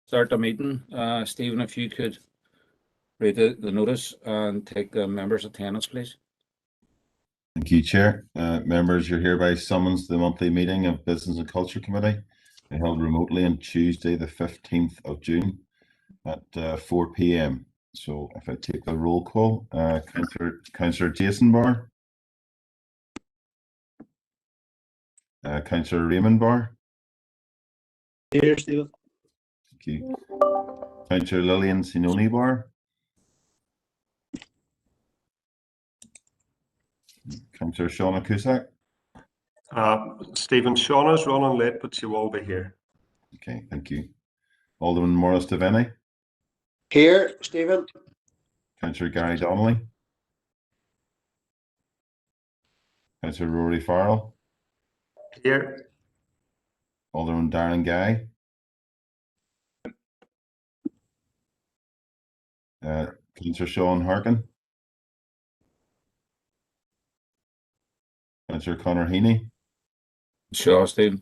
start the meeting. Stephen, if you could read the notice and take the members' attendance, please. Thank you, Chair. Members, you're hereby summoned to the monthly meeting of Business and Culture Committee, held remotely on Tuesday, the 15th of June at 4 p.m. So if I take the roll call, Councillor Jason Barr, Councillor Raymond Barr. Here, Stephen. Thank you. Councillor Lillian Sinoni Barr. Councillor Shauna Cusack. Stephen, Shauna's running late, but she will be here. Okay, thank you. Alderman Morris Devaney. Here, Stephen. Councillor Gary Donnelly. Councillor Rory Farrell. Here. Alderman Darren Guy. Councillor Sean Harkin. Councillor Conor Heaney. Sure, Stephen.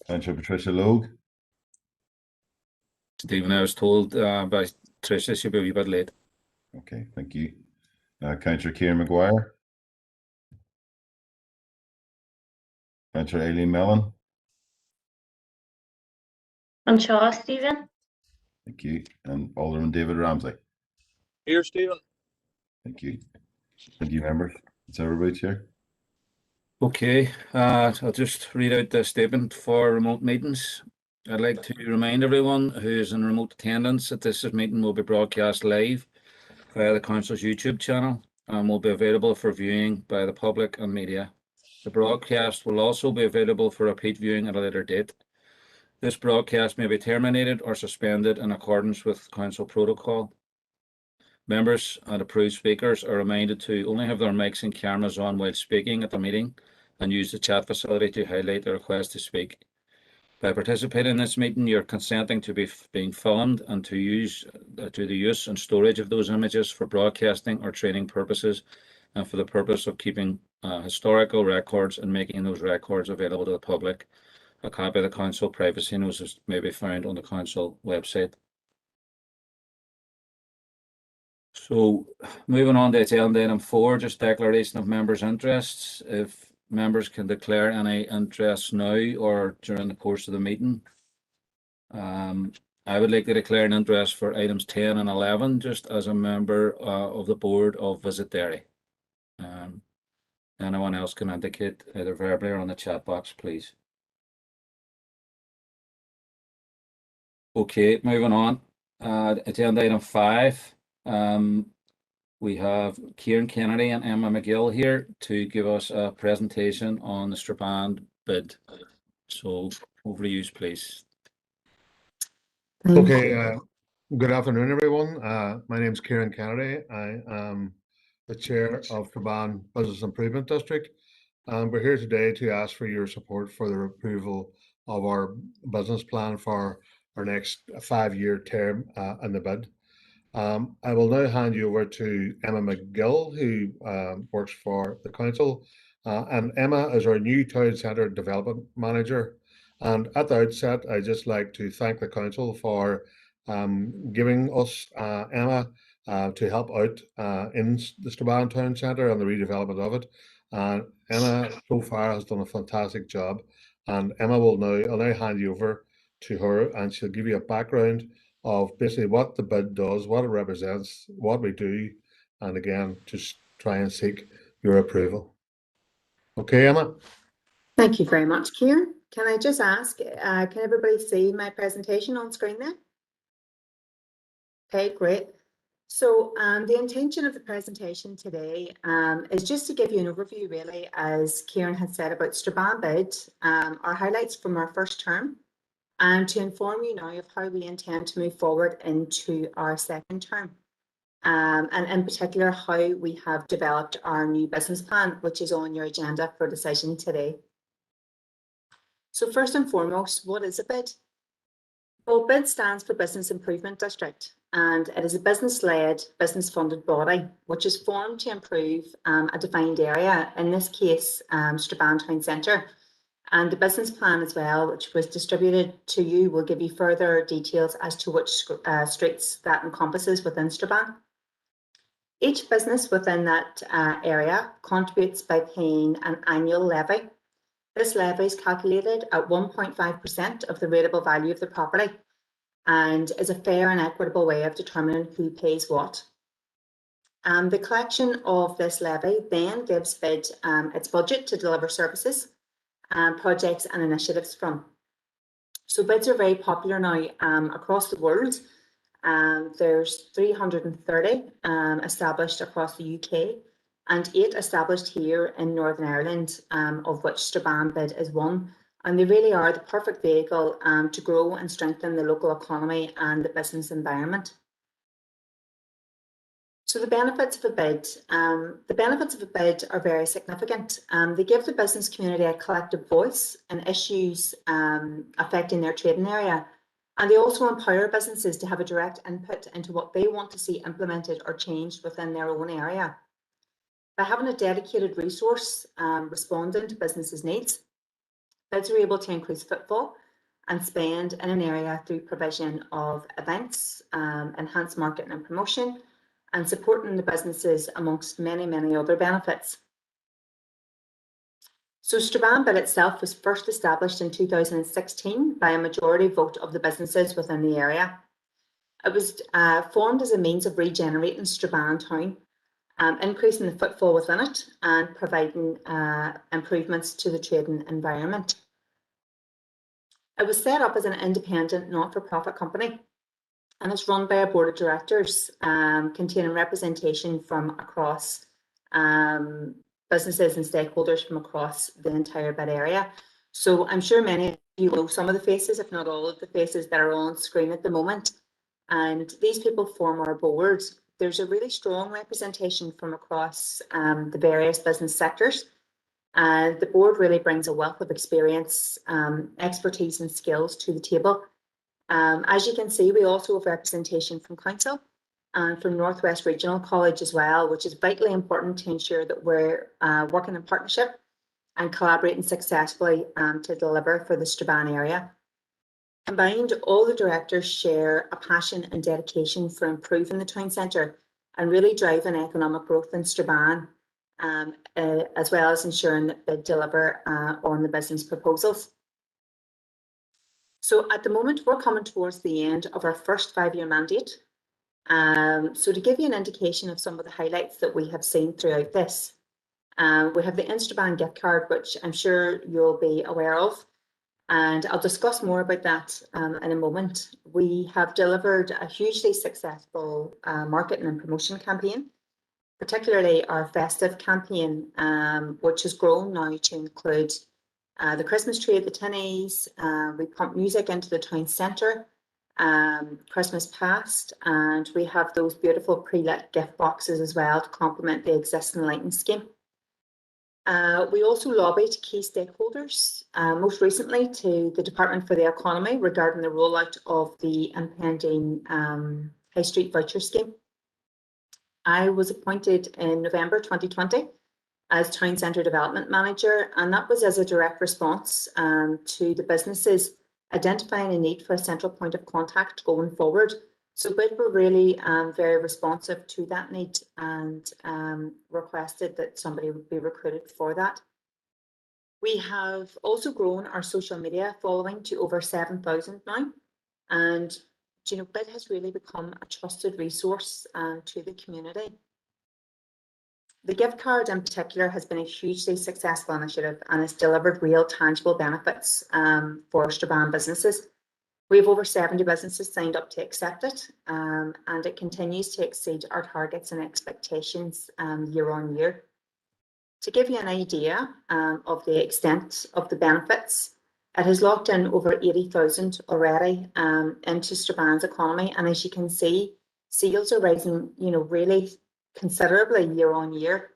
Councillor Patricia Logue. Stephen, I was told by Tricia she'll be a wee bit late. Okay, thank you. Councillor Kieran Maguire. Councillor Aileen Mellon. I'm sure, Stephen. Thank you. And Alderman David Ramsey. Here, Stephen. Thank you. Thank you, members. It's everybody, Chair. Okay, I'll just read out the statement for remote meetings. I'd like to remind everyone who is in remote attendance that this meeting will be broadcast live via the Council's YouTube channel and will be available for viewing by the public and media. The broadcast will also be available for repeat viewing at a later date. This broadcast may be terminated or suspended in accordance with Council protocol. Members and approved speakers are reminded to only have their mics and cameras on while speaking at the meeting and use the chat facility to highlight the request to speak. By participating in this meeting, you're consenting to being filmed and to the use and storage of those images for broadcasting or training purposes and for the purpose of keeping historical records and making those records available to the public. A copy of the Council privacy notice may be found on the Council website. So moving on to agenda item 4, just declaration of members' interests. If members can declare any interests now or during the course of the meeting. I would like to declare an interest for items 10 and 11 just as a member of the board of Visit Derry. Anyone else can indicate either verbally or on the chat box, please. Okay, moving on. Agenda item 5. We have Kieran Kennedy and Emma McGill here to give us a presentation on the Strabane bid. So over to you, please. Okay, good afternoon, everyone. My name is Kieran Kennedy. I am the chair of Strabane Business Improvement District. We're here today to ask for your support for the approval of our business plan for our next 5-year term in the bid. I will now hand you over to Emma McGill, who works for the council. And Emma is our new town centre development manager. And at the outset, I'd just like to thank the council for giving us Emma to help out in the Strabane town centre and the redevelopment of it. And Emma so far has done a fantastic job. And Emma I'll now hand you over to her, and she'll give you a background of basically what the bid does, what it represents, what we do, and again, just try and seek your approval. Okay, Emma? Thank you very much, Kieran. Can I just ask, can everybody see my presentation on screen there? Okay, great. So the intention of the presentation today is just to give you an overview, really, as Kieran had said, about Strabane bid, our highlights from our first term, and to inform you now of how we intend to move forward into our second term. And in particular, how we have developed our new business plan, which is on your agenda for decision today. So first and foremost, what is a bid? Well, BID stands for Business Improvement District, and it is a business-led, business-funded body which is formed to improve a defined area, in this case, Strabane Town Centre, And the business plan as well, which was distributed to you, will give you further details as to which streets that encompasses within Strabane. Each business within that area contributes by paying an annual levy. This levy is calculated at 1.5% of the rateable value of the property and is a fair and equitable way of determining who pays what. The collection of this levy then gives BID its budget to deliver services, projects and initiatives from. So bids are very popular now across the world. There's 330 established across the UK and 8 established here in Northern Ireland, of which Strabane bid is one. And they really are the perfect vehicle to grow and strengthen the local economy and the business environment. So the benefits of a bid are very significant. They give the business community a collective voice in issues affecting their trading area, and they also empower businesses to have a direct input into what they want to see implemented or changed within their own area. By having a dedicated resource responding to businesses' needs, bids are able to increase footfall and spend in an area through provision of events, enhanced marketing and promotion, and supporting the businesses amongst many, many other benefits. So Strabane bid itself was first established in 2016 by a majority vote of the businesses within the area. It was formed as a means of regenerating Strabane town, increasing the footfall within it and providing improvements to the trading environment. It was set up as an independent not-for-profit company, and it's run by a board of directors containing representation from across businesses and stakeholders from across the entire bid area. So I'm sure many of you know some of the faces, if not all of the faces that are on screen at the moment. And these people form our board. There's a really strong representation from across the various business sectors. The board really brings a wealth of experience, expertise and skills to the table. As you can see, we also have representation from council and from Northwest Regional College as well, which is vitally important to ensure that we're working in partnership and collaborating successfully to deliver for the Strabane area. Combined, all the directors share a passion and dedication for improving the town centre and really driving economic growth in Strabane, as well as ensuring that they deliver on the business proposals. So at the moment, we're coming towards the end of our first 5-year mandate. So to give you an indication of some of the highlights that we have seen throughout this, we have the Strabane gift card, which I'm sure you'll be aware of, and I'll discuss more about that in a moment. We have delivered a hugely successful marketing and promotion campaign, particularly our festive campaign, which has grown now to include the Christmas tree at the Tinnies. We pump music into the town centre, Christmas past, and we have those beautiful pre-lit gift boxes as well to complement the existing lighting scheme. We also lobbied key stakeholders, most recently to the Department for the Economy regarding the rollout of the impending High Street Voucher Scheme. I was appointed in November 2020 as Town Centre Development Manager, and that was as a direct response to the businesses identifying a need for a central point of contact going forward. So BID were really very responsive to that need and requested that somebody would be recruited for that. We have also grown our social media following to over 7,000 now, and you know, BID has really become a trusted resource to the community. The gift card in particular has been a hugely successful initiative and has delivered real tangible benefits for Strabane businesses. We have over 70 businesses signed up to accept it, and it continues to exceed our targets and expectations year on year. To give you an idea of the extent of the benefits, it has locked in over 80,000 already into Strabane's economy, and as you can see, sales are rising, you know, really considerably year on year.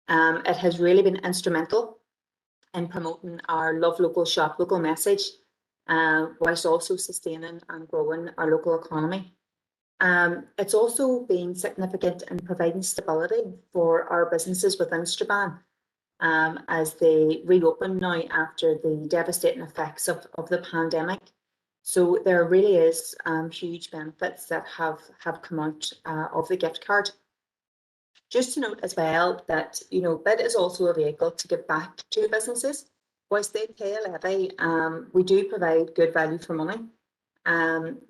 It has really been instrumental in promoting our Love Local, Shop Local message, whilst also sustaining and growing our local economy. It's also been significant in providing stability for our businesses within Strabane. as they reopen now after the devastating effects of the pandemic. So there really is huge benefits that have come out of the gift card. Just to note as well that, you know, BID is also a vehicle to give back to businesses. Whilst they pay a levy, we do provide good value for money.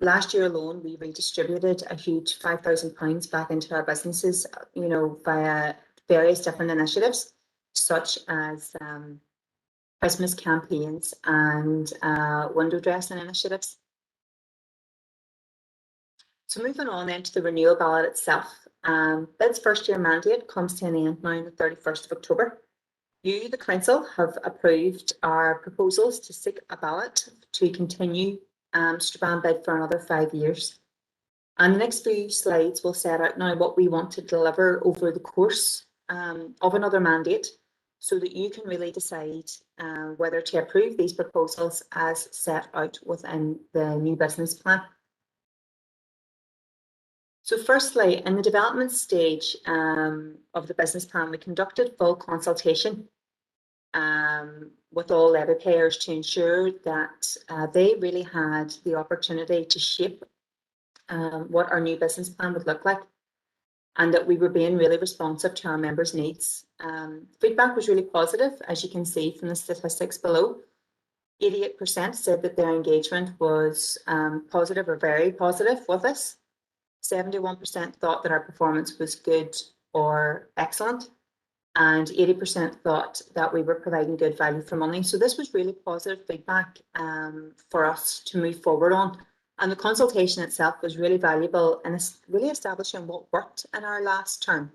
Last year alone, we redistributed a huge £5,000 back into our businesses, you know, via various different initiatives, such as Christmas campaigns and window dressing initiatives. So moving on then to the renewal ballot itself. BID's first year mandate comes to an end now on the 31st of October. You, the Council, have approved our proposals to seek a ballot to continue Strabane BID for another 5 years. And the next few slides will set out now what we want to deliver over the course of another mandate, so that you can really decide whether to approve these proposals as set out within the new business plan. So firstly, in the development stage of the business plan, we conducted full consultation with all levy payers to ensure that they really had the opportunity to shape what our new business plan would look like, and that we were being really responsive to our members' needs. Feedback was really positive, as you can see from the statistics below. 88% said that their engagement was positive or very positive with us. 71% thought that our performance was good or excellent, and 80% thought that we were providing good value for money. So this was really positive feedback for us to move forward on. And the consultation itself was really valuable in really establishing what worked in our last term.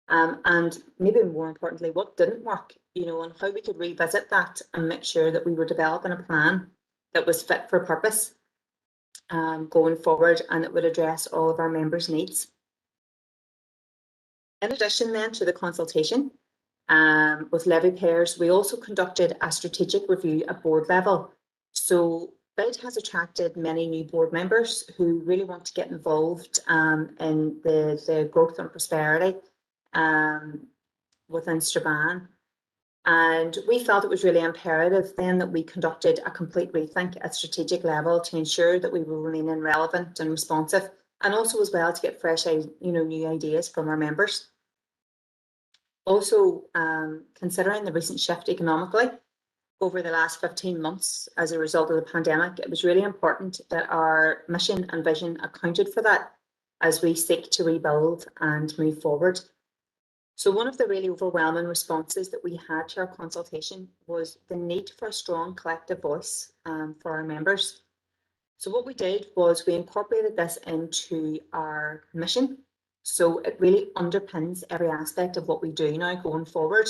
And maybe more importantly, what didn't work, you know, and how we could revisit that and make sure that we were developing a plan that was fit for purpose going forward, and that would address all of our members' needs. In addition then to the consultation with levy payers, we also conducted a strategic review at board level. So BID has attracted many new board members who really want to get involved in the growth and prosperity within Strabane. And we felt it was really imperative then that we conducted a complete rethink at strategic level to ensure that we were remaining relevant and responsive, and also as well to get fresh, new ideas from our members. Also, considering the recent shift economically over the last 15 months as a result of the pandemic, it was really important that our mission and vision accounted for that as we seek to rebuild and move forward. So one of the really overwhelming responses that we had to our consultation was the need for a strong collective voice for our members. So what we did was we incorporated this into our mission. So it really underpins every aspect of what we do now going forward,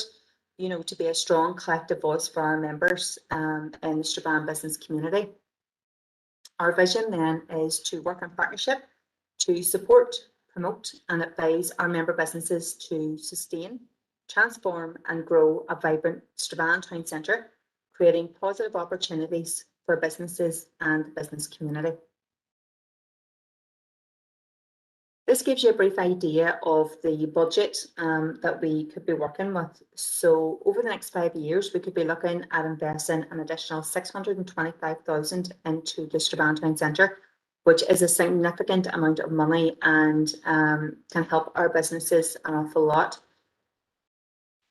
you know, to be a strong collective voice for our members in the Strabane business community. Our vision then is to work in partnership to support, promote and advise our member businesses to sustain, transform and grow a vibrant Strabane town centre, creating positive opportunities for businesses and the business community. This gives you a brief idea of the budget that we could be working with. So over the next 5 years, we could be looking at investing an additional $625,000 into the Strabane town centre, which is a significant amount of money and can help our businesses an awful lot.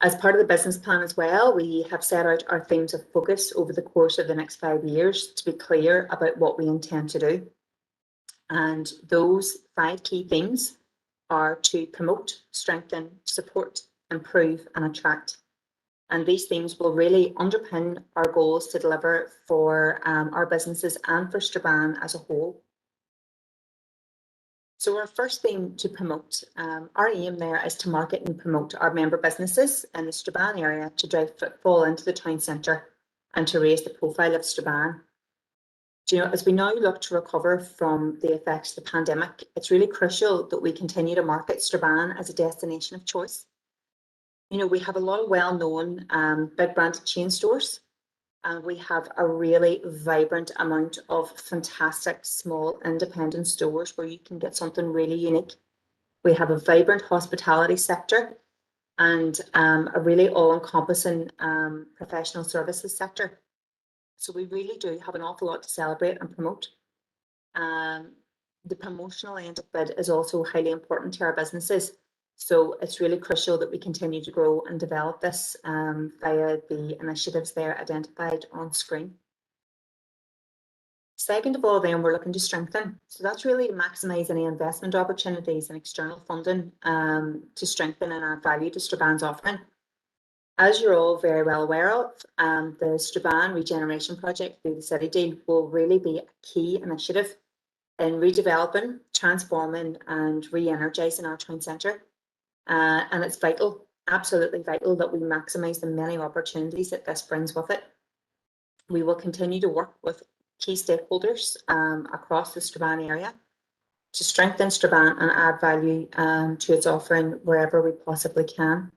As part of the business plan as well, we have set out our themes of focus over the course of the next 5 years to be clear about what we intend to do. And those 5 key themes are to promote, strengthen, support, improve and attract. And these themes will really underpin our goals to deliver for our businesses and for Strabane as a whole. So our first thing to promote, our aim there is to market and promote our member businesses in the Strabane area to drive footfall into the town centre and to raise the profile of Strabane. You know, as we now look to recover from the effects of the pandemic, it's really crucial that we continue to market Strabane as a destination of choice. You know, we have a lot of well-known big branded chain stores, and we have a really vibrant amount of fantastic small independent stores where you can get something really unique. We have a vibrant hospitality sector and a really all-encompassing professional services sector. So we really do have an awful lot to celebrate and promote. The promotional end of bid is also highly important to our businesses. So it's really crucial that we continue to grow and develop this via the initiatives there identified on screen. Second of all, then we're looking to strengthen. So that's really to maximise any investment opportunities and external funding to strengthen and add value to Strabane's offering. As you're all very well aware of, the Strabane regeneration project through the City Deal will really be a key initiative in redeveloping, transforming and re-energising our town centre. And it's vital, absolutely vital, that we maximise the many opportunities that this brings with it. We will continue to work with key stakeholders across the Strabane area to strengthen Strabane and add value to its offering wherever we possibly can.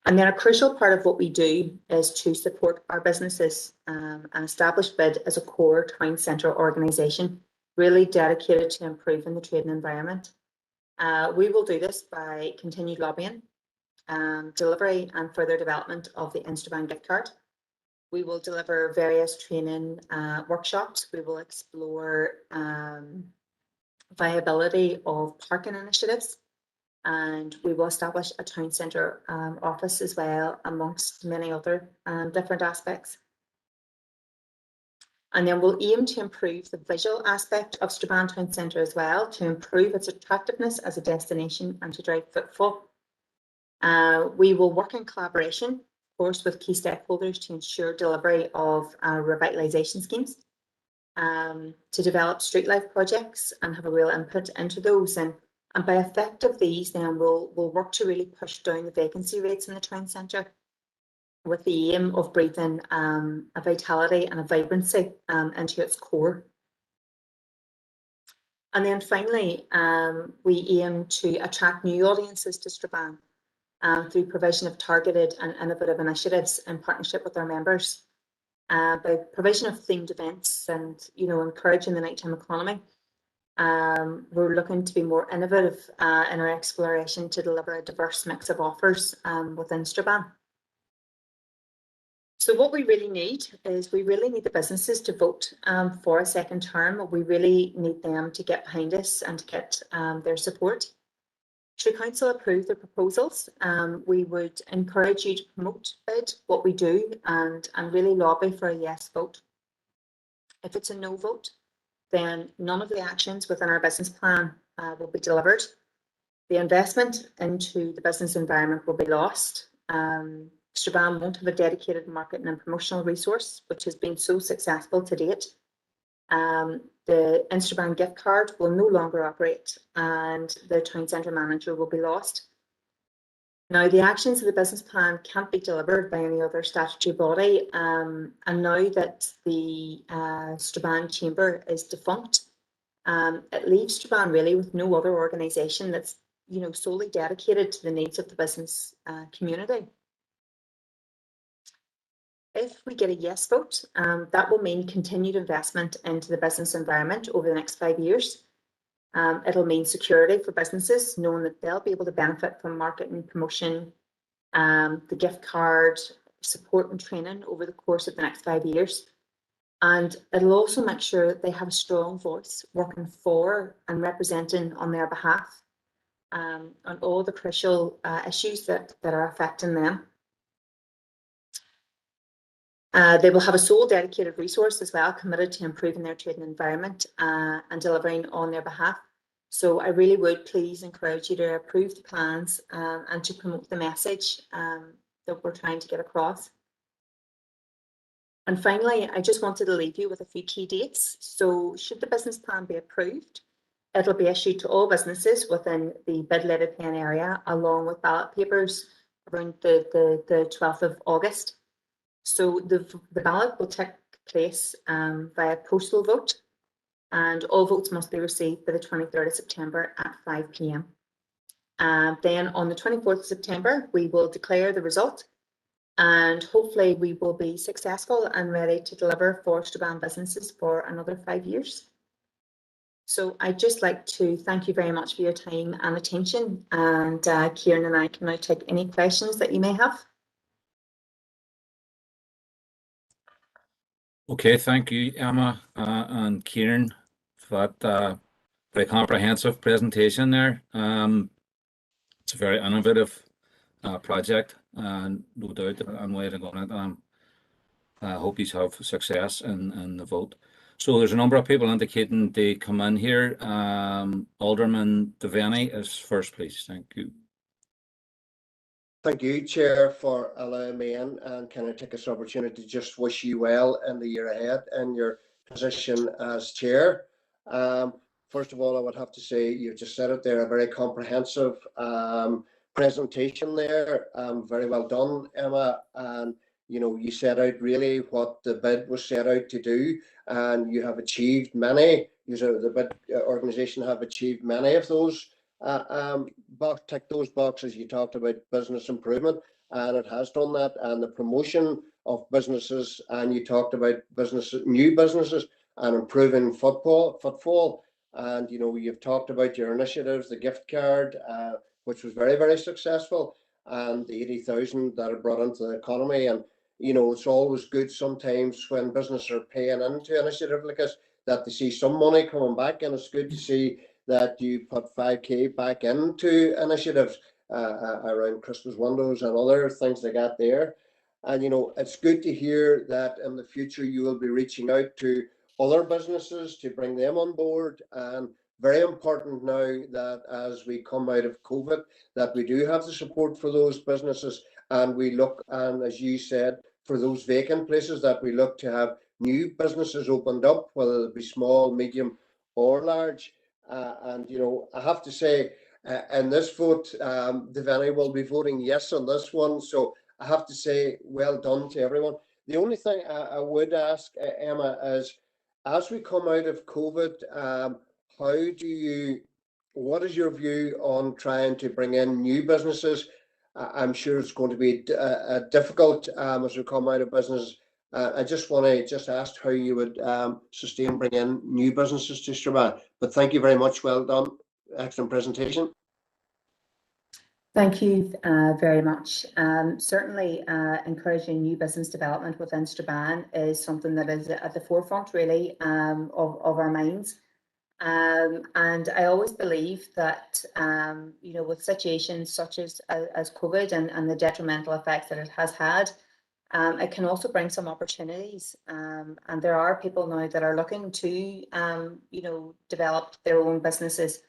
And then a crucial part of what we do is to support our businesses and establish BID as a core town centre organisation, really dedicated to improving the trading environment. We will do this by continued lobbying, delivery and further development of the Strabane gift card. We will deliver various training workshops. We will explore viability of parking initiatives, and we will establish a town centre office as well, amongst many other different aspects. And then we'll aim to improve the visual aspect of Strabane Town Centre as well, to improve its attractiveness as a destination and to drive footfall. We will work in collaboration, of course, with key stakeholders to ensure delivery of revitalisation schemes, to develop street life projects and have a real input into those. And by effect of these, then we'll work to really push down the vacancy rates in the town centre, with the aim of breathing a vitality and a vibrancy into its core. And then finally, we aim to attract new audiences to Strabane through provision of targeted and innovative initiatives in partnership with our members, by provision of themed events and, you know, encouraging the nighttime economy. We're looking to be more innovative in our exploration to deliver a diverse mix of offers within Strabane. So what we really need is we really need the businesses to vote for a second term. We really need them to get behind us and to get their support. Should Council approve the proposals, we would encourage you to promote BID, what we do, and really lobby for a yes vote. If it's a no vote, then none of the actions within our business plan will be delivered. The investment into the business environment will be lost. Strabane won't have a dedicated marketing and promotional resource, which has been so successful to date. The Strabane gift card will no longer operate, and the town centre manager will be lost. Now, the actions of the business plan can't be delivered by any other statutory body, and now that the Strabane Chamber is defunct, it leaves Strabane really with no other organisation that's, you know, solely dedicated to the needs of the business community. If we get a yes vote, that will mean continued investment into the business environment over the next 5 years. It'll mean security for businesses, knowing that they'll be able to benefit from marketing, promotion, the gift card, support and training over the course of the next 5 years. And it'll also make sure that they have a strong voice working for and representing on their behalf on all the crucial issues that are affecting them. They will have a sole dedicated resource as well, committed to improving their trading environment and delivering on their behalf. So I really would please encourage you to approve the plans and to promote the message that we're trying to get across. And finally, I just wanted to leave you with a few key dates. So should the business plan be approved, it'll be issued to all businesses within the BID levied pen area, along with ballot papers around the 12th of August. So the ballot will take place via postal vote, and all votes must be received by the 23rd of September at 5 p.m. Then on the 24th of September, we will declare the result, and hopefully we will be successful and ready to deliver for Strabane businesses for another 5 years. So I'd just like to thank you very much for your time and attention, and Kieran and I can now take any questions that you may have. Okay, thank you, Emma and Kieran, for that very comprehensive presentation there. It's a very innovative project, and no doubt on way to go on it. I hope you have success in the vote. So there's a number of people indicating they come in here. Alderman Devaney is first, please. Thank you. Thank you, Chair, for allowing me in, and can I take this opportunity to just wish you well in the year ahead in your position as Chair. First of all, I would have to say you've just said it there, a very comprehensive presentation there. Very well done, Emma. And you know, you set out really what the bid was set out to do, and you have achieved many. The bid organisation have achieved many of those. Tick those boxes. You talked about business improvement, and it has done that, and the promotion of businesses, and you talked about new businesses and improving footfall. And you know, you've talked about your initiatives, the gift card, which was very, very successful, and the 80,000 that are brought into the economy. And you know, it's always good sometimes when businesses are paying into an initiative like this that they see some money coming back, and it's good to see that you put 5k back into initiatives around Christmas windows and other things like that there. And you know, it's good to hear that in the future you will be reaching out to other businesses to bring them on board. And very important now that as we come out of COVID, that we do have the support for those businesses, and we look, and as you said, for those vacant places, that we look to have new businesses opened up, whether it be small, medium or large. And you know, I have to say, in this vote, Devaney will be voting yes on this one. So I have to say, well done to everyone. The only thing I would ask, Emma, is as we come out of COVID, what is your view on trying to bring in new businesses? I'm sure it's going to be difficult as we come out of business. I just want to ask how you would sustain bringing in new businesses to Strabane. But thank you very much. Well done. Excellent presentation. Thank you very much. Certainly encouraging new business development within Strabane is something that is at the forefront really of our minds. And I always believe that, you know, with situations such as COVID and the detrimental effects that it has had, it can also bring some opportunities. And there are people now that are looking to, you know, develop their own businesses.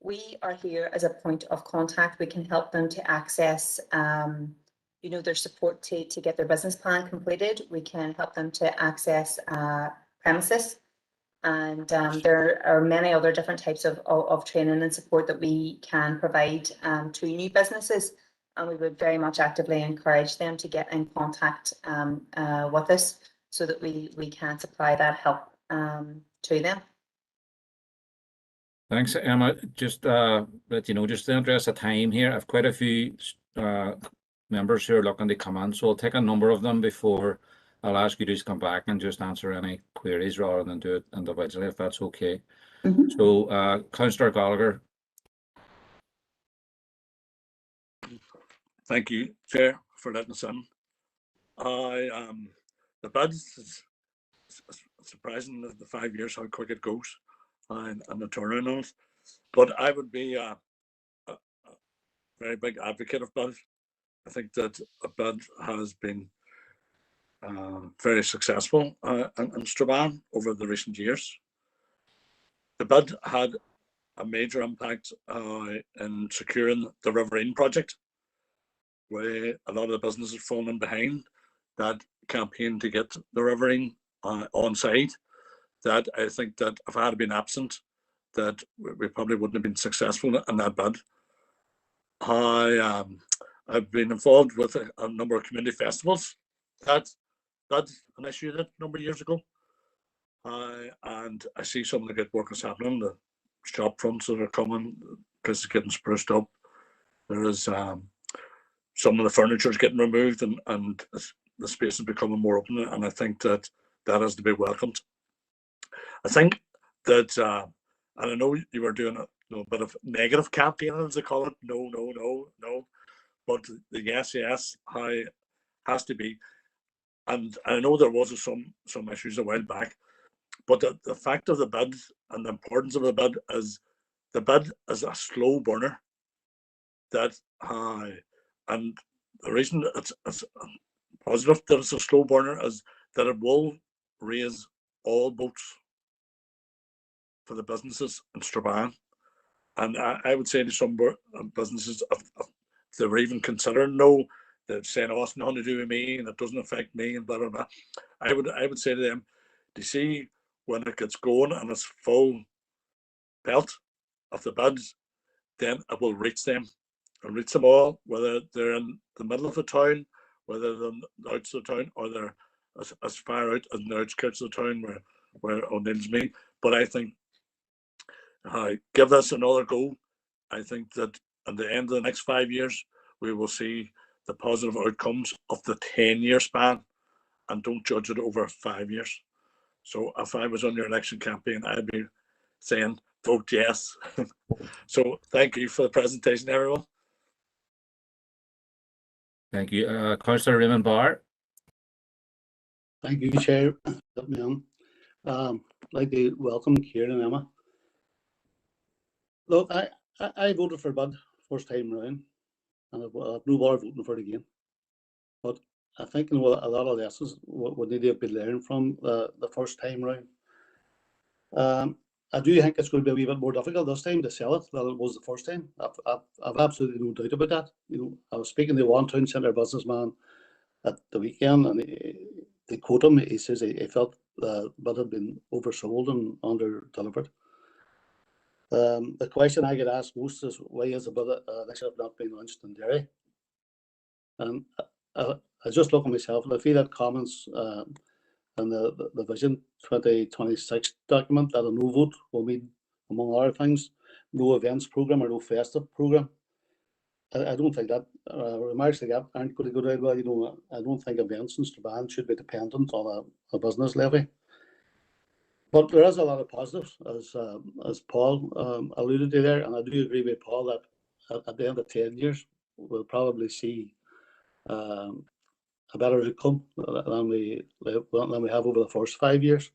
We are here as a point of contact. We can help them to access, you know, their support to get their business plan completed. We can help them to access premises. And there are many other different types of training and support that we can provide to new businesses. And we would very much actively encourage them to get in contact with us so that we can supply that help to them. Thanks, Emma. Just let you know, just in the interest of time here, I have quite a few members who are looking to come in, so I'll take a number of them before I'll ask you to just come back and just answer any queries rather than do it individually, if that's okay. So, Councillor Gallagher. Thank you, Chair, for letting us in. The bids, it's surprising that the 5 years how quick it goes and the turnaround on it. But I would be a very big advocate of bid. I think that a bid has been very successful in Strabane over the recent years. The bid had a major impact in securing the Riverine project, where a lot of the businesses fallen behind that campaign to get the Riverine on site. That I think that if I had been absent, that we probably wouldn't have been successful in that bid. I've been involved with a number of community festivals that initiated a number of years ago, and I see some of the good work that's happening. The shop fronts that are coming, places getting spruced up. There is some of the furniture is getting removed, and the space is becoming more open, and I think that has to be welcomed. I think that And I know you were doing a bit of negative campaigning, as they call it. No, no, no, no. But the yes, yes, has to be. And I know there was some issues a while back, but the fact of the bid and the importance of the bid is a slow burner. That and the reason it's positive that it's a slow burner is that it will raise all boats for the businesses in Strabane. And I would say to some businesses, if they were even considering no, they're saying, oh, it's nothing to do with me and it doesn't affect me and blah, blah, blah. I would say to them, do you see when it gets going and it's full belt of the bids, then it will reach them and reach them all, whether they're in the middle of the town, whether they're outside the town, or they're as far out as the outskirts of the town where O'Neill's meet. But I think give this another go. I think that at the end of the next 5 years, we will see the positive outcomes of the 10-year span, and don't judge it over 5 years. So if I was on your election campaign, I'd be saying vote yes. So thank you for the presentation, everyone. Thank you. Councillor Raymond Barr. Thank you, Chair. I'd like to welcome Kieran and Emma. Look, I voted for Bud first time round, and I've no bother voting for it again. But I think a lot of lessons we need to be learned from the first time round. I do think it's going to be a wee bit more difficult this time to sell it than it was the first time. I've absolutely no doubt about that. I was speaking to one town centre businessman at the weekend, and they quote him. He says he felt Bud had been oversold and under delivered. The question I get asked most is, why is the Bud initiative not being launched in Derry? And I just look at myself, and I feel that comments in the Vision 2026 document that a no vote will mean, among other things, no events programme or no festive programme. I don't think that remarks like that aren't going to go down well. I don't think events in Strabane should be dependent on a business levy. But there is a lot of positives, as Paul alluded to there, and I do agree with Paul that at the end of 10 years, we'll probably see a better outcome than we have over the first 5 years.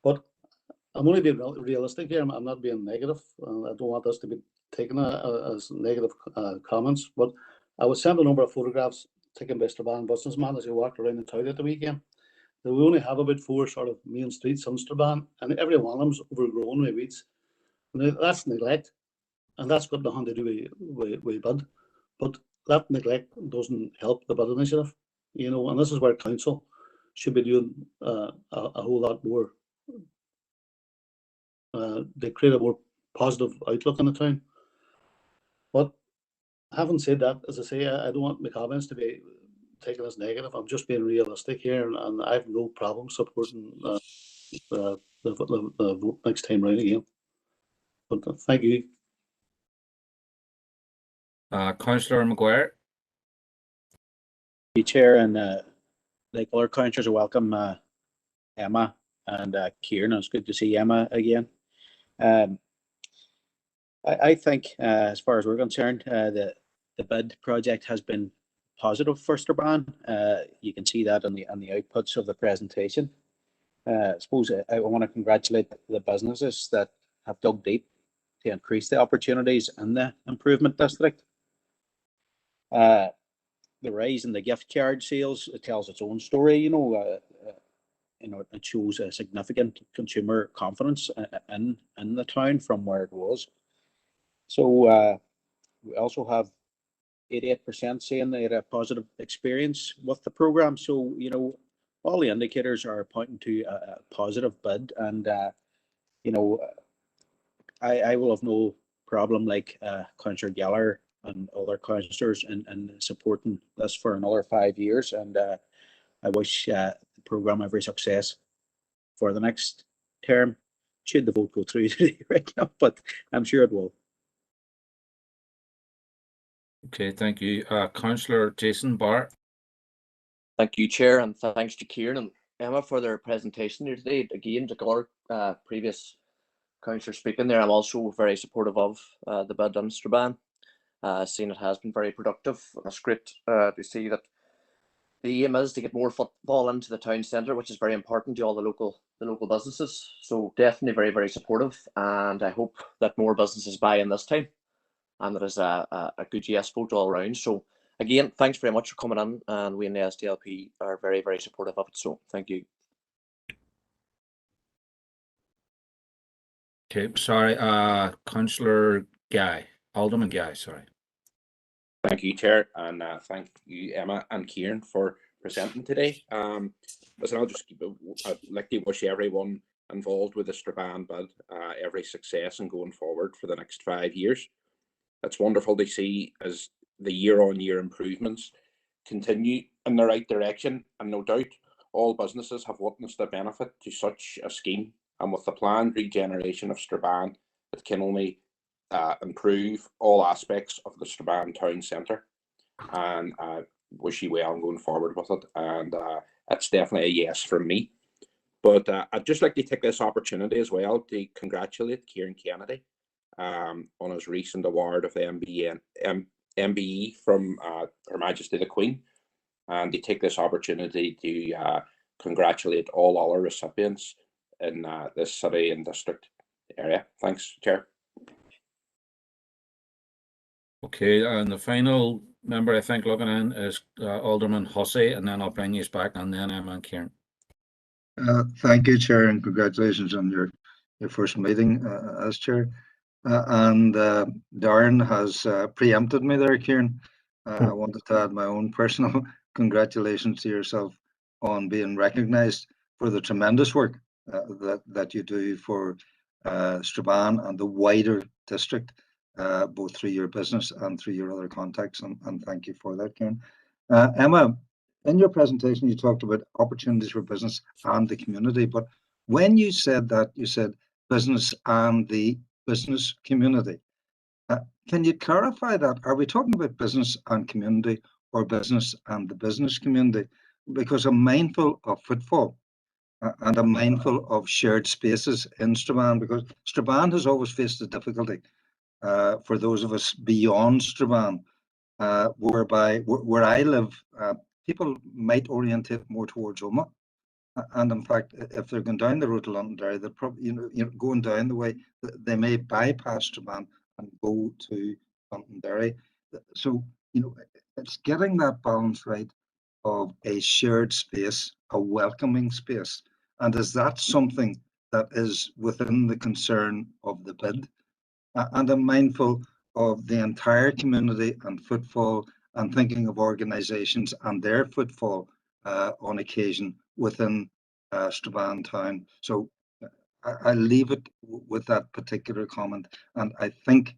But I'm only being realistic here. I'm not being negative. I don't want this to be taken as negative comments. But I was sent a number of photographs taken by Strabane businessman as he walked around the town at the weekend. We only have about 4 sort of main streets in Strabane, and every one of them's overgrown with weeds. That's neglect, and that's got nothing to do with Bud. But that neglect doesn't help the Bud initiative, and this is where council should be doing a whole lot more. They create a more positive outlook in the town. But having said that, as I say, I don't want my comments to be taken as negative. I'm just being realistic here, and I have no problem supporting the vote next time round again. But thank you. Councillor McGuire. Chair, and like other councillors, I welcome Emma and Kieran. It's good to see Emma again. I think, as far as we're concerned, the bid project has been positive for Strabane. You can see that on the outputs of the presentation. I suppose I want to congratulate the businesses that have dug deep to increase the opportunities in the improvement district. The rise in the gift card sales, it tells its own story. It shows a significant consumer confidence in the town from where it was. So we also have 88% saying they had a positive experience with the program. So all the indicators are pointing to a positive bid, and I will have no problem, like Councillor Geller and other councillors, in supporting this for another 5 years. And I wish the programme every success for the next term, should the vote go through today right now, but I'm sure it will. Okay, thank you. Councillor Jason Barr. Thank you, Chair, and thanks to Kieran and Emma for their presentation here today. Again, to our previous Councillor speaking there, I'm also very supportive of the bid on Strabane. Seeing it has been very productive. It's great to see that the aim is to get more footfall into the town centre, which is very important to all the local businesses. So definitely very, very supportive, and I hope that more businesses buy in this time, and that is a good yes vote all around. So again, thanks very much for coming in, and we in the SDLP are very, very supportive of it. So thank you. Okay, sorry, Councillor Guy, Alderman Guy, sorry. Thank you, Chair, and thank you, Emma and Kieran, for presenting today. Listen, I'd like to wish everyone involved with the Strabane bid every success and going forward for the next 5 years. It's wonderful to see as the year-on-year improvements continue in the right direction, and no doubt all businesses have witnessed the benefit to such a scheme, and with the planned regeneration of Strabane, it can only improve all aspects of the Strabane town centre, and wish you well going forward with it, and it's definitely a yes from me. But I'd just like to take this opportunity as well to congratulate Kieran Kennedy on his recent award of the MBE from Her Majesty the Queen, and to take this opportunity to congratulate all other recipients in this city and district area. Thanks, Chair. Okay, and the final member I think looking in is Alderman Hussey, and then I'll bring you back, and then Emma and Kieran. Thank you, Chair, and congratulations on your first meeting as Chair. And Darren has preempted me there, Kieran. I wanted to add my own personal congratulations to yourself on being recognised for the tremendous work that you do for Strabane and the wider district, both through your business and through your other contacts, and thank you for that, Kieran. Emma, in your presentation, you talked about opportunities for business and the community, but when you said that, you said business and the business community. Can you clarify that? Are we talking about business and community, or business and the business community? Because I'm mindful of footfall and I'm mindful of shared spaces in Strabane, because Strabane has always faced a difficulty for those of us beyond Strabane, whereby where I live, people might orientate more towards Omagh. And in fact, if they're going down the road to Londonderry, they're probably, going down the way, they may bypass Strabane and go to Londonderry. So, it's getting that balance right of a shared space, a welcoming space. And is that something that is within the concern of the bid? And I'm mindful of the entire community and footfall, and thinking of organisations and their footfall on occasion within Strabane town. So I leave it with that particular comment, and I think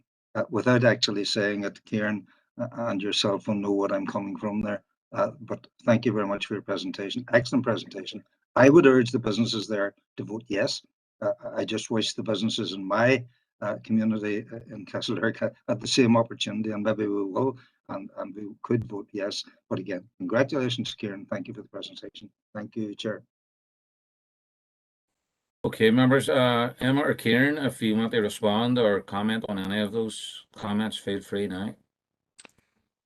without actually saying it, Kieran and yourself will know what I'm coming from there. But thank you very much for your presentation. Excellent presentation. I would urge the businesses there to vote yes. I just wish the businesses in my community in Castlereagh had the same opportunity, and maybe we will, and we could vote yes. But again, congratulations, Kieran. Thank you for the presentation. Thank you, Chair. Okay, members, Emma or Kieran, if you want to respond or comment on any of those comments, feel free now.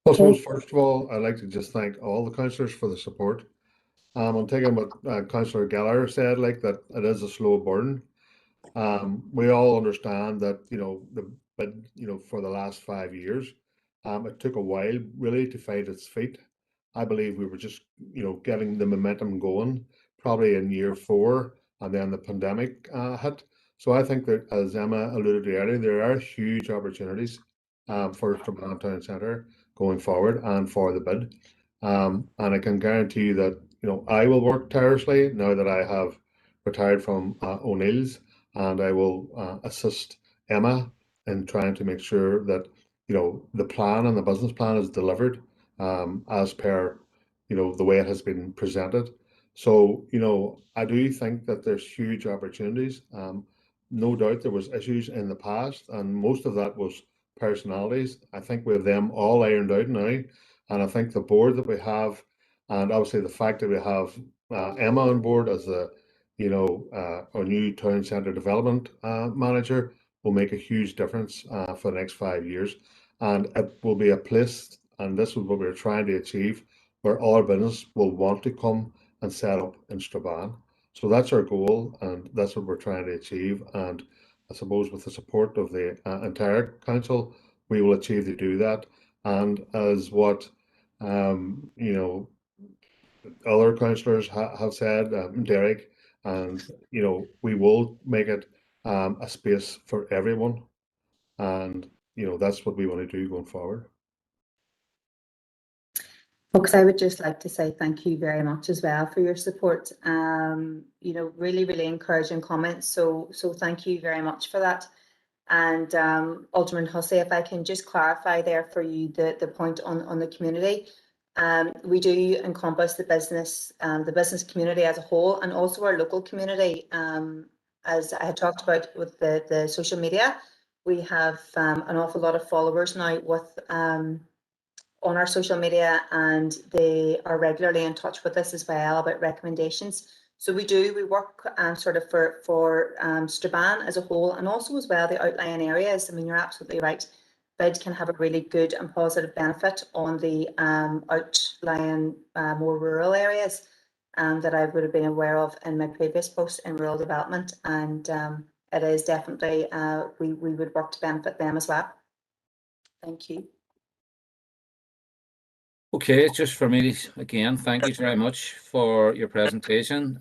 Well, so first of all, I'd like to just thank all the councillors for the support. I'm taking what Councillor Gallagher said, like that it is a slow burn. We all understand that, the bid, for the last 5 years, it took a while really to find its feet. I believe we were just, getting the momentum going probably in year 4, and then the pandemic hit. So I think that, as Emma alluded to earlier, there are huge opportunities for Strabane Town Centre going forward and for the bid. And I can guarantee you that, I will work tirelessly now that I have retired from O'Neill's, and I will assist Emma in trying to make sure that, the plan and the business plan is delivered as per, the way it has been presented. So, I do think that there's huge opportunities. No doubt there was issues in the past, and most of that was personalities. I think we have them all ironed out now, and I think the board that we have, and obviously the fact that we have Emma on board as the our new town centre development manager will make a huge difference for the next 5 years, and it will be a place, and this is what we're trying to achieve, where all business will want to come and set up in Strabane. So that's our goal, and that's what we're trying to achieve. And I suppose with the support of the entire council, we will achieve to do that. And as what other councillors have said, Derek, and we will make it a space for everyone, and that's what we want to do going forward. Folks, I would just like to say thank you very much as well for your support. Really, really encouraging comments. So thank you very much for that. And Alderman Hussey, if I can just clarify there for you the point on the community. We do encompass the business community as a whole, and also our local community. As I had talked about with the social media, we have an awful lot of followers now with on our social media, and they are regularly in touch with us as well about recommendations. So we work sort of for Strabane as a whole, and also as well the outlying areas. I mean, you're absolutely right. BID can have a really good and positive benefit on the outlying more rural areas that I would have been aware of in my previous post in rural development, and it is definitely we would work to benefit them as well. Thank you. Okay, just for me again, thank you very much for your presentation.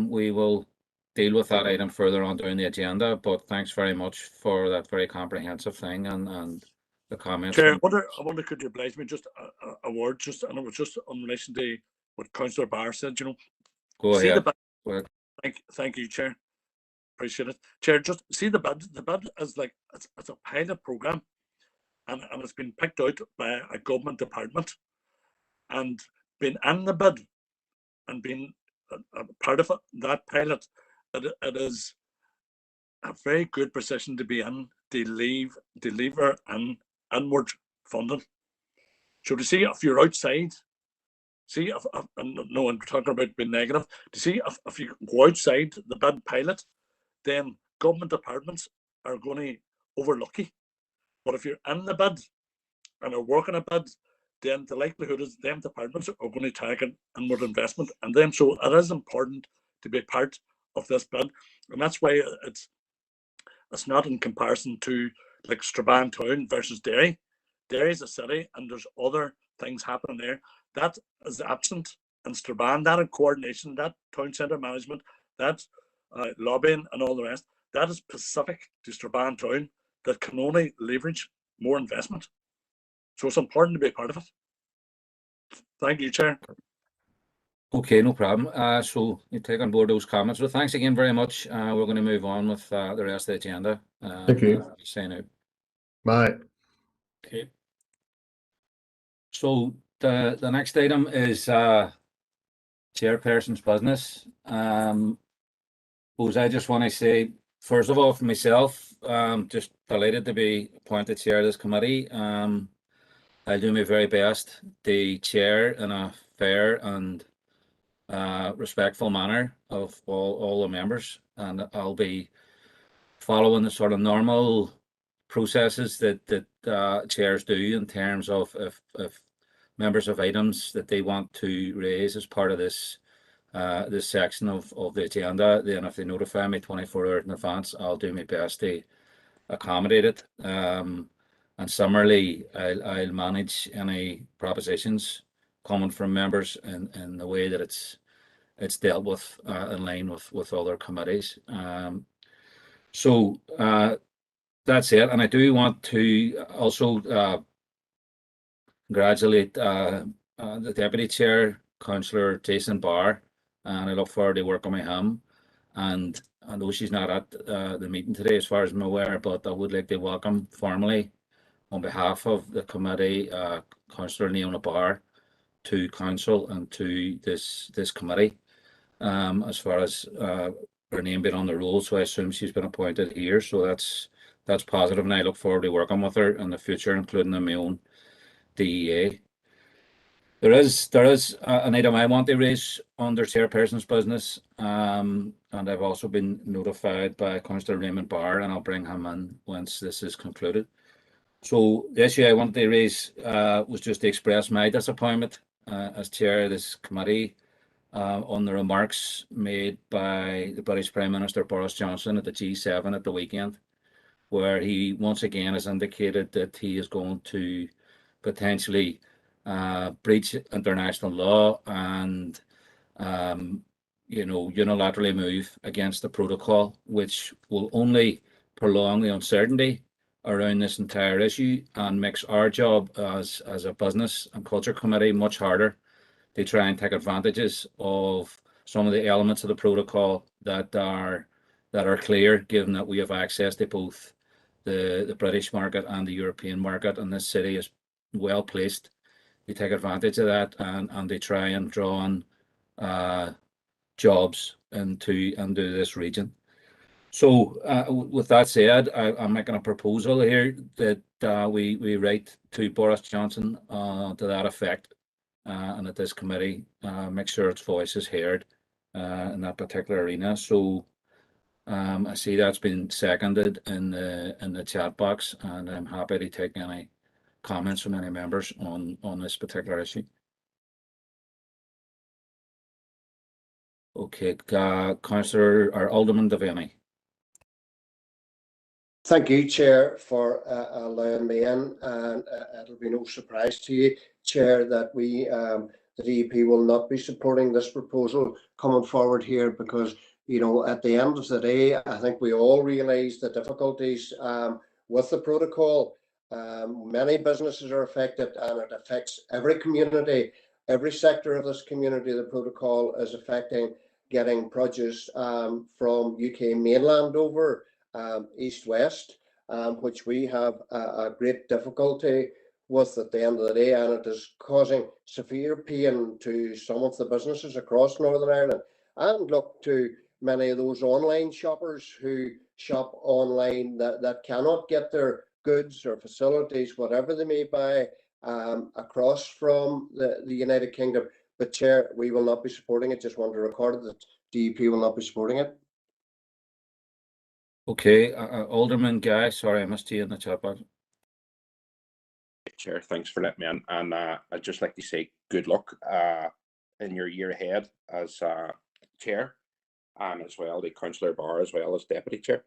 We will deal with that item further on during the agenda, but thanks very much for that very comprehensive thing and the comments. Chair, I wonder, could you oblige me just a word, and it was just in relation to what Councillor Barr said, Go ahead. Thank you, Chair. Appreciate it. Chair, just see the bid is like, it's a pilot programme, and it's been picked out by a government department, and being in the bid and being a part of that pilot, it is a very good position to be in, deliver and inward funding. So to see if you're outside, no one talking about being negative, to see if you go outside the bid pilot, then government departments are going to overlook you. But if you're in the bid and are working a bid, then the likelihood is them departments are going to target inward investment. And then so it is important to be part of this bid. And that's why it's not in comparison to like Strabane town versus Derry. Derry is a city and there's other things happening there. That is absent in Strabane, that in coordination, that town centre management, that lobbying and all the rest, that is specific to Strabane town that can only leverage more investment. So it's important to be a part of it. Thank you, Chair. Okay, no problem. So you take on board those comments. Well, thanks again very much. We're going to move on with the rest of the agenda. Thank you. Sign out. Bye. Okay. So the next item is chairperson's business. I just want to say, first of all, for myself, just delighted to be appointed chair of this committee. I'll do my very best to chair in a fair and respectful manner of all the members, and I'll be following the sort of normal processes that chairs do in terms of if members of items that they want to raise as part of this this section of the agenda, then if they notify me 24 hours in advance, I'll do my best to accommodate it. And similarly, I'll manage any propositions coming from members in the way that it's dealt with in line with other committees. So that's it. And I do want to also congratulate the Deputy Chair, Councillor Jason Barr, and I look forward to working with him. And I know she's not at the meeting today, as far as I'm aware, but I would like to welcome formally, on behalf of the committee, Councillor Neona Barr to council and to this committee. As far as her name being on the roll, so I assume she's been appointed here. So that's positive, and I look forward to working with her in the future, including in my own DEA. There is an item I want to raise under chairperson's business, and I've also been notified by Councillor Raymond Barr, and I'll bring him in once this is concluded. So the issue I wanted to raise was just to express my disappointment as chair of this committee on the remarks made by the British Prime Minister Boris Johnson at the G7 at the weekend, where he once again has indicated that he is going to potentially breach international law and unilaterally move against the protocol, which will only prolong the uncertainty around this entire issue and makes our job as a business and culture committee much harder to try and take advantages of some of the elements of the protocol that are clear, given that we have access to both the British market and the European market, and this city is well placed to take advantage of that and they try and draw on jobs into this region. So with that said, I'm making a proposal here that we write to Boris Johnson to that effect, and that this committee make sure its voice is heard in that particular arena. So I see that's been seconded in the chat box, and I'm happy to take any comments from any members on this particular issue. Okay, Councillor or Alderman Devaney. Thank you, Chair, for allowing me in, and it'll be no surprise to you, Chair, that we, the DUP, will not be supporting this proposal coming forward here because, at the end of the day, I think we all realise the difficulties with the protocol. Many businesses are affected, and it affects every community, every sector of this community. The protocol is affecting getting produce from UK mainland over east-west, which we have a great difficulty with at the end of the day, and it is causing severe pain to some of the businesses across Northern Ireland, and look to many of those online shoppers who shop online that cannot get their goods or facilities, whatever they may buy, across from the United Kingdom. But Chair, we will not be supporting it. Just want to record that DUP will not be supporting it. Okay, Alderman Guy, sorry I missed you in the chat box. Chair, thanks for letting me in, and I'd just like to say good luck in your year ahead as chair, and as well to Councillor Barr as well as deputy chair.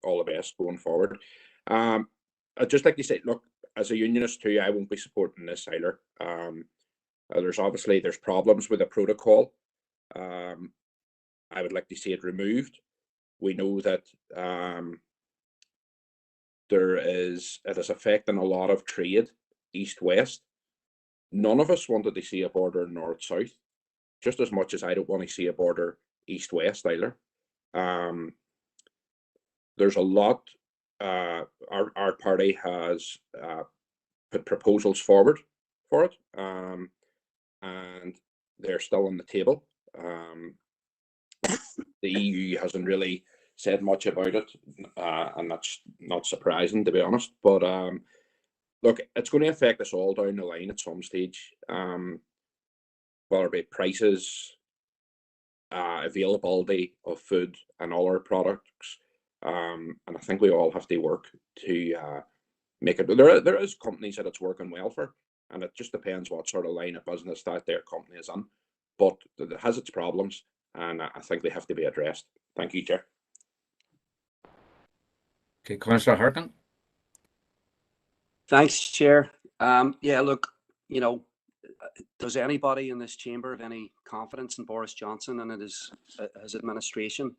All the best going forward. I'd just like to say, look, as a unionist too, I won't be supporting this either. There's problems with the protocol. I would like to see it removed. We know that it is affecting a lot of trade east-west. None of us wanted to see a border north-south, just as much as I don't want to see a border east-west either. There's a lot. Our party has put proposals forward for it, and they're still on the table. The EU hasn't really said much about it, and that's not surprising, to be honest. But look, it's going to affect us all down the line at some stage, whether it be prices, availability of food and other products, and I think we all have to work to make it. There is companies that it's working well for, and it just depends what sort of line of business that their company is in. But it has its problems, and I think they have to be addressed. Thank you, Chair. Okay, Councillor Harkin. Thanks, Chair. Yeah, look, does anybody in this chamber have any confidence in Boris Johnson and his administration?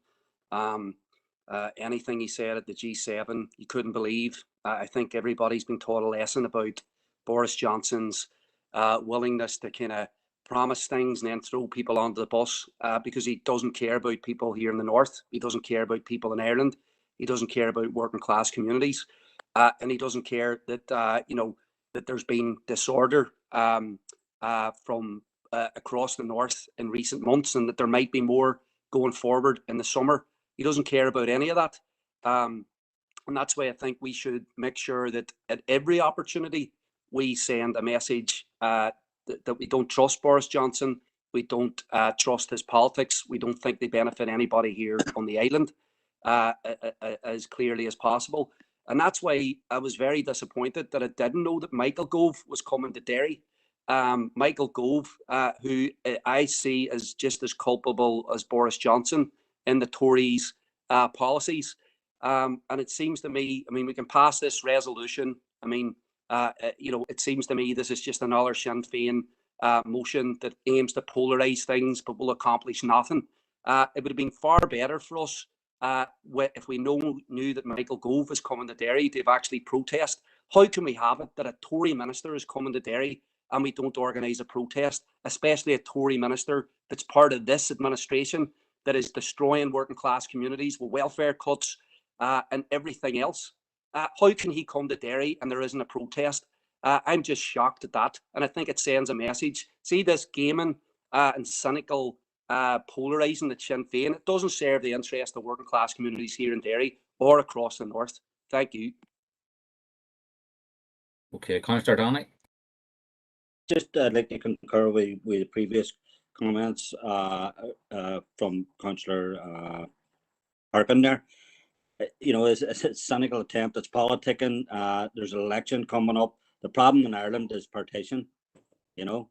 Anything he said at the G7, you couldn't believe. I think everybody's been taught a lesson about Boris Johnson's willingness to kind of promise things and then throw people onto the bus because he doesn't care about people here in the north. He doesn't care about people in Ireland. He doesn't care about working class communities, and he doesn't care that that there's been disorder from across the north in recent months, and that there might be more going forward in the summer. He doesn't care about any of that, and that's why I think we should make sure that at every opportunity we send a message that we don't trust Boris Johnson. We don't trust his politics. We don't think they benefit anybody here on the island as clearly as possible. And that's why I was very disappointed that I didn't know that Michael Gove was coming to Derry. Michael Gove, who I see as just as culpable as Boris Johnson in the Tories' policies. And it seems to me, I mean, we can pass this resolution. I mean, you know, it seems to me this is just another Sinn Féin motion that aims to polarise things but will accomplish nothing. It would have been far better for us if we knew that Michael Gove is coming to Derry to actually protest. How can we have it that a Tory minister is coming to Derry and we don't organise a protest, especially a Tory minister that's part of this administration that is destroying working class communities with welfare cuts and everything else? How can he come to Derry and there isn't a protest? I'm just shocked at that, and I think it sends a message. See this gaming and cynical polarising that Sinn Féin, it doesn't serve the interest of working class communities here in Derry or across the north. Thank you. Okay, Councillor Donny. Just like to concur with the previous comments from Councillor Harkin there. You know, it's a cynical attempt. It's politicking. There's an election coming up. The problem in Ireland is partition. You know,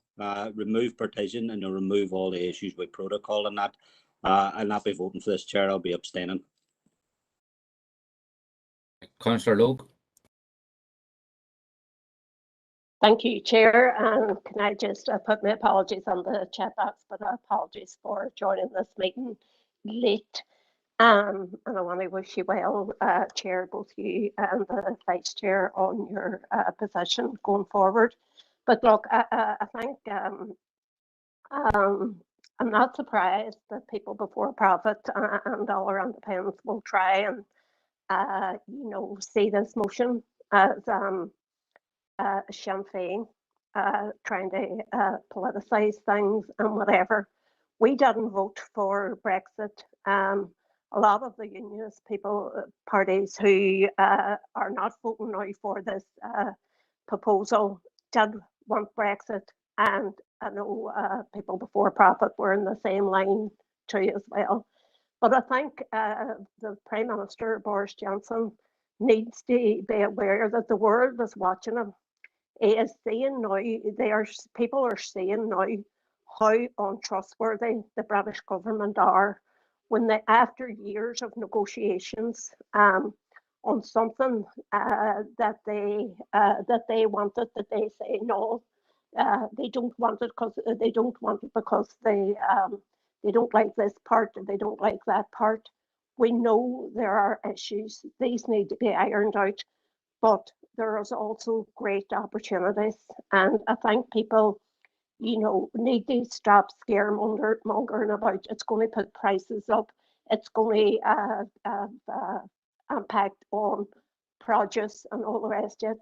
remove partition and remove all the issues with protocol and that. I'll not be voting for this, Chair. I'll be abstaining. Councillor Logue. Thank you, Chair. And can I just put my apologies on the chat box, but apologies for joining this meeting late. And I want to wish you well, Chair, both you and the Vice Chair, on your position going forward. But look, I think I'm not surprised that people before profit and dollar and the pence will try and you know, see this motion as Sinn Féin trying to politicise things and whatever. We didn't vote for Brexit. A lot of the unionist parties who are not voting now for this proposal did want Brexit, and I know people before profit were in the same line too as well. But I think the Prime Minister, Boris Johnson, needs to be aware that the world is watching him. He is seeing now, people are seeing now how untrustworthy the British government are when they, after years of negotiations on something that they wanted, that they say no, they don't want it because they don't want it because they don't like this part and they don't like that part. We know there are issues; these need to be ironed out, but there is also great opportunities, and I think people, you know, need to stop scaremongering about it's going to put prices up, it's going to impact on produce and all the rest of it.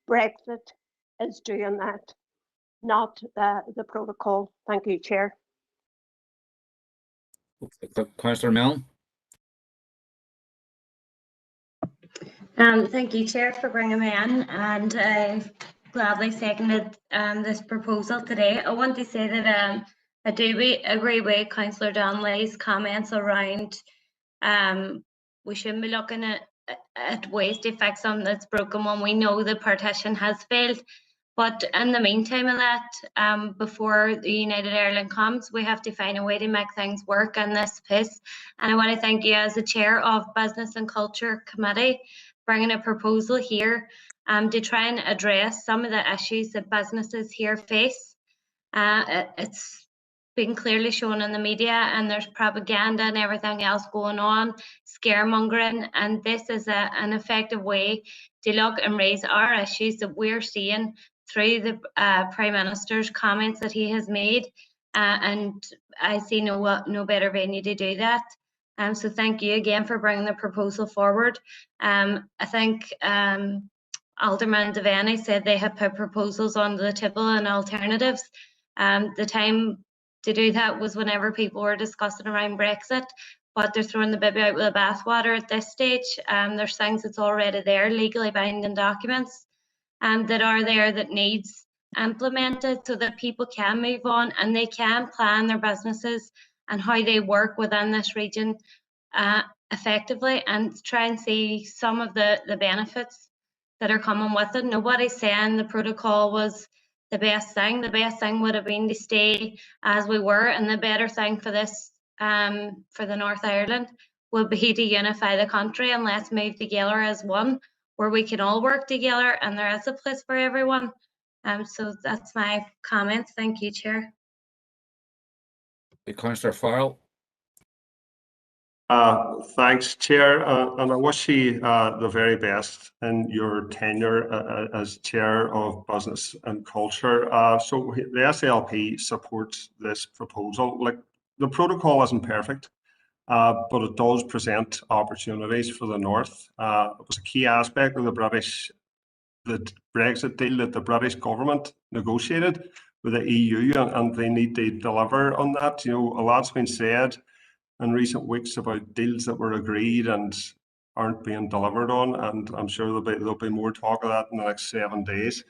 Brexit is doing that, not the protocol. Thank you, Chair. Councillor Milne. Thank you, Chair, for bringing me in, and I gladly seconded this proposal today. I want to say that I do agree with Councillor Donnelly's comments around we shouldn't be looking at ways to fix something that's broken when we know the partition has failed. But in the meantime of that, before the United Ireland comes, we have to find a way to make things work in this piece. And I want to thank you as the Chair of Business and Culture Committee bringing a proposal here to try and address some of the issues that businesses here face. It's been clearly shown in the media, and there's propaganda and everything else going on, scaremongering, and this is an effective way to look and raise our issues that we're seeing through the Prime Minister's comments that he has made, and I see no better venue to do that. So thank you again for bringing the proposal forward. I think Alderman Devaney said they have put proposals on the table and alternatives. The time to do that was whenever people were discussing around Brexit, but they're throwing the baby out with the bathwater at this stage. There's things that's already there, legally binding documents that are there that needs implemented so that people can move on and they can plan their businesses and how they work within this region effectively, and try and see some of the benefits that are coming with it. Nobody's saying the protocol was the best thing. The best thing would have been to stay as we were, and the better thing for this, for the North Ireland, would be to unify the country and let's move together as one, where we can all work together and there is a place for everyone. So that's my comments. Thank you, Chair. Councillor Farrell. Thanks, Chair, and I wish you the very best in your tenure as Chair of Business and Culture. So the SLP supports this proposal. Like, the protocol isn't perfect, but it does present opportunities for the North. It was a key aspect of the Brexit deal that the British government negotiated with the EU, and they need to deliver on that. You know, a lot's been said in recent weeks about deals that were agreed and aren't being delivered on, and I'm sure there'll be more talk of that in the next 7 days.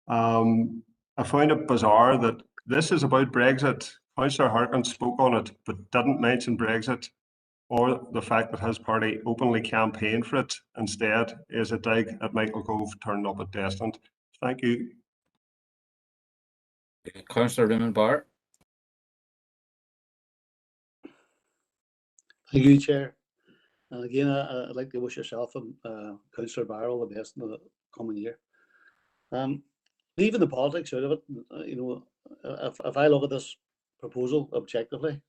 I find it bizarre that this is about Brexit. Councillor Harkin spoke on it, but didn't mention Brexit or the fact that his party openly campaigned for it. Instead, is a dig at Michael Gove turning up at Desmond. Thank you. Councillor Raymond Barr. Thank you, Chair. And again, I'd like to wish yourself and Councillor Barr all the best in the coming year. Leaving the politics out of it, you know, if I look at this proposal objectively,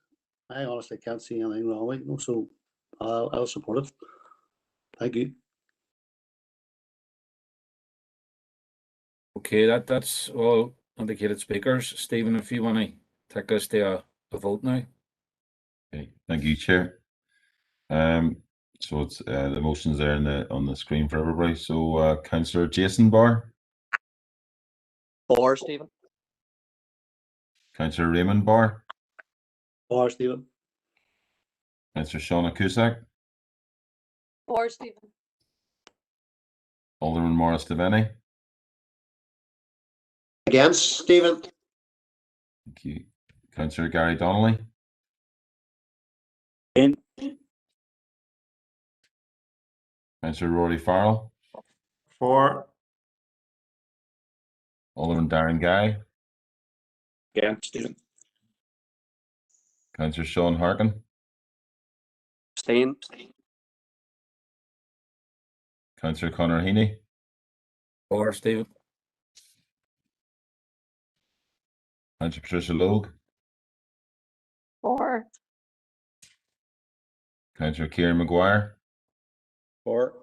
I honestly can't see anything wrong with it, so I'll support it. Thank you. Okay, that's all indicated speakers. Stephen, if you want to take us to a vote now. Okay, thank you, Chair. So it's the motion's there on the screen for everybody. So Councillor Jason Barr. For, Stephen. Councillor Raymond Barr. For, Stephen. Councillor Shauna Cusack. For, Stephen. Alderman Morris Devaney. Against, Stephen. Thank you. Councillor Gary Donnelly. In. Councillor Rory Farrell. For. Alderman Darren Guy. Against, Stephen. Councillor Sean Harkin. Abstain. Councillor Conor Heaney. For, Stephen. Councillor Patricia Logue. For. Councillor Kieran Maguire. For.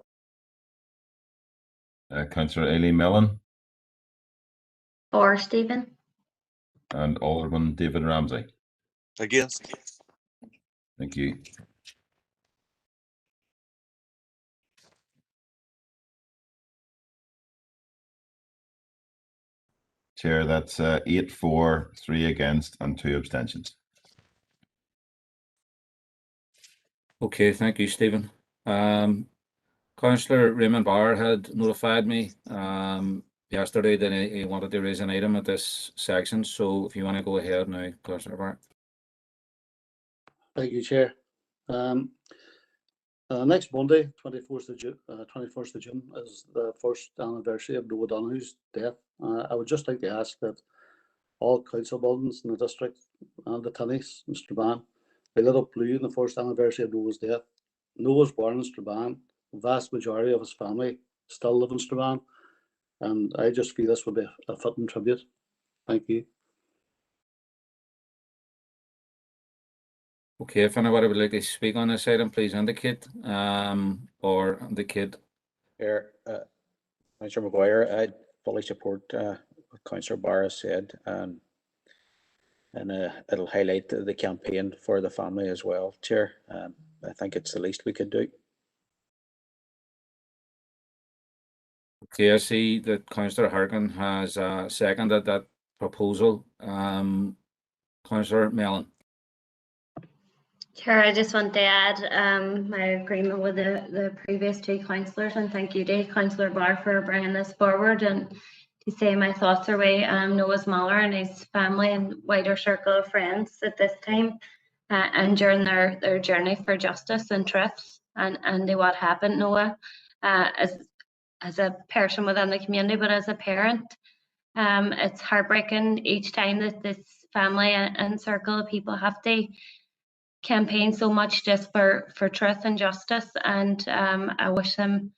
Councillor Aileen Mellon. For, Stephen. And Alderman David Ramsey. Against. Thank you. Chair, that's 8 for, 3 against, and 2 abstentions. Okay, thank you, Stephen. Councillor Raymond Barr had notified me yesterday that he wanted to raise an item at this section. So if you want to go ahead now, Councillor Barr. Thank you, Chair. Next Monday, 21st of June, is the first anniversary of Noah Donoghue's death. I would just like to ask that all council buildings in the district and the Tinnies in Strabane be lit up blue on the first anniversary of Noah's death. Noah was born in Strabane. The vast majority of his family still live in Strabane, and I just feel this would be a fitting tribute. Thank you. Okay, if anybody would like to speak on this item, please indicate or indicate. Chair, Councillor Maguire, I fully support what Councillor Barr has said, and it'll highlight the campaign for the family as well, Chair. I think it's the least we could do. Okay, I see that Councillor Harkin has seconded that proposal. Councillor Mellon. Chair, I just want to add my agreement with the previous two councillors, and thank you to Councillor Barr for bringing this forward and say my thoughts are with Noah's Muller and his family and wider circle of friends at this time, and during their journey for justice and truth, and what happened, Noah, as a person within the community, but as a parent, it's heartbreaking each time that this family and circle of people have to campaign so much just for truth and justice. And I wish them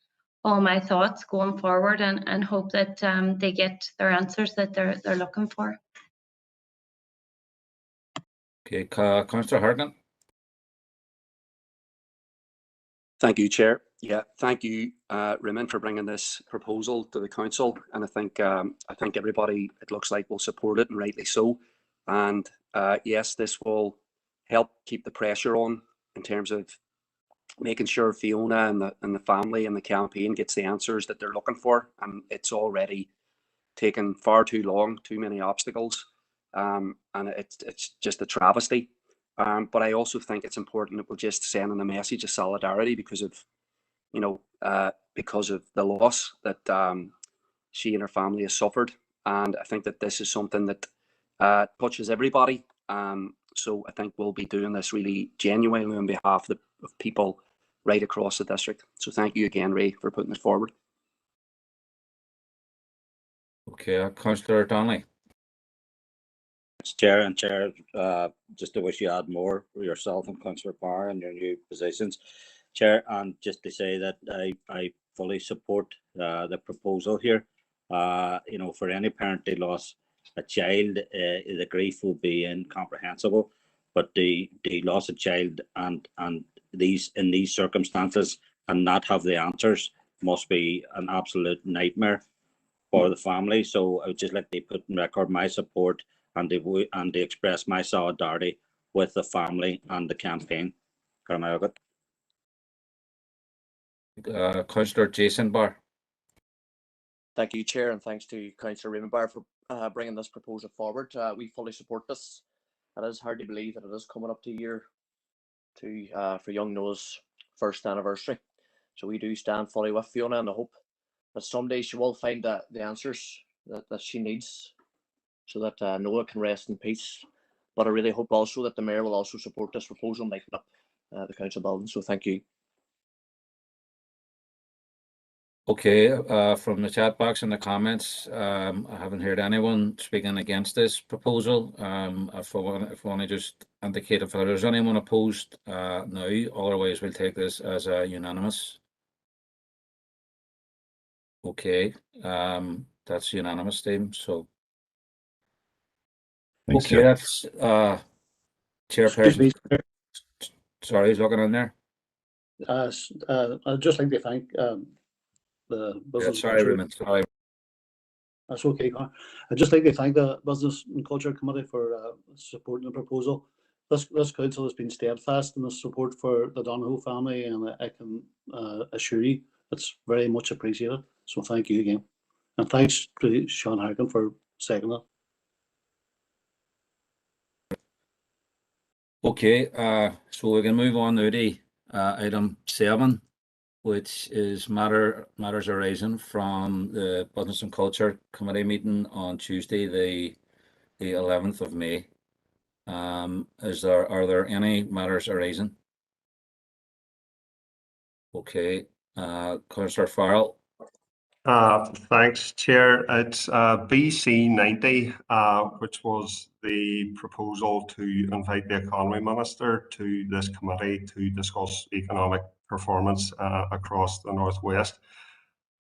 all my thoughts going forward, and hope that they get their answers that they're looking for. Okay, Councillor Hargan. Thank you, Chair. Yeah, thank you, Raymond, for bringing this proposal to the council. And I think everybody, it looks like, will support it, and rightly so. And yes, this will help keep the pressure on in terms of making sure Fiona and the family and the campaign gets the answers that they're looking for. And it's already taken far too long, too many obstacles, and it's just a travesty. But I also think it's important that we're just sending a message of solidarity because of, because of the loss that she and her family has suffered. And I think that this is something that touches everybody. So I think we'll be doing this really genuinely on behalf of people right across the district. So thank you again, Ray, for putting it forward. Okay, Councillor Donnelly. Chair and Chair, just to wish you had more for yourself and Councillor Power in your new positions, Chair, and just to say that I fully support the proposal here. For any parent they lost a child, the grief will be incomprehensible, but the loss of child and in these circumstances and not have the answers must be an absolute nightmare for the family. So I would just like to put on record my support and to express my solidarity with the family and the campaign. Councillor Jason Barr. Thank you, Chair, and thanks to Councillor Raymond Barr for bringing this proposal forward. We fully support this. It is hard to believe that it is coming up to a year for young Noah's first anniversary. So we do stand fully with Fiona, and I hope that someday she will find the answers that she needs, so that Noah can rest in peace. But I really hope also that the Mayor will also support this proposal and making up the council building. So thank you. Okay, from the chat box and the comments, I haven't heard anyone speaking against this proposal. If I want to just indicate if there's anyone opposed now, otherwise we'll take this as a unanimous. Okay, that's unanimous, Steve. So Thanks, okay, Chair. that's Chairperson. Sorry, he's looking in there. I'd just like to thank the business. Sorry, Raymond. Sorry. That's okay, Conor. I'd just like to thank the Business and Culture Committee for supporting the proposal. This council has been steadfast in the support for the Donohoe family, and I can assure you it's very much appreciated. So thank you again. And thanks to Sean Harkin for seconding it. Okay, so we can move on now to item 7, which is matters arising from the Business and Culture Committee meeting on Tuesday, the 11th of May. Are there any matters arising? Okay, Councillor Farrell. Thanks, Chair. It's BC 90, which was the proposal to invite the Economy Minister to this committee to discuss economic performance across the Northwest.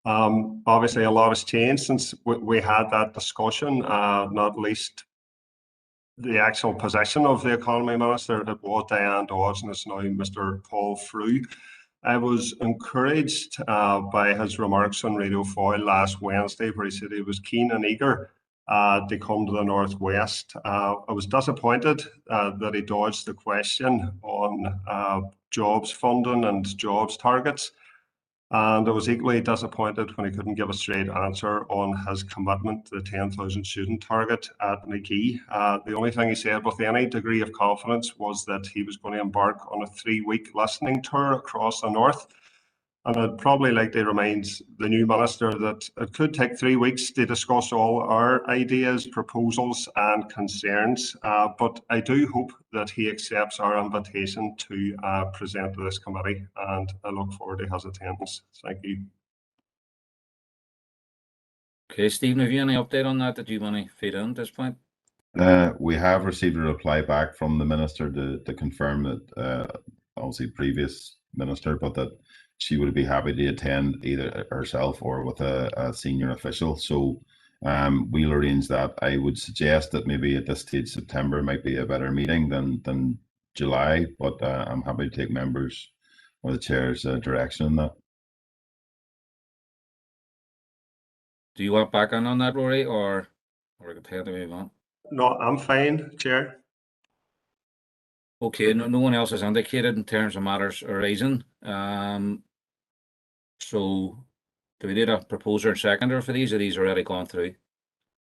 Obviously, a lot has changed since we had that discussion, not least the actual position of the Economy Minister. It was Diane Dodds, and it's now Mr. Paul Frew. I was encouraged by his remarks on Radio Foyle last Wednesday, where he said he was keen and eager to come to the Northwest. I was disappointed that he dodged the question on jobs funding and jobs targets. And I was equally disappointed when he couldn't give a straight answer on his commitment to the 10,000 student target at McGee. The only thing he said with any degree of confidence was that he was going to embark on a 3-week listening tour across the north. And I'd probably like to remind the new minister that it could take 3 weeks to discuss all our ideas, proposals and concerns, but I do hope that he accepts our invitation to present to this committee, and I look forward to his attendance. Thank you. Okay, Stephen, have you any update on that you want to feed in at this point? We have received a reply back from the minister to confirm that obviously previous minister, but that she would be happy to attend either herself or with a senior official. So we'll arrange that. I would suggest that maybe at this stage September might be a better meeting than July, but I'm happy to take members or the chair's direction on that. Do you want back on that, Rory, or we're prepared to move on? No, I'm fine, Chair. Okay, no one else has indicated in terms of matters arising. So do we need a proposer and seconder for these, or these already gone through?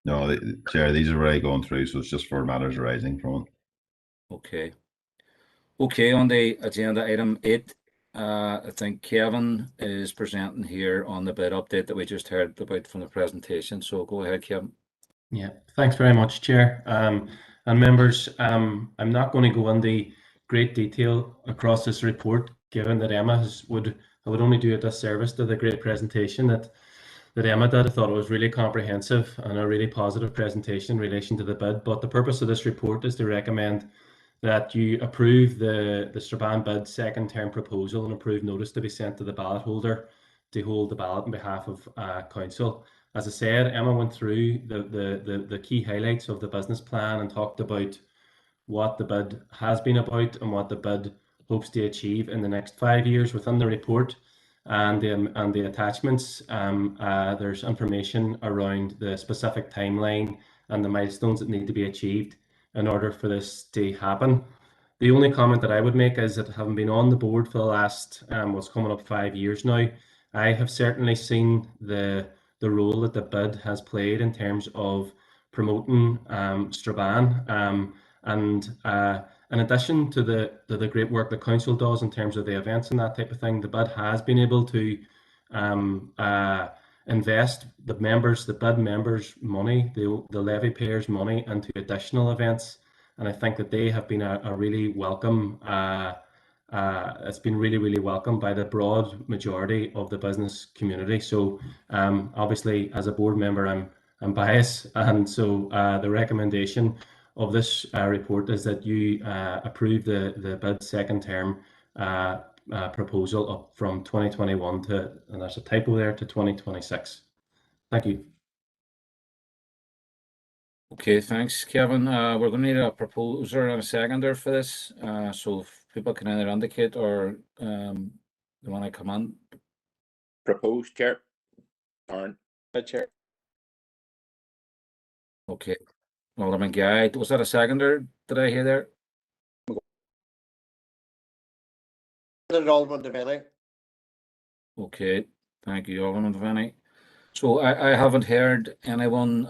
No, Chair, these are already going through, so it's just for matters arising from it. Okay. Okay, on the agenda, item 8, I think Kevin is presenting here on the bid update that we just heard about from the presentation. So go ahead, Kevin. Yeah, thanks very much, Chair. And members, I'm not going to go into great detail across this report, given that Emma I would only do a disservice to the great presentation that Emma did. I thought it was really comprehensive and a really positive presentation in relation to the bid. But the purpose of this report is to recommend that you approve the Strabane bid second term proposal and approve notice to be sent to the ballot holder to hold the ballot on behalf of council. As I said, Emma went through the key highlights of the business plan and talked about what the bid has been about and what the bid hopes to achieve in the next 5 years. Within the report and the attachments, there's information around the specific timeline and the milestones that need to be achieved in order for this to happen. The only comment that I would make is that having been on the board for the last what's coming up 5 years now, I have certainly seen the role that the bid has played in terms of promoting Strabane, and in addition to the great work the council does in terms of the events and that type of thing, the bid has been able to invest the bid members' money, the levy payers' money into additional events, and I think that they have been a really welcome. It's been really welcomed by the broad majority of the business community. So obviously, as a board member, I'm biased, and so the recommendation of this report is that you approve the bid second term proposal up from 2021 to, and there's a typo there, to 2026. Thank you. Okay, thanks, Kevin. We're going to need a proposer and a seconder for this, so if people can either indicate or they want to come on. Proposed, Chair. Darren. Chair. Okay. Alderman Guy, was that a seconder? Did I hear there? Alderman Devaney. Okay, thank you, Alderman Devaney. So I haven't heard anyone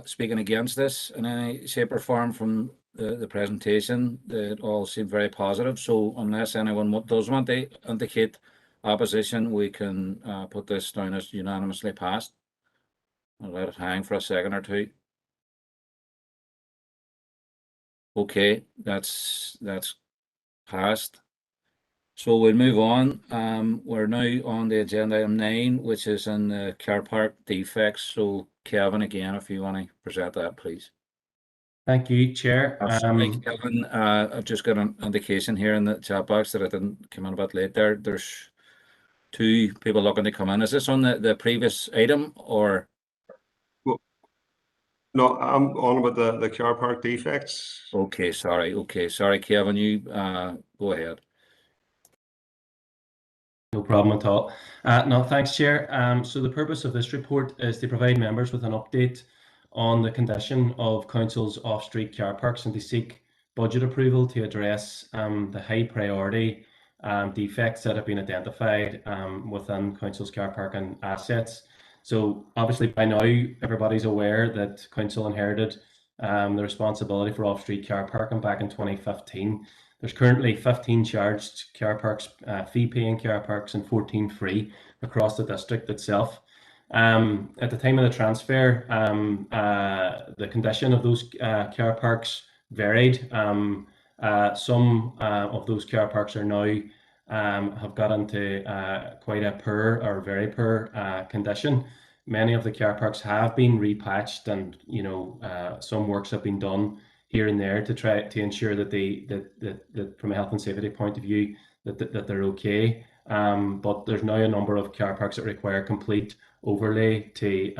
speaking against this in any shape or form from the presentation. It all seemed very positive. So unless anyone does want to indicate opposition, we can put this down as unanimously passed. I'll let it hang for a second or two. Okay, that's passed. So we'll move on. We're now on the agenda item 9, which is in the car park defects. So Kevin, again, if you want to present that, please. Thank you, Chair. Sorry, Kevin, I've just got an indication here in the chat box that I didn't come in a bit late there. There's 2 people looking to come in. Is this on the previous item or? No, I'm on about the car park defects. Okay, sorry. Okay, sorry, Kevin, you go ahead. No problem at all. No, thanks, Chair. So the purpose of this report is to provide members with an update on the condition of council's off-street car parks and to seek budget approval to address the high priority defects that have been identified within council's car parking assets. So obviously by now everybody's aware that council inherited the responsibility for off-street car parking back in 2015. There's currently 15 charged car parks, fee-paying car parks, and 14 free across the district itself. At the time of the transfer, the condition of those car parks varied. Some of those car parks are now have got into quite a poor or very poor condition. Many of the car parks have been repatched, and some works have been done here and there to try to ensure that that from a health and safety point of view that they're okay. But there's now a number of car parks that require complete overlay to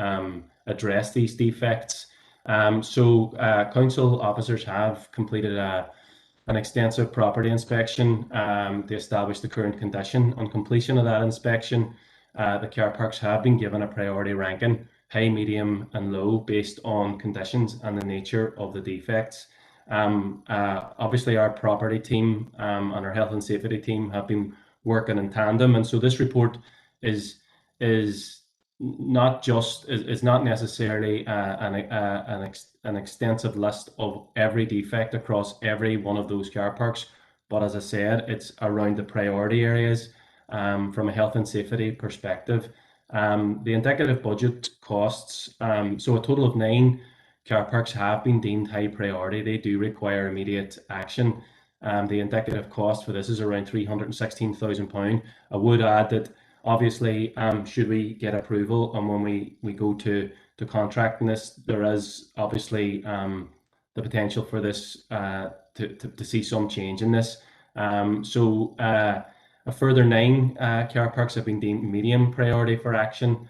address these defects. So council officers have completed an extensive property inspection to establish the current condition. On completion of that inspection, the car parks have been given a priority ranking, high, medium and low, based on conditions and the nature of the defects. Obviously our property team and our health and safety team have been working in tandem, and so this report is not necessarily an extensive list of every defect across every one of those car parks, but as I said, it's around the priority areas from a health and safety perspective. The indicative budget costs, so a total of 9 car parks have been deemed high priority. They do require immediate action. The indicative cost for this is around £316,000. I would add that obviously, should we get approval and when we go to contracting this, there is obviously the potential for this to see some change in this. So a further 9 car parks have been deemed medium priority for action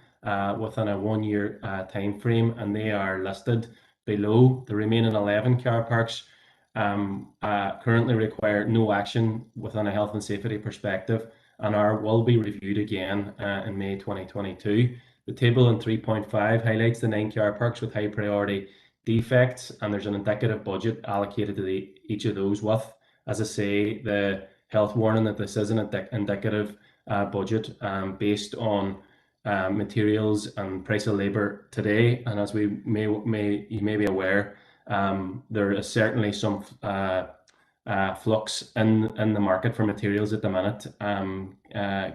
within a 1-year time frame, and they are listed below. The remaining 11 car parks currently require no action within a health and safety perspective and will be reviewed again in May 2022. The table in 3.5 highlights the 9 car parks with high priority defects, and there's an indicative budget allocated to each of those with, as I say, the health warning that this is an indicative budget based on materials and price of labour today. And as you may be aware, there is certainly some flux in the market for materials at the minute,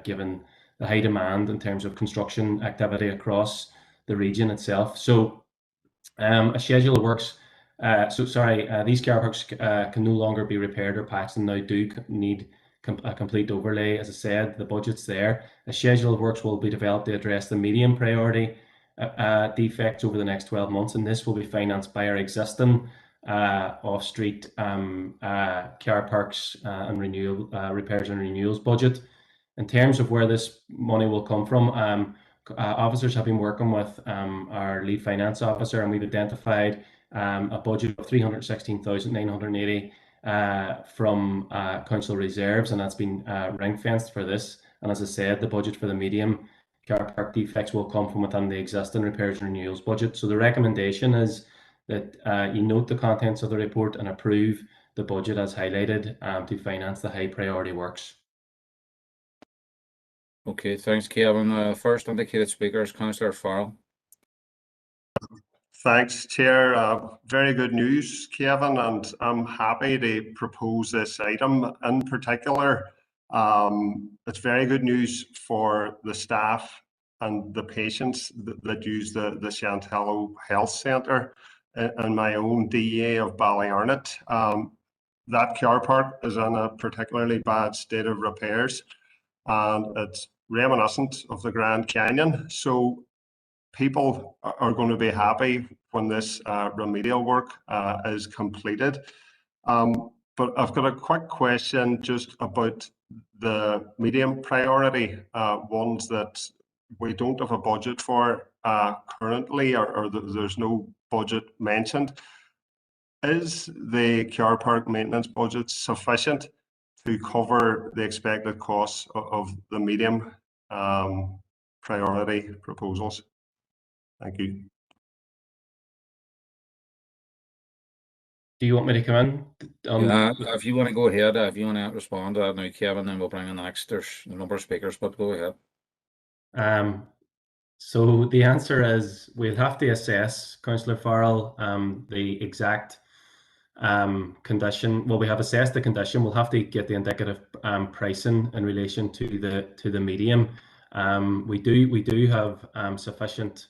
given the high demand in terms of construction activity across the region itself. So a schedule of works, these car parks can no longer be repaired or patched and now do need a complete overlay. As I said, the budget's there. A schedule of works will be developed to address the medium priority defects over the next 12 months, and this will be financed by our existing off-street car parks and repairs and renewals budget. In terms of where this money will come from, officers have been working with our lead finance officer, and we've identified a budget of £316,980 from council reserves, and that's been ring-fenced for this. And as I said, the budget for the medium car park defects will come from within the existing repairs and renewals budget. So the recommendation is that you note the contents of the report and approve the budget as highlighted to finance the high priority works. Okay, thanks, Kevin. First indicated speaker is Councillor Farrell. Thanks, Chair. Very good news, Kevin, and I'm happy to propose this item. In particular, it's very good news for the staff and the patients that use the Shantello Health Centre in my own DA of Ballyarnett. That car park is in a particularly bad state of repairs, and it's reminiscent of the Grand Canyon. So people are going to be happy when this remedial work is completed. But I've got a quick question just about the medium priority ones that we don't have a budget for currently, or there's no budget mentioned. Is the car park maintenance budget sufficient to cover the expected costs of the medium priority proposals? Thank you. Do you want me to come in? If you want to go ahead, if you want to respond to that now, Kevin, then we'll bring in the next. There's a number of speakers, but go ahead. So the answer is we'll have to assess, Councillor Farrell, the exact condition. Well, we have assessed the condition. We'll have to get the indicative pricing in relation to the medium. We do have sufficient.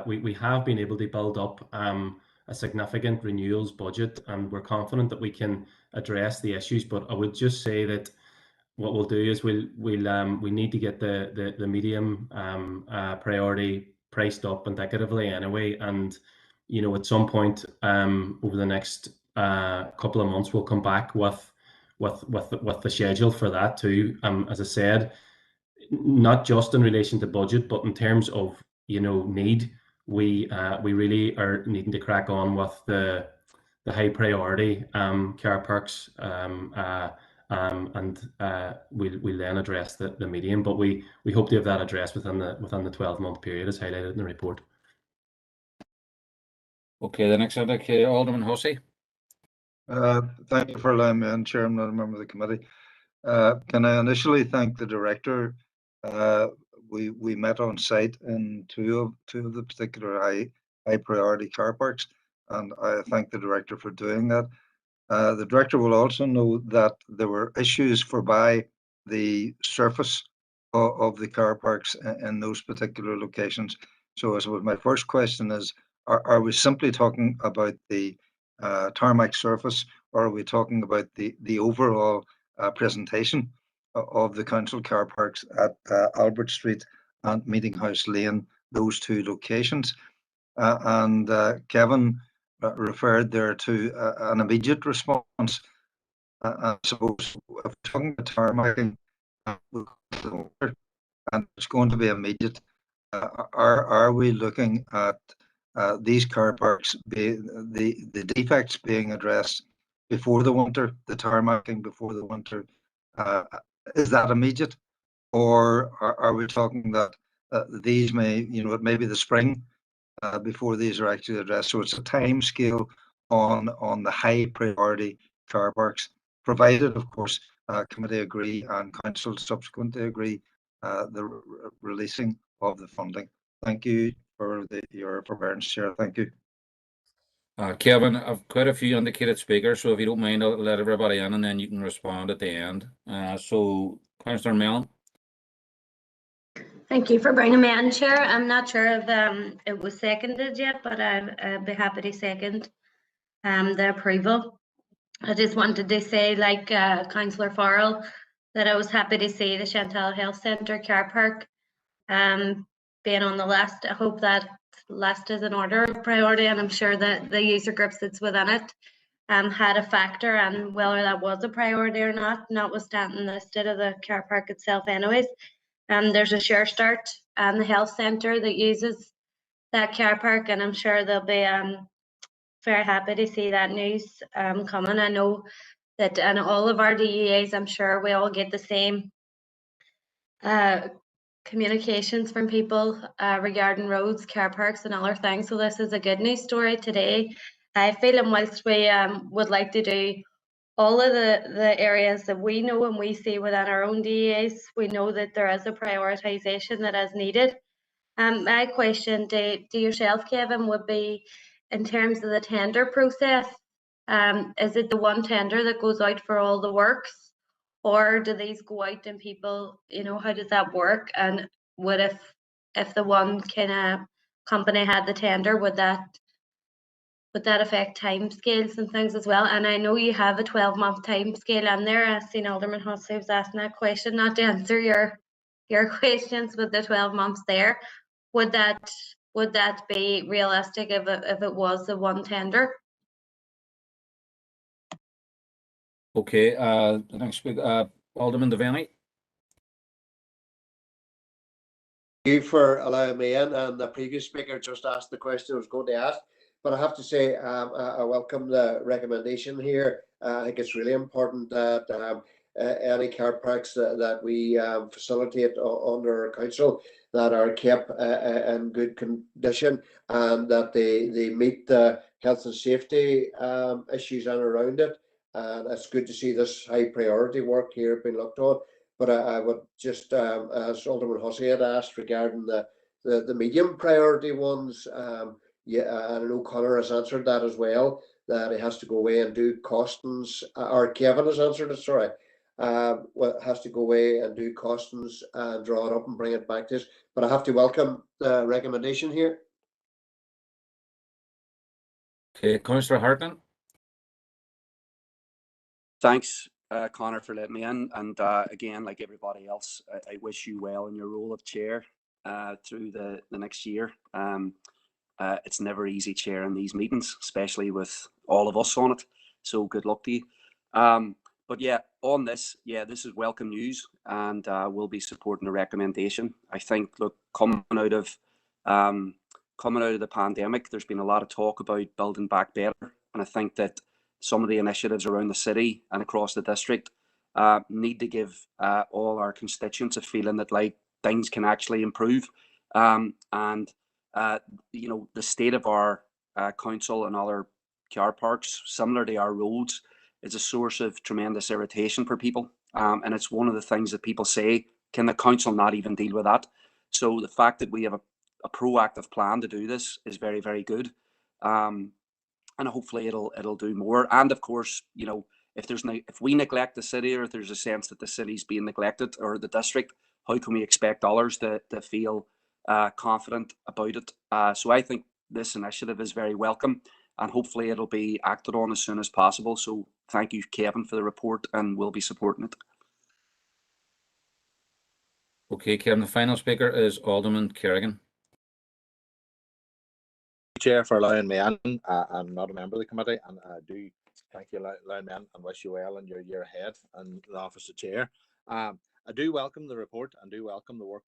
We have been able to build up a significant renewals budget, and we're confident that we can address the issues. But I would just say that what we'll do is we need to get the medium priority priced up indicatively anyway, and at some point over the next couple of months we'll come back with the schedule for that too. As I said, not just in relation to budget, but in terms of need, we really are needing to crack on with the high priority car parks, and we'll then address the medium. But we hope to have that addressed within the 12-month period, as highlighted in the report. Okay, the next subject, Alderman Hussey. Thank you for allowing me in, Chair. I'm not a member of the committee. Can I initially thank the director? We met on site in two of the particular high priority car parks, and I thank the director for doing that. The director will also know that there were issues by the surface of the car parks in those particular locations. So I suppose my first question is, are we simply talking about the tarmac surface, or are we talking about the overall presentation of the council car parks at Albert Street and Meeting House Lane, those two locations? And Kevin referred there to an immediate response. I suppose if we're talking about tarmacking, and it's going to be immediate, are we looking at these car parks, the defects being addressed before the winter, the tarmacking before the winter? Is that immediate, or are we talking that these may, it may be the spring before these are actually addressed? So it's a time scale on the high priority car parks, provided, of course, committee agree and council subsequently agree the releasing of the funding. Thank you for your forbearance, Chair. Thank you. Kevin, I've quite a few indicated speakers, so if you don't mind, I'll let everybody in and then you can respond at the end. So, Councillor Mellon. Thank you for bringing me in, Chair. I'm not sure if it was seconded yet, but I'd be happy to second the approval. I just wanted to say, like Councillor Farrell, that I was happy to see the Chantal Health Centre car park being on the list. I hope that list is in order of priority, and I'm sure that the user groups that's within it had a factor in whether that was a priority or not, notwithstanding the state of the car park itself anyways. There's a Sure Start and the health centre that uses that car park, and I'm sure they'll be very happy to see that news coming. I know that in all of our DEAs, I'm sure we all get the same communications from people regarding roads, car parks and other things. So this is a good news story today. I feel, and whilst we would like to do all of the areas that we know and we see within our own DEAs, we know that there is a prioritisation that is needed. My question to yourself, Kevin, would be in terms of the tender process, is it the one tender that goes out for all the works, or do these go out and people, how does that work? And what if the one kind of company had the tender, would that affect timescales and things as well? And I know you have a 12-month timescale in there. I've seen Alderman Hussey was asking that question, not to answer your questions with the 12 months there. Would that be realistic if it was the one tender? Okay, the next speaker, Alderman Devaney. Thank you for allowing me in, and the previous speaker just asked the question I was going to ask. But I have to say, I welcome the recommendation here. I think it's really important that any car parks that we facilitate under our council that are kept in good condition, and that they meet the health and safety issues and around it. And it's good to see this high priority work here being looked on. But I would just, as Alderman Hussey had asked regarding the medium priority ones, yeah, and I know Connor has answered that as well, that he has to go away and do costings, or Kevin has answered it, sorry. Well, has to go away and do costings and draw it up and bring it back to us. But I have to welcome the recommendation here. Okay, Councillor Hartman. Thanks, Connor, for letting me in. And again, like everybody else, I wish you well in your role of chair through the next year. It's never easy chairing these meetings, especially with all of us on it. So good luck to you. But yeah, on this, this is welcome news, and we'll be supporting the recommendation. I think, look, coming out of the pandemic, there's been a lot of talk about building back better, and I think that some of the initiatives around the city and across the district need to give all our constituents a feeling that like things can actually improve, and you know, the state of our council and other car parks, similar to our roads, is a source of tremendous irritation for people. And it's one of the things that people say, can the council not even deal with that? So the fact that we have a proactive plan to do this is very, very good. And hopefully it'll do more. And of course, you know, if we neglect the city, or if there's a sense that the city's being neglected, or the district, how can we expect others to feel confident about it? So I think this initiative is very welcome, and hopefully it'll be acted on as soon as possible. So thank you, Kevin, for the report, and we'll be supporting it. Okay, Kevin, the final speaker is Alderman Kerrigan. Chair, for allowing me in. I'm not a member of the committee, and I do thank you, allowing me in, and wish you well in your year ahead in the office of chair. I do welcome the report and do welcome the work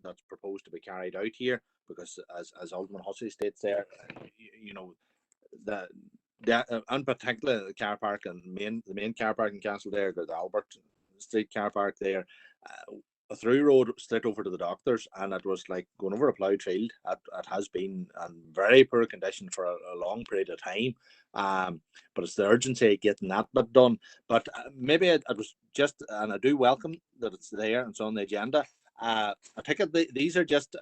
that's proposed to be carried out here, because as Alderman Hussey states there, you know, in particular the car park and the main car park in Castledare, the Albert Street car park there, a through road straight over to the doctors, and it was like going over a ploughed field. It has been in very poor condition for a long period of time, but it's the urgency of getting that bit done. But maybe it was just, and I do welcome that it's there and it's on the agenda. I think these are just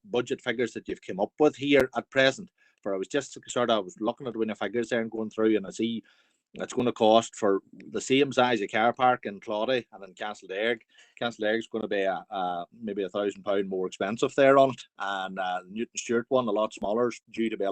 budget figures that you've come up with here at present. For I was just I was looking at the figures there and going through, and I see it's going to cost for the same size of car park in Claudy and in Castledare. Castledare is going to be maybe £1,000 more expensive there on it, and Newton Stewart one a lot smaller, due to be a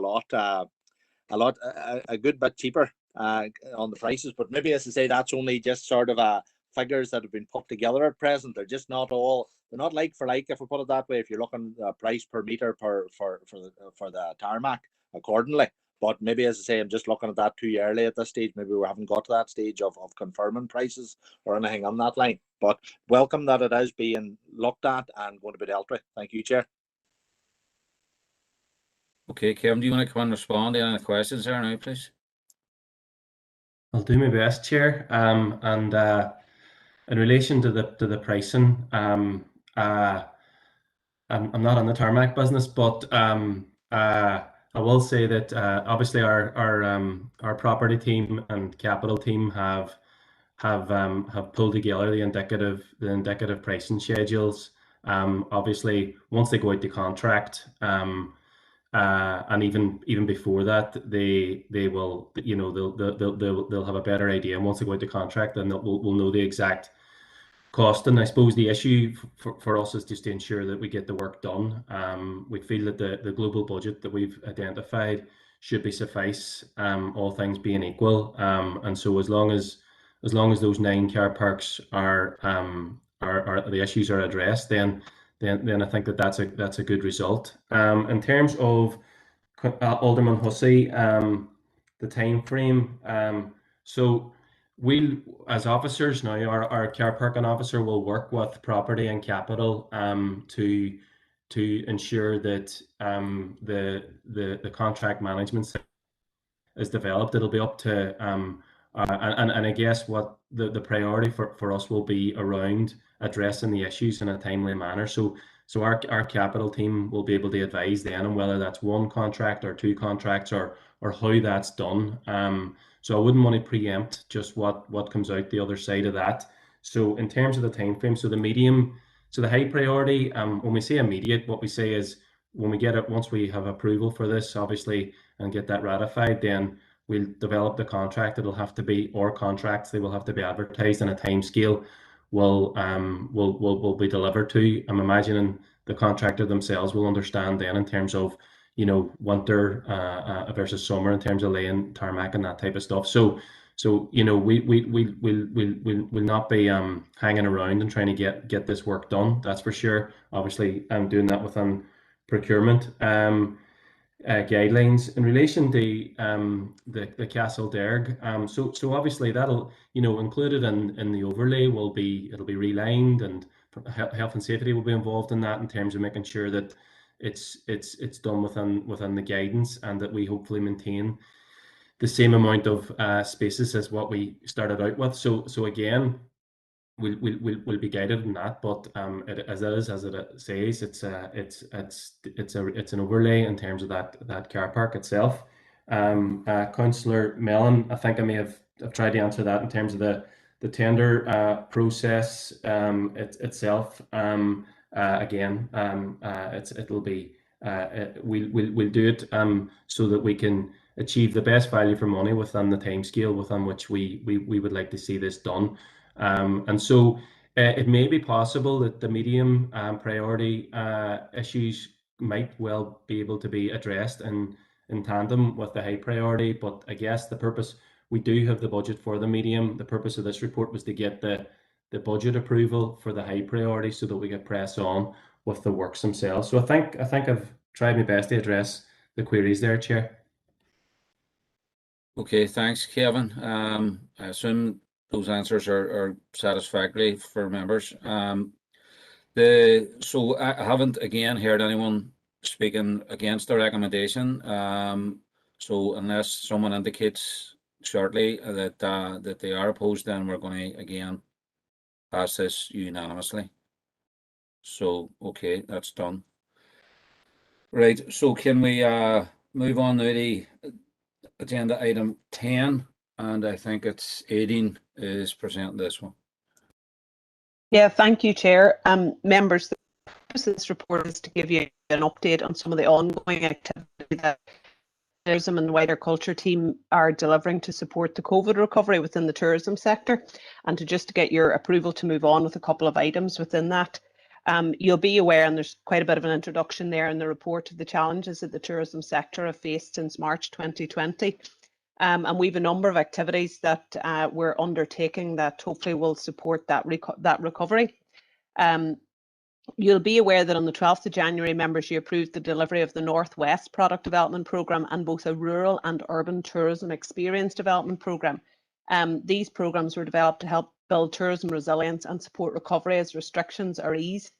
good bit cheaper on the prices. But maybe, as I say, that's only just sort of figures that have been put together at present. They're just not all. They're not like for like, if we put it that way. If you're looking at price per meter for the tarmac accordingly. But maybe, as I say, I'm just looking at that too early at this stage. Maybe we haven't got to that stage of confirming prices or anything on that line. But welcome that it is being looked at and going to be dealt with. Thank you, Chair. Okay, Kevin, do you want to come and respond to any questions there now, please? I'll do my best, Chair. And in relation to the pricing, I'm not in the tarmac business, but I will say that obviously our property team and capital team have pulled together the indicative pricing schedules. Obviously, once they go out to contract, and even before that, they will, you know, they'll have a better idea. And once they go out to contract, then we'll know the exact cost. And I suppose the issue for us is just to ensure that we get the work done. We feel that the global budget that we've identified should be suffice, all things being equal. And so as long as those 9 car parks are the issues are addressed, then I think that's a good result. In terms of Alderman Hussey, the time frame. So we'll, as officers now, our car parking officer will work with property and capital to ensure that the contract management is developed. It'll be up to and I guess what the priority for us will be around addressing the issues in a timely manner. So our capital team will be able to advise then on whether that's 1 contract or 2 contracts or how that's done. So I wouldn't want to preempt just what comes out the other side of that. So in terms of the time frame, so the high priority, when we say immediate, what we say is when we get it, once we have approval for this, obviously, and get that ratified, then we'll develop the contract. It'll have to be our contracts. They will have to be advertised in a time scale will be delivered to. I'm imagining the contractor themselves will understand then in terms of, you know, winter versus summer in terms of laying tarmac and that type of stuff. So you know, we'll not be hanging around and trying to get this work done. That's for sure. Obviously, I'm doing that within procurement guidelines in relation to the Castle Derg. So obviously that'll, you know, included in the overlay it'll be relined, and health and safety will be involved in that in terms of making sure that it's done within the guidance, and that we hopefully maintain the same amount of spaces as what we started out with. So again, we'll be guided in that, but as it says, it's an overlay in terms of that car park itself. Councillor Mellon, I think I may have tried to answer that in terms of the tender process itself. Again, it'll be we'll do it so that we can achieve the best value for money within the timescale within which we would like to see this done. And so it may be possible that the medium priority issues might well be able to be addressed in tandem with the high priority, but I guess the purpose, we do have the budget for the medium. The purpose of this report was to get the budget approval for the high priority so that we could press on with the works themselves. So I think I've tried my best to address the queries there, Chair. Okay, thanks, Kevin. I assume those answers are satisfactory for members. So I haven't again heard anyone speaking against the recommendation. So unless someone indicates shortly that they are opposed, then we're going to again pass this unanimously. So okay, that's done. Right. So can we move on to the agenda item 10, and I think it's Aideen is presenting this one. Yeah, thank you, Chair. Members, the purpose of this report is to give you an update on some of the ongoing activity that the tourism and wider culture team are delivering to support the COVID recovery within the tourism sector, and to just get your approval to move on with a couple of items within that. You'll be aware, and there's quite a bit of an introduction there in the report, of the challenges that the tourism sector have faced since March 2020. And we've a number of activities that we're undertaking that hopefully will support that recovery. You'll be aware that on the 12th of January, members, you approved the delivery of the Northwest Product Development Programme and both a rural and urban tourism experience development programme. These programmes were developed to help build tourism resilience and support recovery as restrictions are eased.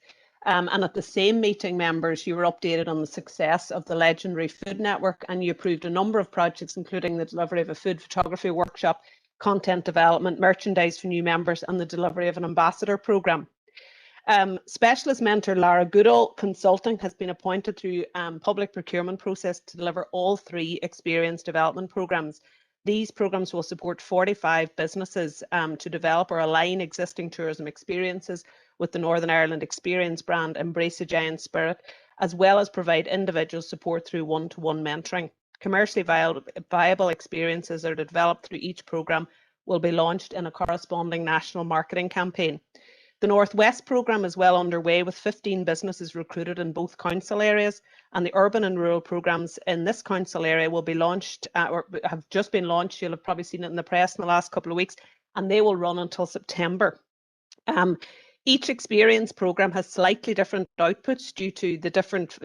And at the same meeting, members, you were updated on the success of the Legendary Food Network, and you approved a number of projects, including the delivery of a food photography workshop, content development, merchandise for new members, and the delivery of an ambassador programme. Specialist mentor Lara Goodall Consulting has been appointed through public procurement process to deliver all 3 experience development programmes. These programmes will support 45 businesses to develop or align existing tourism experiences with the Northern Ireland Experience brand, Embrace a Giant Spirit, as well as provide individual support through one-to-one mentoring. Commercially viable experiences that are developed through each programme will be launched in a corresponding national marketing campaign. The Northwest programme is well underway, with 15 businesses recruited in both council areas, and the urban and rural programmes in this council area will be launched or have just been launched. You'll have probably seen it in the press in the last couple of weeks, and they will run until September. Each experience programme has slightly different outputs due to the different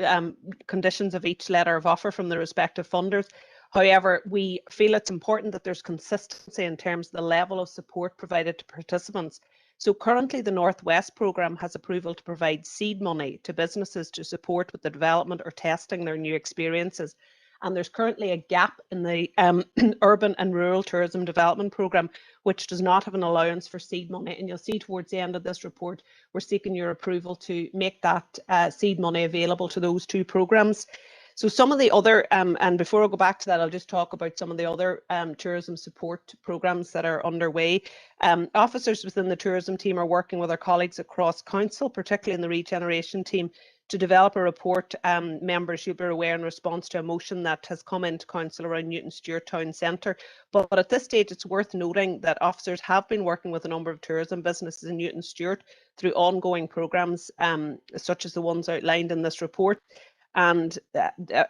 conditions of each letter of offer from the respective funders. However, we feel it's important that there's consistency in terms of the level of support provided to participants. So currently the Northwest programme has approval to provide seed money to businesses to support with the development or testing their new experiences. And there's currently a gap in the urban and rural tourism development programme, which does not have an allowance for seed money. And you'll see towards the end of this report, we're seeking your approval to make that seed money available to those 2 programmes. So some of the other, and before I go back to that, I'll just talk about some of the other tourism support programmes that are underway. Officers within the tourism team are working with our colleagues across council, particularly in the regeneration team, to develop a report. Members, you'll be aware, in response to a motion that has come into council around Newton Stewart Town Centre. But at this stage, it's worth noting that officers have been working with a number of tourism businesses in Newton Stewart through ongoing programmes, such as the ones outlined in this report. And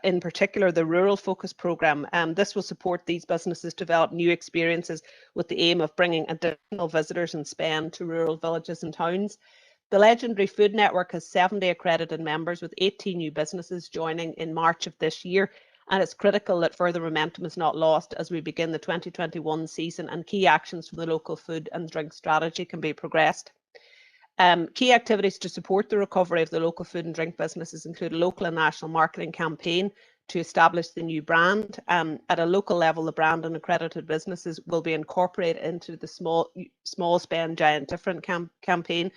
in particular, the Rural Focus Programme. This will support these businesses develop new experiences with the aim of bringing additional visitors and spend to rural villages and towns. The Legendary Food Network has 70 accredited members, with 18 new businesses joining in March of this year. And it's critical that further momentum is not lost as we begin the 2021 season and key actions from the local food and drink strategy can be progressed. Key activities to support the recovery of the local food and drink businesses include a local and national marketing campaign to establish the new brand. At a local level, the brand and accredited businesses will be incorporated into the small spend giant different campaign,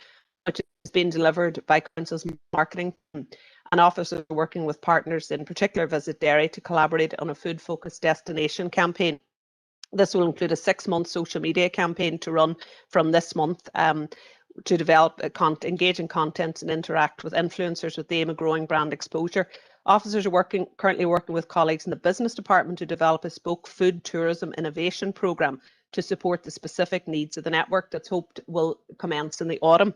which is being delivered by Council's marketing team. And officers are working with partners, in particular Visit Derry, to collaborate on a food-focused destination campaign. This will include a 6-month social media campaign to run from this month, to develop engaging content and interact with influencers with the aim of growing brand exposure. Officers are currently working with colleagues in the business department to develop a bespoke food tourism innovation programme to support the specific needs of the network that's hoped will commence in the autumn.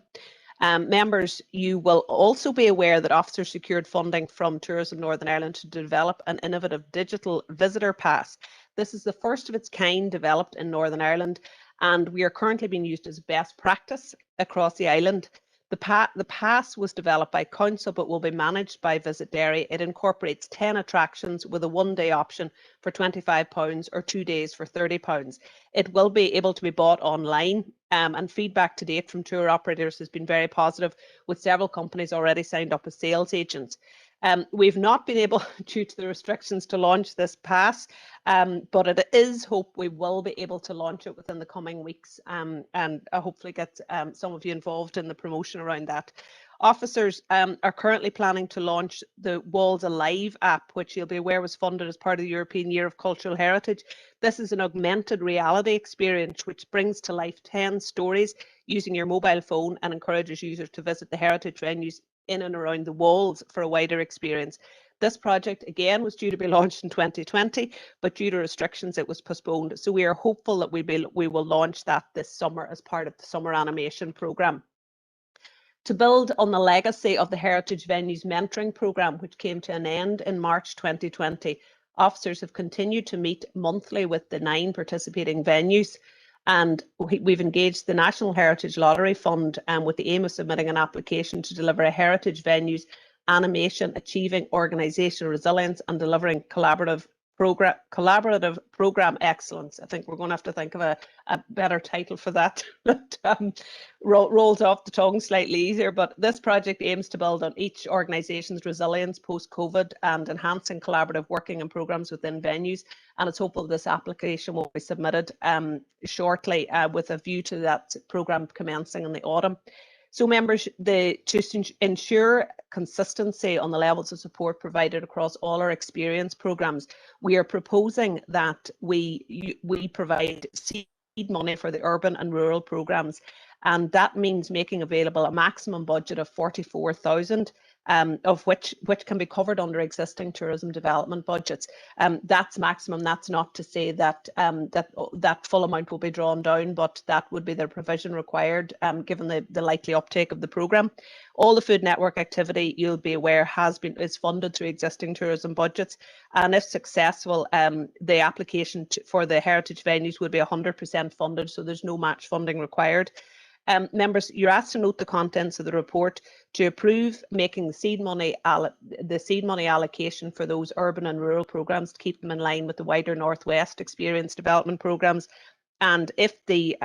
Members, you will also be aware that officers secured funding from Tourism Northern Ireland to develop an innovative digital visitor pass. This is the first of its kind developed in Northern Ireland, and we are currently being used as best practice across the island. The pass was developed by Council but will be managed by Visit Derry. It incorporates 10 attractions with a 1-day option for £25 or 2 days for £30. It will be able to be bought online, and feedback to date from tour operators has been very positive, with several companies already signed up as sales agents. We've not been able, due to the restrictions, to launch this pass, but it is hope we will be able to launch it within the coming weeks, and hopefully get some of you involved in the promotion around that. Officers are currently planning to launch the Walls Alive app, which you'll be aware was funded as part of the European Year of Cultural Heritage. This is an augmented reality experience which brings to life 10 stories using your mobile phone and encourages users to visit the heritage venues in and around the walls for a wider experience. This project again was due to be launched in 2020, but due to restrictions it was postponed. So we are hopeful that we will launch that this summer as part of the summer animation programme. To build on the legacy of the Heritage Venues Mentoring Programme, which came to an end in March 2020, officers have continued to meet monthly with the 9 participating venues. And we've engaged the National Heritage Lottery Fund with the aim of submitting an application to deliver a heritage venues animation achieving organisational resilience and delivering collaborative program excellence. I think we're going to have to think of a better title for that. Rolls off the tongue slightly easier, but this project aims to build on each organisation's resilience post-COVID and enhancing collaborative working and programmes within venues. And it's hopeful this application will be submitted shortly with a view to that programme commencing in the autumn. So members, to ensure consistency on the levels of support provided across all our experience programmes, we are proposing that we provide seed money for the urban and rural programmes, and that means making available a maximum budget of 44,000, of which can be covered under existing tourism development budgets. That's maximum. That's not to say that that full amount will be drawn down, but that would be the provision required given the likely uptake of the programme. All the food network activity, you'll be aware, is funded through existing tourism budgets, and if successful, the application for the heritage venues would be 100% funded, so there's no match funding required. Members, you're asked to note the contents of the report to approve making the seed money allocation for those urban and rural programmes to keep them in line with the wider Northwest experience development programmes. And if the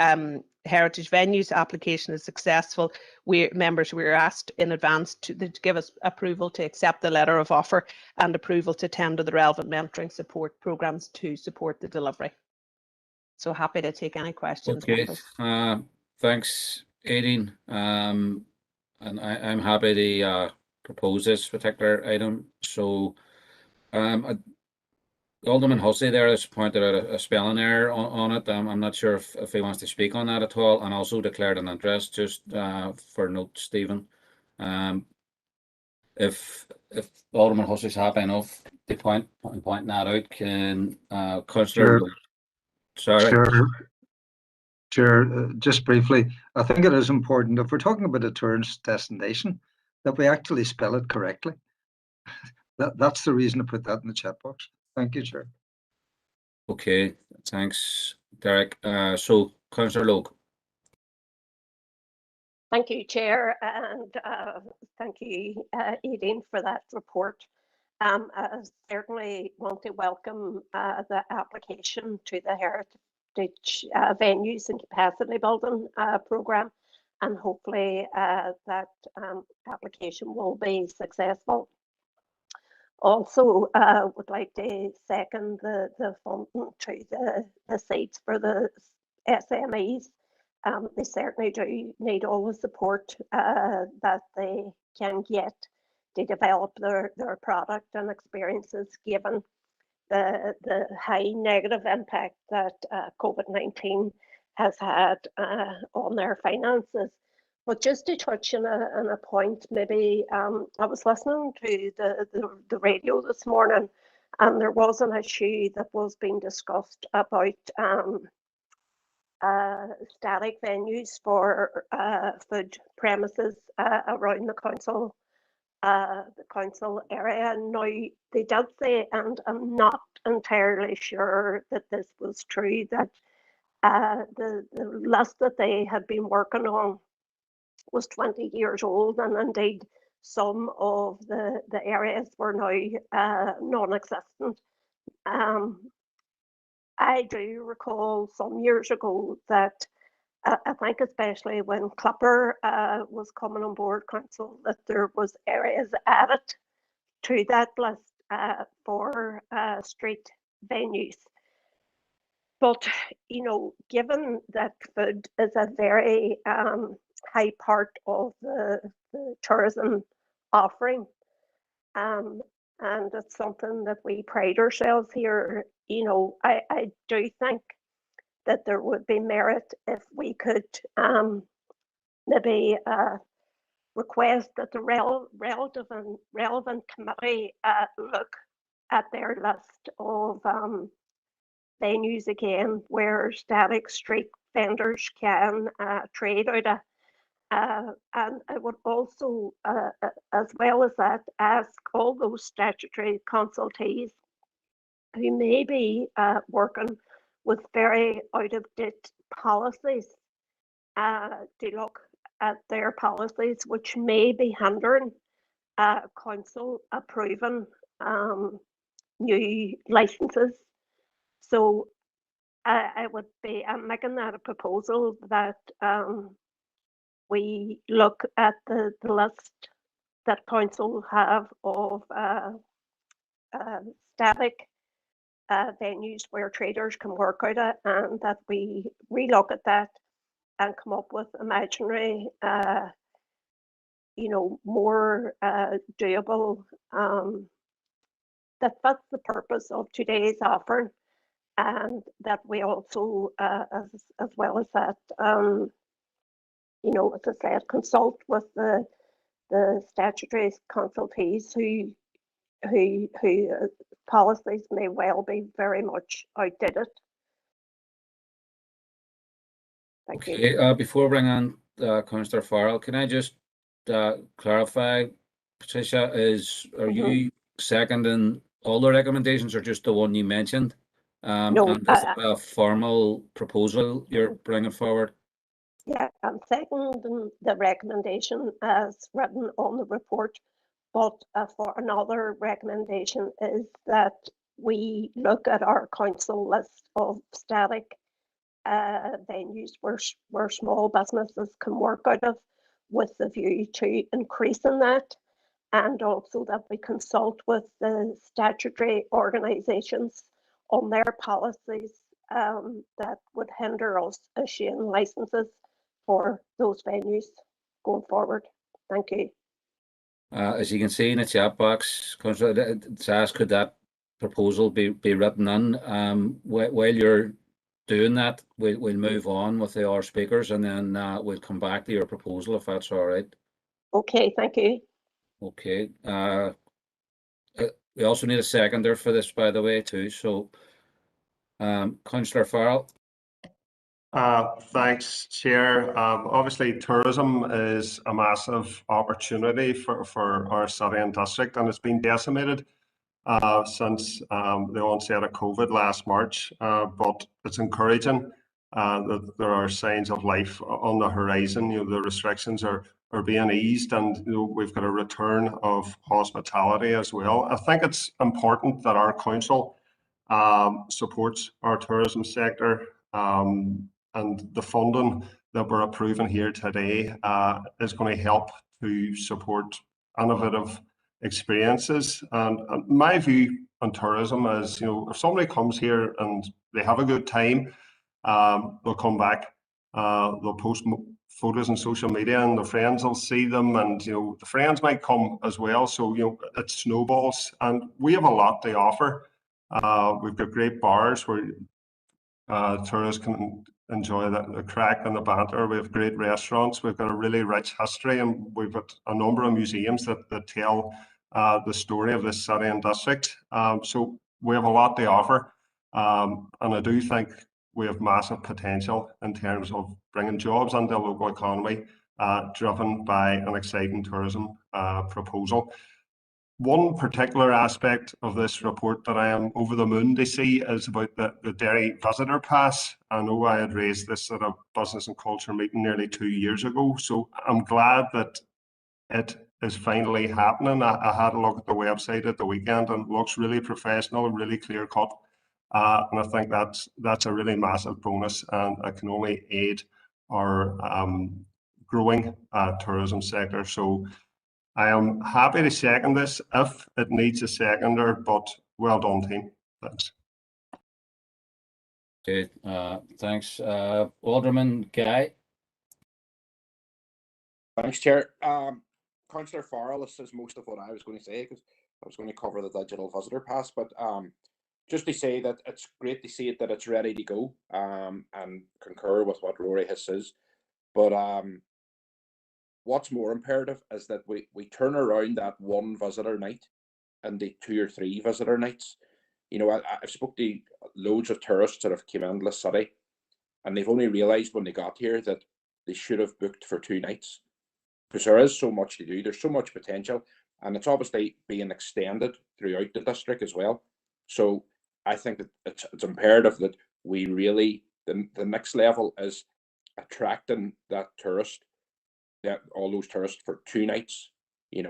heritage venues application is successful, members, we're asked in advance to give us approval to accept the letter of offer and approval to tender the relevant mentoring support programmes to support the delivery. So happy to take any questions. Okay, thanks, Aideen. And I'm happy to propose this particular item. So Alderman Hussey there has pointed out a spelling error on it. I'm not sure if he wants to speak on that at all, and also declared an interest, just for note, Stephen. if Alderman Hussey's happy enough to pointing that out, can Councillor? Sorry. Chair, just briefly, I think it is important if we're talking about a tourist destination that we actually spell it correctly. That's the reason to put that in the chat box. Thank you, Chair. Okay, thanks, Derek. So, Councillor Logue. Thank you, Chair, and thank you, Aideen, for that report. I certainly want to welcome the application to the Heritage Venues and Capacity Building programme, and hopefully that application will be successful. Also, would like to second the funding to the seats for the SMEs. They certainly do need all the support that they can get to develop their product and experiences, given the high negative impact that COVID-19 has had on their finances. But just to touch on a point, maybe I was listening to the radio this morning, and there was an issue that was being discussed about static venues for food premises around the council area. Now, they did say, and I'm not entirely sure that this was true, that the list that they had been working on was 20 years old, and indeed some of the areas were now non-existent. I do recall some years ago that I think especially when Clipper was coming on board council, that there was areas added to that list for street venues. But, you know, given that food is a very high part of the tourism offering, and it's something that we pride ourselves here, you know, I do think that there would be merit if we could maybe request that the relevant committee look at their list of venues again where static street vendors can trade out of. And I would also, as well as that, ask all those statutory consultees who may be working with very out-of-date policies to look at their policies, which may be hindering council approving new licenses. So I'm making that a proposal that we look at the list that council have of static venues where traders can work out of, and that we relook at that and come up with imaginary, you know, more doable, that fits the purpose of today's offering, and that we also, as well as that, you know, as I said, consult with the statutory consultees who policies may well be very much outdated. Thank you. Okay, before we bring on Councillor Farrell, can I just clarify, Patricia, are you seconding all the recommendations or just the one you mentioned? No, and is it a formal proposal you're bringing forward? Yeah, I'm seconding the recommendation as written on the report, but for another recommendation is that we look at our council list of static venues where small businesses can work out of, with the view to increasing that, and also that we consult with the statutory organisations on their policies that would hinder us issuing licenses for those venues going forward. Thank you. As you can see in the chat box, Councillor, it's asked, could that proposal be written in? While you're doing that, we'll move on with our speakers, and then we'll come back to your proposal if that's all right. Okay, thank you. Okay. We also need a seconder for this, by the way, too. So, Councillor Farrell. Thanks, Chair. Obviously, tourism is a massive opportunity for our city and district, and it's been decimated since the onset of COVID last March. But it's encouraging that there are signs of life on the horizon. The restrictions are being eased, and we've got a return of hospitality as well. I think it's important that our council supports our tourism sector. And the funding that we're approving here today is going to help to support innovative experiences. And my view on tourism is, if somebody comes here and they have a good time, they'll come back. They'll post photos on social media, and their friends will see them, and the friends might come as well. So it snowballs, and we have a lot to offer. We've got great bars where tourists can enjoy the crack and the banter. We have great restaurants. We've got a really rich history, and we've got a number of museums that tell the story of this city and district. So we have a lot to offer, and I do think we have massive potential in terms of bringing jobs into the local economy, driven by an exciting tourism proposal. One particular aspect of this report that I am over the moon to see is about the Derry visitor pass. I know I had raised this at a business and culture meeting nearly 2 years ago, so I'm glad that it is finally happening. I had a look at the website at the weekend, and it looks really professional, really clear cut, and I think that's a really massive bonus, and it can only aid our growing tourism sector. So I am happy to second this if it needs a seconder, but well done, team. Thanks. Okay, thanks. Alderman Guy. Thanks, Chair. Councillor Farrell says most of what I was going to say, because I was going to cover the digital visitor pass, but just to say that it's great to see that it's ready to go, and concur with what Rory has says. But what's more imperative is that we turn around that one visitor night into 2 or 3 visitor nights. I've spoke to loads of tourists that have come into the city, and they've only realised when they got here that they should have booked for 2 nights, because there is so much to do. There's so much potential, and it's obviously being extended throughout the district as well. So I think that it's imperative that we really, the next level is attracting that tourist, all those tourists for 2 nights.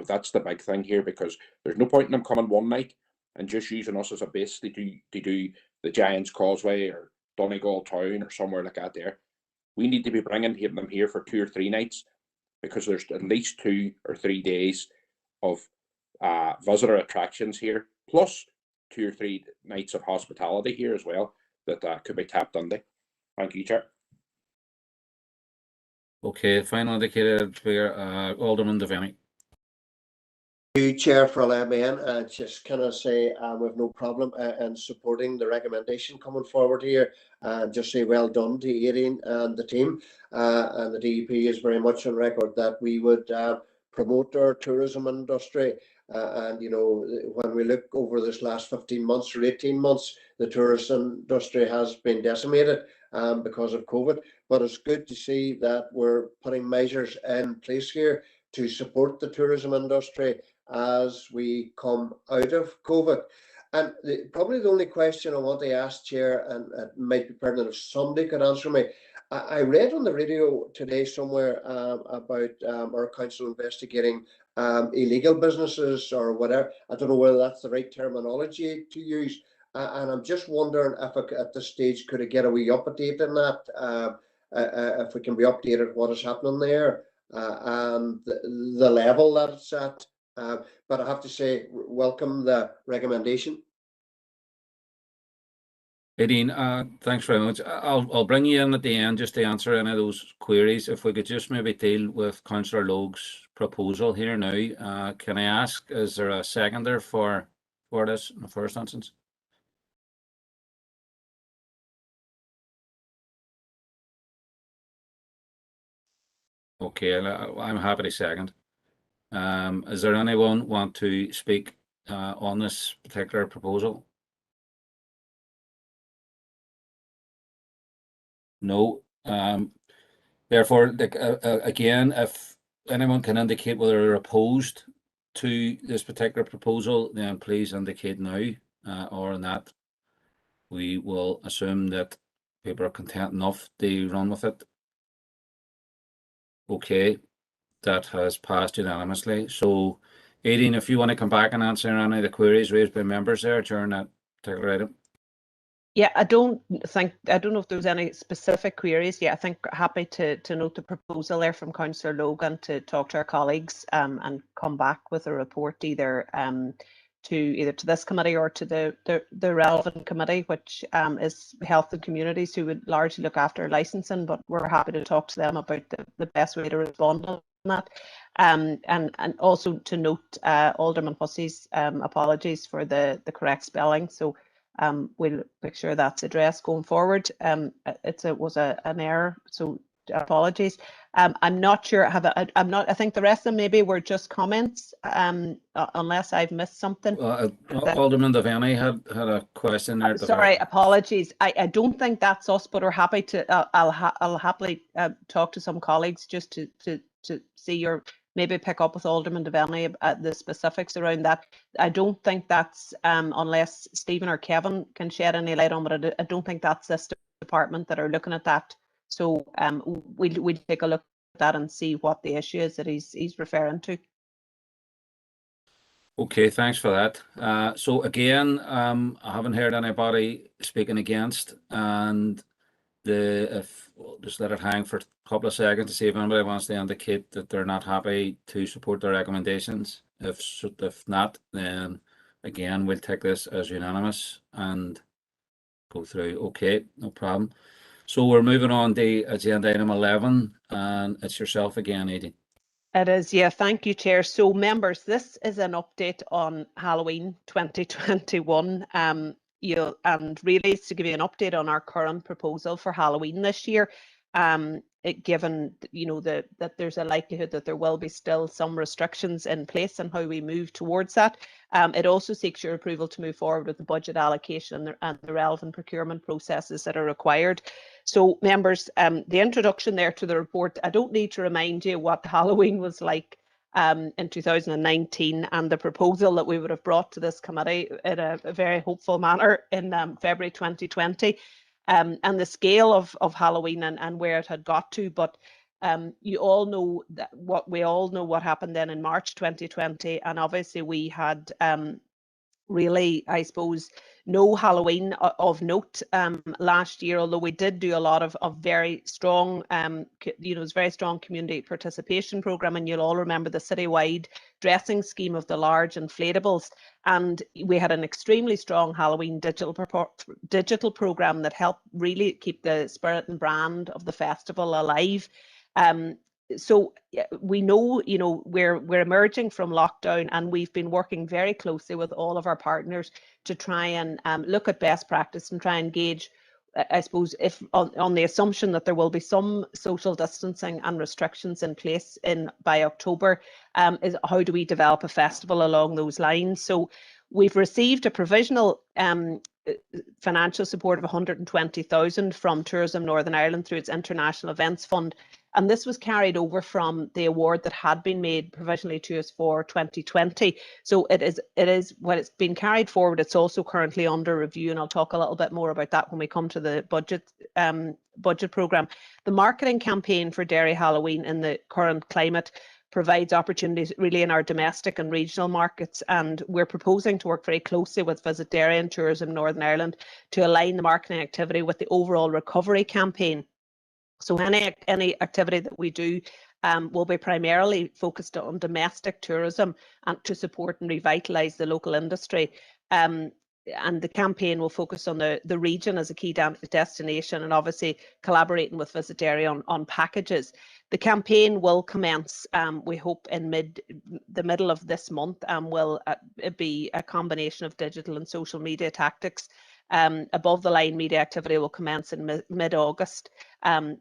That's the big thing here, because there's no point in them coming one night and just using us as a base to do the Giants Causeway or Donegal Town or somewhere like that there. We need to be bringing them here for 2 or 3 nights, because there's at least 2 or 3 days of visitor attractions here, plus 2 or 3 nights of hospitality here as well that could be tapped into. Thank you, Chair. Okay, final indicated for Alderman Devaney. Chair, for allowing me in, and just kind of say we have no problem in supporting the recommendation coming forward here, and just say well done to Aileen and the team, and the DEP is very much on record that we would promote our tourism industry, and when we look over this last 15 months or 18 months, the tourism industry has been decimated because of COVID, but it's good to see that we're putting measures in place here to support the tourism industry as we come out of COVID. And probably the only question I want to ask, Chair, and it might be pertinent if somebody could answer me. I read on the radio today somewhere about our council investigating illegal businesses or whatever. I don't know whether that's the right terminology to use. And I'm just wondering if at this stage could I get a wee update in that, if we can be updated what is happening there, and the level that it's at. But I have to say, welcome the recommendation. Aileen, thanks very much. I'll bring you in at the end just to answer any of those queries. If we could just maybe deal with Councillor Logue's proposal here now. Can I ask, is there a seconder for this in the first instance? Okay, I'm happy to second. Is there anyone want to speak on this particular proposal? No. Therefore, again, if anyone can indicate whether they're opposed to this particular proposal, then please indicate now, or not. We will assume that people are content enough to run with it. Okay, that has passed unanimously. So, Aideen, if you want to come back and answer any of the queries raised by members there during that particular item. Yeah, I don't know if there's any specific queries. Yeah, I think happy to note the proposal there from Councillor Logan to talk to our colleagues and come back with a report either to this committee or to the relevant committee, which is Health and Communities, who would largely look after licensing, but we're happy to talk to them about the best way to respond on that. And also to note Alderman Hussey's apologies for the correct spelling. So we'll make sure that's addressed going forward. It was an error, so apologies. I'm not sure. I think the rest of them maybe were just comments, unless I've missed something. Alderman Devaney had a question there. Sorry, apologies. I don't think that's us, but we're happy to. I'll happily talk to some colleagues just to see or maybe pick up with Alderman Devaney the specifics around that. I don't think that's unless Stephen or Kevin can shed any light on, but I don't think that's this department that are looking at that. So we'll take a look at that and see what the issue is that he's referring to. Okay, thanks for that. So again, I haven't heard anybody speaking against, and we'll just let it hang for a couple of seconds to see if anybody wants to indicate that they're not happy to support the recommendations. If not, then again we'll take this as unanimous and go through. Okay, no problem. So we're moving on to agenda item 11, and it's yourself again, Aideen. It is, yeah. Thank you, Chair. So, members, this is an update on Halloween 2021. And really, it's to give you an update on our current proposal for Halloween this year. Given that there's a likelihood that there will be still some restrictions in place and how we move towards that. It also seeks your approval to move forward with the budget allocation and the relevant procurement processes that are required. So, members, the introduction there to the report, I don't need to remind you what Halloween was like in 2019 and the proposal that we would have brought to this committee in a very hopeful manner in February 2020. And the scale of Halloween and where it had got to, but you all know what happened then in March 2020, and obviously we had really, I suppose, no Halloween of note last year, although we did do a lot of very strong, very strong community participation program, and you'll all remember the citywide dressing scheme of the large inflatables, and we had an extremely strong Halloween digital program that helped really keep the spirit and brand of the festival alive. So we know, we're emerging from lockdown, and we've been working very closely with all of our partners to try and look at best practice and try and engage, I suppose, if on the assumption that there will be some social distancing and restrictions in place by October, is how do we develop a festival along those lines? So we've received a provisional financial support of 120,000 from Tourism Northern Ireland through its International Events Fund. And this was carried over from the award that had been made provisionally to us for 2020. So it is when it's been carried forward, it's also currently under review, and I'll talk a little bit more about that when we come to the budget programme. The marketing campaign for Derry Halloween in the current climate provides opportunities really in our domestic and regional markets, and we're proposing to work very closely with Visit Derry and Tourism Northern Ireland to align the marketing activity with the overall recovery campaign. So any activity that we do will be primarily focused on domestic tourism and to support and revitalise the local industry. And the campaign will focus on the region as a key destination, and obviously collaborating with Visit Derry on packages. The campaign will commence, we hope, in the middle of this month, and will be a combination of digital and social media tactics. Above the line media activity will commence in mid-August,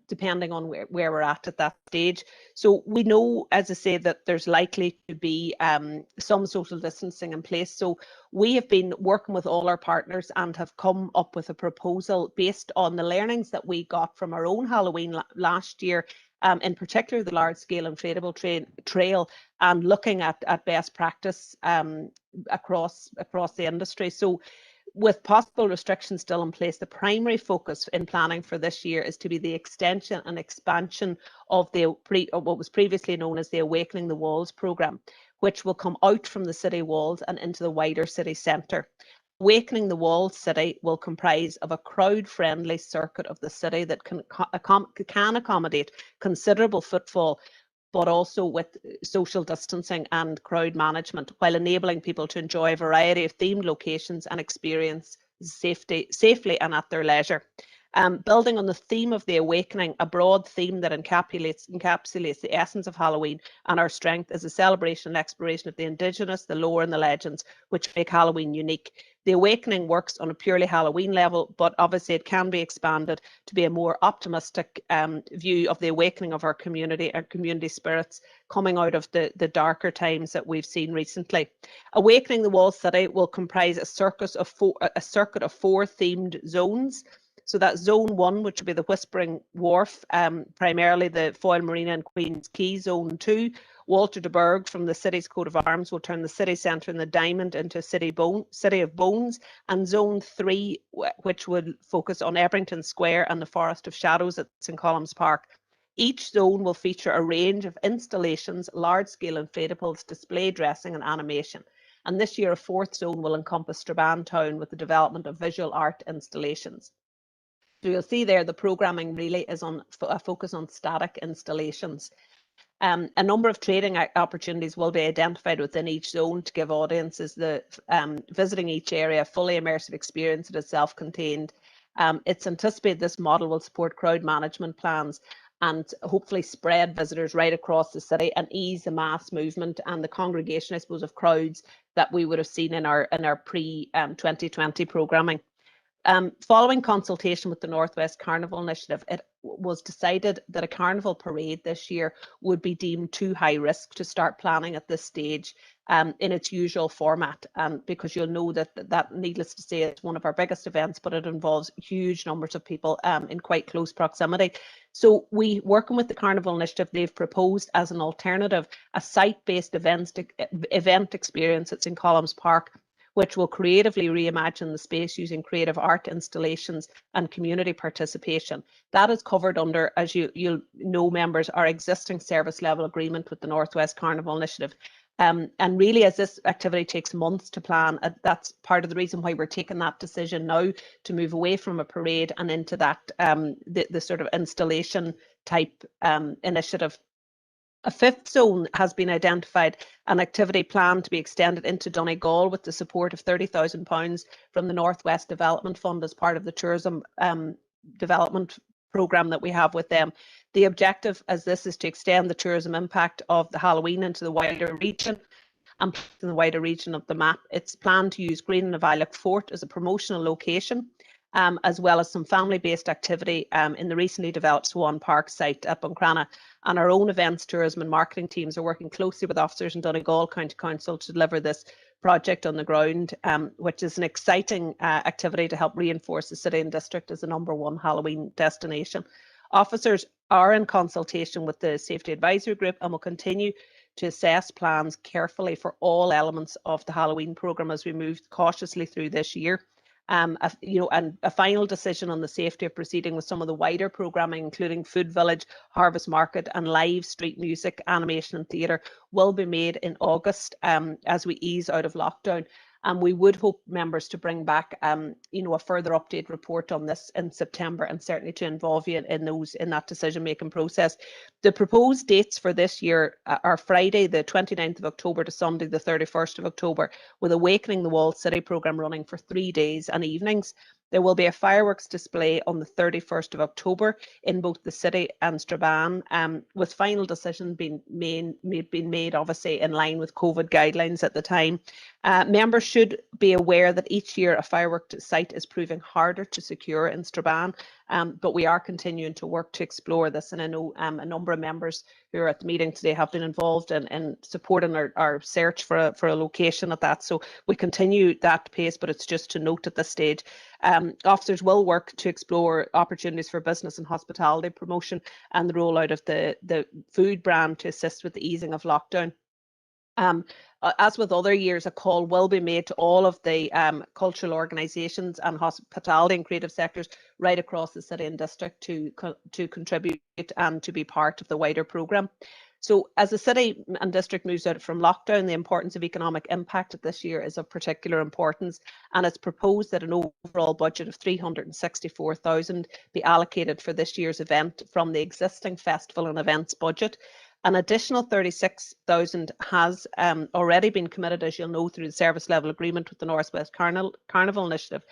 depending on where we're at that stage. So we know, as I say, that there's likely to be some social distancing in place. So we have been working with all our partners and have come up with a proposal based on the learnings that we got from our own Halloween last year, in particular the large scale inflatable trail, and looking at best practice across the industry. So with possible restrictions still in place, the primary focus in planning for this year is to be the extension and expansion of what was previously known as the Awakening the Walls programme, which will come out from the city walls and into the wider city centre. Awakening the Walls City will comprise of a crowd-friendly circuit of the city that can accommodate considerable footfall, but also with social distancing and crowd management, while enabling people to enjoy a variety of themed locations and experience safely and at their leisure. Building on the theme of the Awakening, a broad theme that encapsulates the essence of Halloween and our strength is a celebration and exploration of the Indigenous, the lore and the legends which make Halloween unique. The Awakening works on a purely Halloween level, but obviously it can be expanded to be a more optimistic view of the awakening of our community and community spirits coming out of the darker times that we've seen recently. Awakening the Wall City will comprise a circuit of four themed zones. So that's Zone 1, which will be the Whispering Wharf, primarily the Foyle Marina and Queen's Quay. Zone 2, Walter de Burgh from the city's coat of arms will turn the city centre and the Diamond into a city of bones. And Zone 3, which would focus on Ebrington Square and the Forest of Shadows at St Colum's Park. Each zone will feature a range of installations, large-scale inflatables, display dressing and animation. And this year, a fourth zone will encompass Strabane town with the development of visual art installations. So you'll see there the programming really is on a focus on static installations. A number of trading opportunities will be identified within each zone to give audiences visiting each area a fully immersive experience that is self-contained. It's anticipated this model will support crowd management plans and hopefully spread visitors right across the city and ease the mass movement and the congregation, I suppose, of crowds that we would have seen in our pre-2020 programming. Following consultation with the Northwest Carnival Initiative, it was decided that a carnival parade this year would be deemed too high risk to start planning at this stage in its usual format, because you'll know that needless to say, it's one of our biggest events, but it involves huge numbers of people in quite close proximity. So working with the Carnival Initiative, they've proposed as an alternative a site-based event experience at St Colum's Park, which will creatively reimagine the space using creative art installations and community participation. That is covered under, as you'll know, members, our existing service level agreement with the Northwest Carnival Initiative. And really, as this activity takes months to plan, that's part of the reason why we're taking that decision now to move away from a parade and into that the sort of installation type initiative. A fifth zone has been identified, an activity planned to be extended into Donegal with the support of £30,000 from the Northwest Development Fund as part of the tourism development programme that we have with them. The objective as this is to extend the tourism impact of the Halloween into the wider region and in the wider region of the map. It's planned to use Green and Avilic Fort as a promotional location, as well as some family-based activity in the recently developed Swan Park site at Buncrana. And our own events, tourism and marketing teams are working closely with officers in Donegal County Council to deliver this project on the ground, which is an exciting activity to help reinforce the city and district as the #1 Halloween destination. Officers are in consultation with the Safety Advisory Group and will continue to assess plans carefully for all elements of the Halloween programme as we move cautiously through this year. And a final decision on the safety of proceeding with some of the wider programming, including Food Village, Harvest Market and live street music, animation and theatre, will be made in August as we ease out of lockdown. And we would hope members to bring back a further update report on this in September, and certainly to involve you in that decision making process. The proposed dates for this year are Friday the 29th of October to Sunday the 31st of October, with Awakening the Wall City programme running for 3 days and evenings. There will be a fireworks display on the 31st of October in both the city and Strabane, with final decision being made obviously in line with COVID guidelines at the time. Members should be aware that each year a firework site is proving harder to secure in Strabane, but we are continuing to work to explore this, and I know a number of members who are at the meeting today have been involved in supporting our search for a location at that. So we continue that pace, but it's just to note at this stage. Officers will work to explore opportunities for business and hospitality promotion and the rollout of the food brand to assist with the easing of lockdown. As with other years, a call will be made to all of the cultural organisations and hospitality and creative sectors right across the city and district to contribute and to be part of the wider programme. So as the city and district moves out from lockdown, the importance of economic impact this year is of particular importance, and it's proposed that an overall budget of 364,000 be allocated for this year's event from the existing festival and events budget. An additional 36,000 has already been committed, as you'll know, through the service level agreement with the North West Carnival Initiative.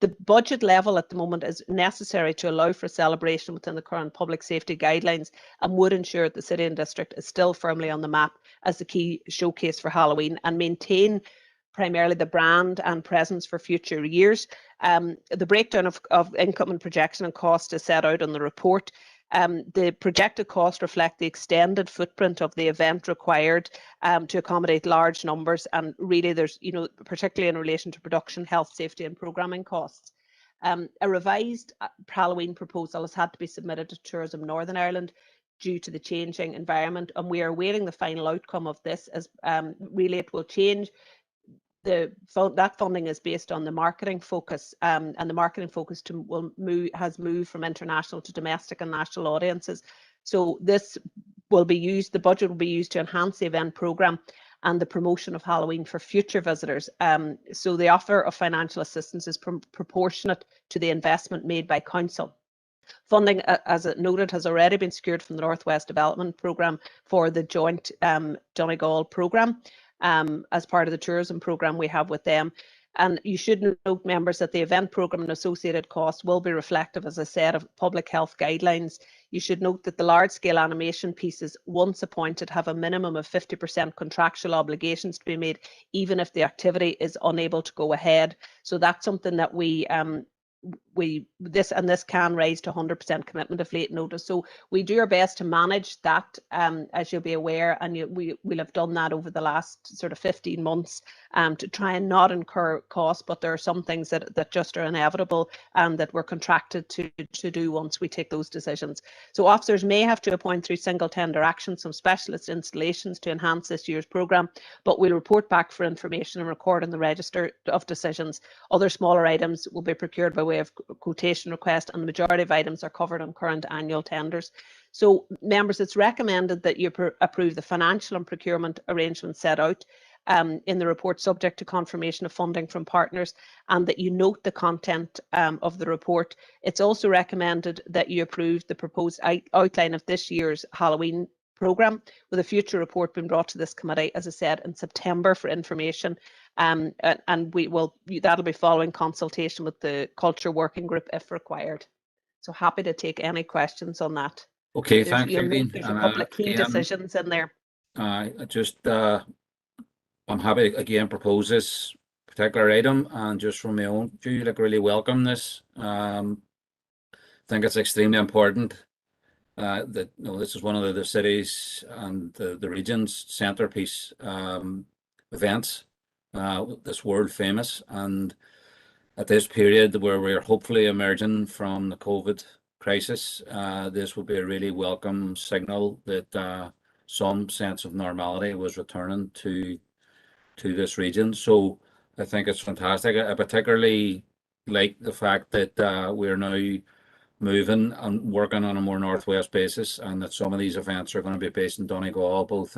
The budget level at the moment is necessary to allow for celebration within the current public safety guidelines and would ensure that the city and district is still firmly on the map as the key showcase for Halloween and maintain primarily the brand and presence for future years. The breakdown of income and projection and cost is set out in the report. The projected costs reflect the extended footprint of the event required to accommodate large numbers, and really there's, particularly in relation to production, health, safety and programming costs. A revised Halloween proposal has had to be submitted to Tourism Northern Ireland due to the changing environment, and we are awaiting the final outcome of this, as really it will change. That funding is based on the marketing focus, and the marketing focus has moved from international to domestic and national audiences. So this will be used, the budget will be used to enhance the event programme and the promotion of Halloween for future visitors. So the offer of financial assistance is proportionate to the investment made by council. Funding, as it noted, has already been secured from the Northwest Development Programme for the joint Donegal programme. As part of the tourism programme we have with them. And you should note, members, that the event programme and associated costs will be reflective, as I said, of public health guidelines. You should note that the large-scale animation pieces, once appointed, have a minimum of 50% contractual obligations to be made, even if the activity is unable to go ahead. So that's something that this can rise to 100% commitment of late notice. So we do our best to manage that, as you'll be aware, and we'll have done that over the last sort of 15 months to try and not incur costs, but there are some things that just are inevitable and that we're contracted to do once we take those decisions. So officers may have to appoint through single tender action some specialist installations to enhance this year's programme, but we'll report back for information and record in the register of decisions. Other smaller items will be procured by way of quotation request, and the majority of items are covered on current annual tenders. So members, it's recommended that you approve the financial and procurement arrangements set out in the report, subject to confirmation of funding from partners, and that you note the content of the report. It's also recommended that you approve the proposed outline of this year's Halloween programme, with a future report being brought to this committee, as I said, in September for information. And that'll be following consultation with the Culture Working Group if required. So happy to take any questions on that. Okay, thanks, Aileen. There's a couple of key decisions in there. I'm happy to again propose this particular item, and just from my own view, really welcome this. I think it's extremely important that this is one of the cities and the region's centerpiece events. This world famous, and at this period where we're hopefully emerging from the COVID crisis, this will be a really welcome signal that some sense of normality was returning to this region. So I think it's fantastic. I particularly like the fact that we're now moving and working on a more northwest basis, and that some of these events are going to be based in Donegal, both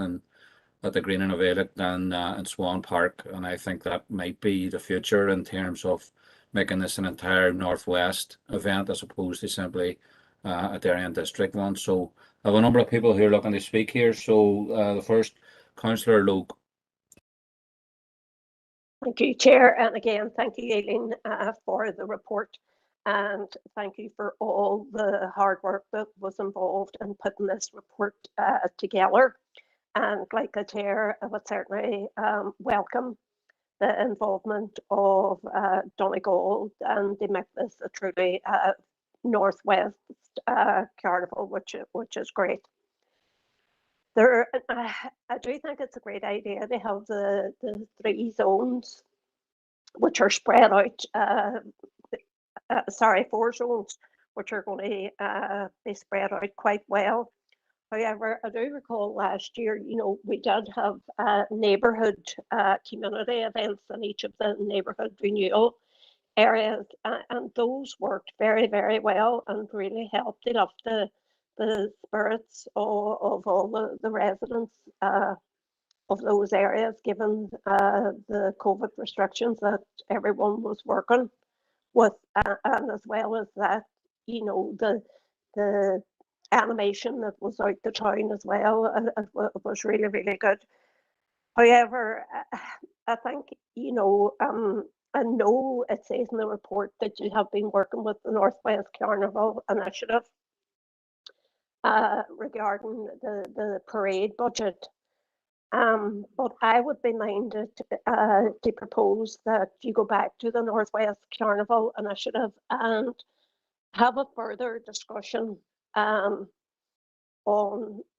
at the Green and Availet and Swan Park. And I think that might be the future in terms of making this an entire northwest event as opposed to simply a Derry and district one. So I have a number of people who are looking to speak here. So the first, Councillor Logue. Thank you, Chair, and again, thank you, Aileen, for the report, and thank you for all the hard work that was involved in putting this report together. And like the Chair, I would certainly welcome the involvement of Donegal, and they make this a truly northwest carnival, which is great. I do think it's a great idea. They have the 3 zones, which are spread out. 4 zones, which are going to be spread out quite well. However, I do recall last year, we did have neighbourhood community events in each of the neighbourhood renewal areas, and those worked very, very well and really helped it up the spirits of all the residents of those areas, given the COVID restrictions that everyone was working with, and as well as that, the animation that was out the town as well, was really, really good. However, I think, I know it says in the report that you have been working with the Northwest Carnival Initiative regarding the parade budget. But I would be minded to propose that you go back to the Northwest Carnival Initiative and have a further discussion on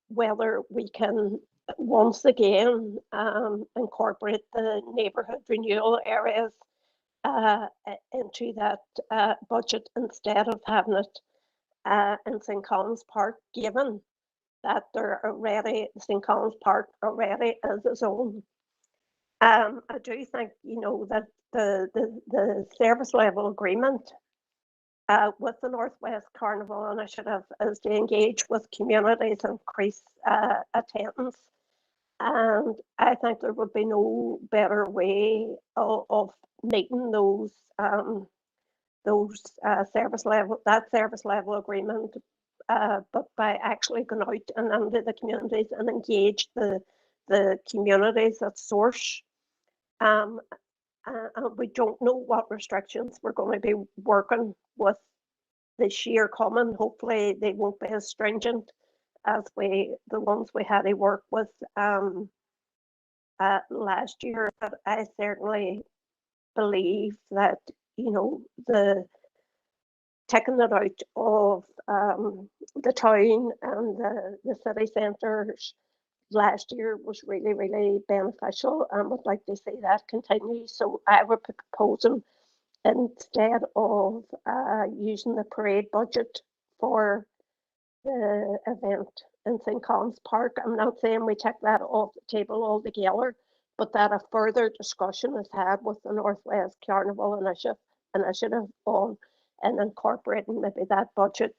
whether we can once again incorporate the neighbourhood renewal areas into that budget, instead of having it in St. Colum's Park, given that St. Colum's Park already is a zone. I do think, that the service level agreement with the Northwest Carnival Initiative is to engage with communities and increase attendance. And I think there would be no better way of meeting service level agreement, but by actually going out and into the communities and engage the communities at source. And we don't know what restrictions we're going to be working with this year coming. Hopefully they won't be as stringent as the ones we had to work with last year. But I certainly believe that, the taking it out of the town and the city centres last year was really, really beneficial, and would like to see that continue. So I would be proposing, instead of using the parade budget for the event in St. Colum's Park, I'm not saying we take that off the table altogether, but that a further discussion is had with the Northwest Carnival Initiative on and incorporating maybe that budget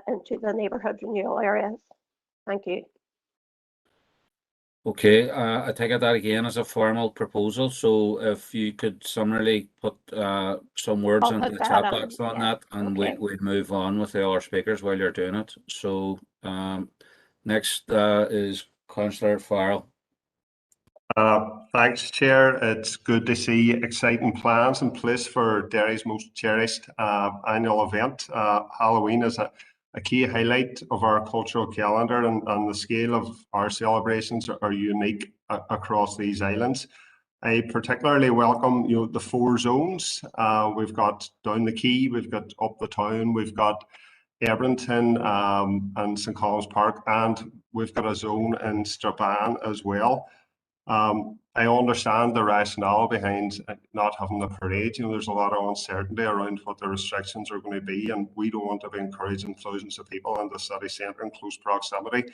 into the neighbourhood renewal areas. Thank you. Okay, I take it that again as a formal proposal. So if you could summarily put some words I'll into put the that chat on, box on yeah. that, and Okay. we'd move on with the other speakers while you're doing it. So next is Councillor Farrell. Thanks, Chair. It's good to see exciting plans in place for Derry's most cherished annual event. Halloween is a key highlight of our cultural calendar, and the scale of our celebrations are unique across these islands. I particularly welcome, the 4 zones. We've got down the quay, we've got up the town, we've got Ebrington and St. Colum's Park, and we've got a zone in Strabane as well. I understand the rationale behind not having the parade. There's a lot of uncertainty around what the restrictions are going to be, and we don't want to be encouraging thousands of people in the city centre in close proximity.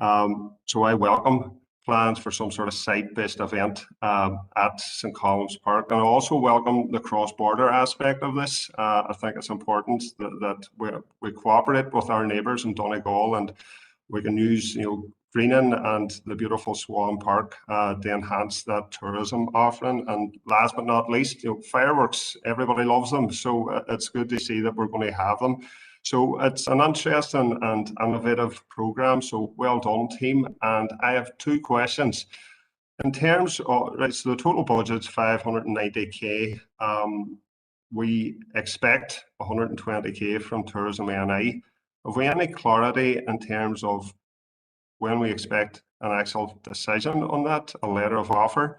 So I welcome plans for some sort of site-based event at St. Colum's Park, and I also welcome the cross-border aspect of this. I think it's important that we cooperate with our neighbours in Donegal, and we can use, Greening and the beautiful Swan Park to enhance that tourism offering. And last but not least, fireworks, everybody loves them. So it's good to see that we're going to have them. So it's an interesting and innovative programme. So well done, team. And I have 2 questions. In terms of, right, so the total budget's 590k. We expect 120k from Tourism NI. Have we any clarity in terms of when we expect an actual decision on that, a letter of offer?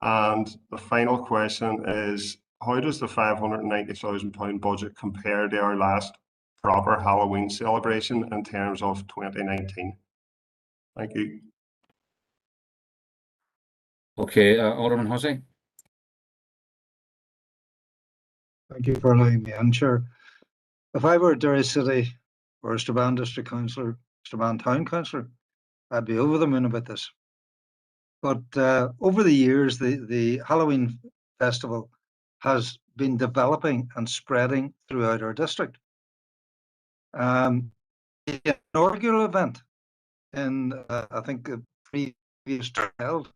And the final question is, how does the £590,000 budget compare to our last proper Halloween celebration in terms of 2019? Thank you. Okay, Alderman Hussey. Thank you for allowing me in, Chair. If I were Derry City or a Strabane District Councillor, Strabane Town Councillor, I'd be over the moon about this. But over the years, the Halloween festival has been developing and spreading throughout our district. The inaugural event in, I think, the previous 12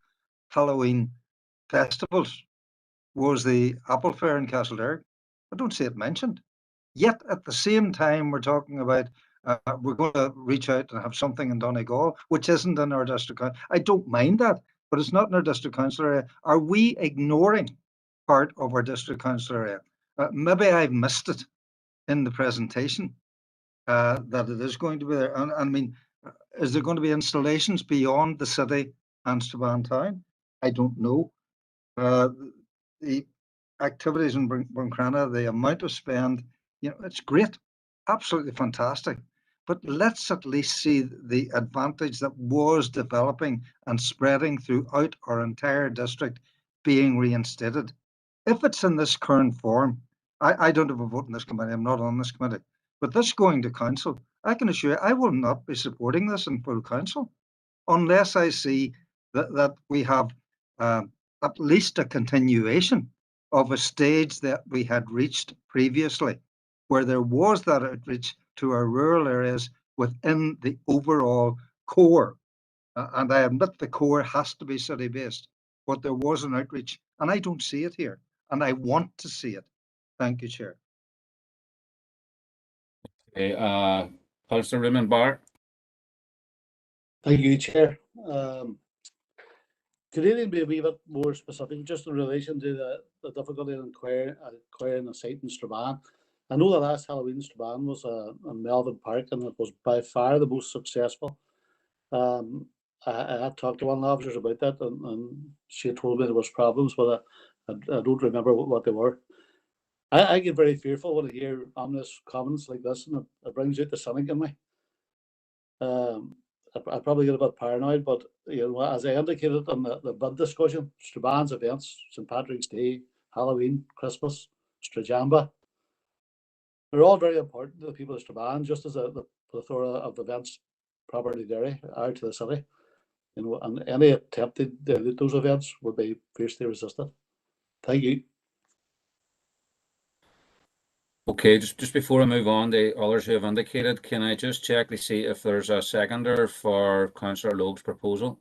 Halloween festivals was the Apple Fair in Castleberry. I don't see it mentioned. Yet at the same time, we're talking about we're going to reach out and have something in Donegal, which isn't in our district. I don't mind that, but it's not in our district council area. Are we ignoring part of our district council area? Maybe I've missed it in the presentation that it is going to be there. And I mean, is there going to be installations beyond the city and Strabane town? I don't know. The activities in Buncrana, the amount of spend, you know, it's great, absolutely fantastic. But let's at least see the advantage that was developing and spreading throughout our entire district being reinstated. If it's in this current form, I don't have a vote in this committee, I'm not on this committee, but this going to council, I can assure you, I will not be supporting this in full council unless I see that we have at least a continuation of a stage that we had reached previously, where there was that outreach to our rural areas within the overall core. And I admit the core has to be city-based, but there was an outreach, and I don't see it here, and I want to see it. Thank you, Chair. Okay, Councillor Raymond Barr. Thank you, Chair. Could anything be a wee bit more specific just in relation to the difficulty in acquiring a site in Strabane? I know the last Halloween in Strabane was in Melvin Park, and it was by far the most successful. I had talked to one of the officers about that, and she told me there was problems, but I don't remember what they were. I get very fearful when I hear ominous comments like this, and it brings out the cynic in me. I probably get a bit paranoid, but you know, as I indicated on the bid discussion, Strabane's events, St. Patrick's Day, Halloween, Christmas, Strajamba, they're all very important to the people of Strabane, just as the plethora of events property Derry are to the city. You know, and any attempt to dilute those events would be fiercely resisted. Thank you. Okay, just before I move on to others who have indicated, can I just check to see if there's a seconder for Councillor Logue's proposal?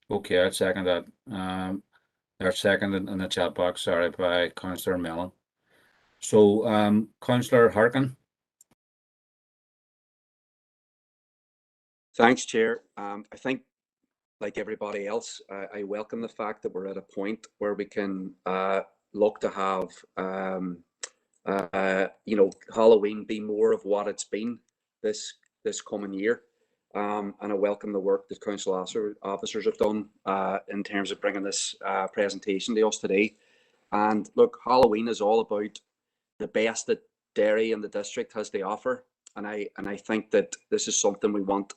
Okay, I'd second that. They're seconded in the chat box, sorry, by Councillor Mellon. So, Councillor Harkin. Thanks, Chair. I think, like everybody else, I welcome the fact that we're at a point where we can look to have, you know, Halloween be more of what it's been this coming year. And I welcome the work that council officers have done in terms of bringing this presentation to us today. And look, Halloween is all about the best that Derry and the district has to offer. And I think that this is something we want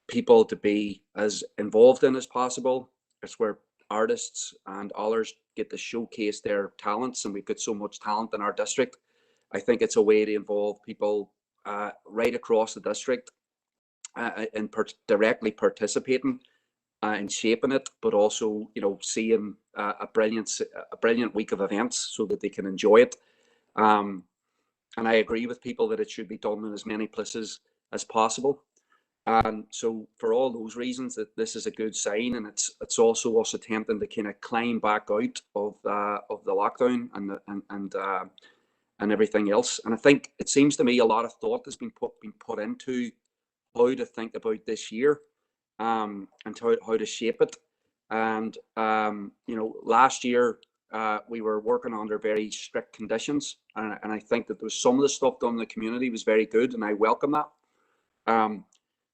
people to be as involved in as possible. It's where artists and others get to showcase their talents, and we've got so much talent in our district. I think it's a way to involve people right across the district in directly participating in shaping it, but also, you know, seeing a brilliant week of events so that they can enjoy it. And I agree with people that it should be done in as many places as possible. And so for all those reasons, that this is a good sign, and it's also us attempting to kind of climb back out of the lockdown and everything else. And I think it seems to me a lot of thought has been put into how to think about this year and how to shape it. And you know, last year we were working under very strict conditions, and I think that there was some of the stuff done in the community was very good, and I welcome that.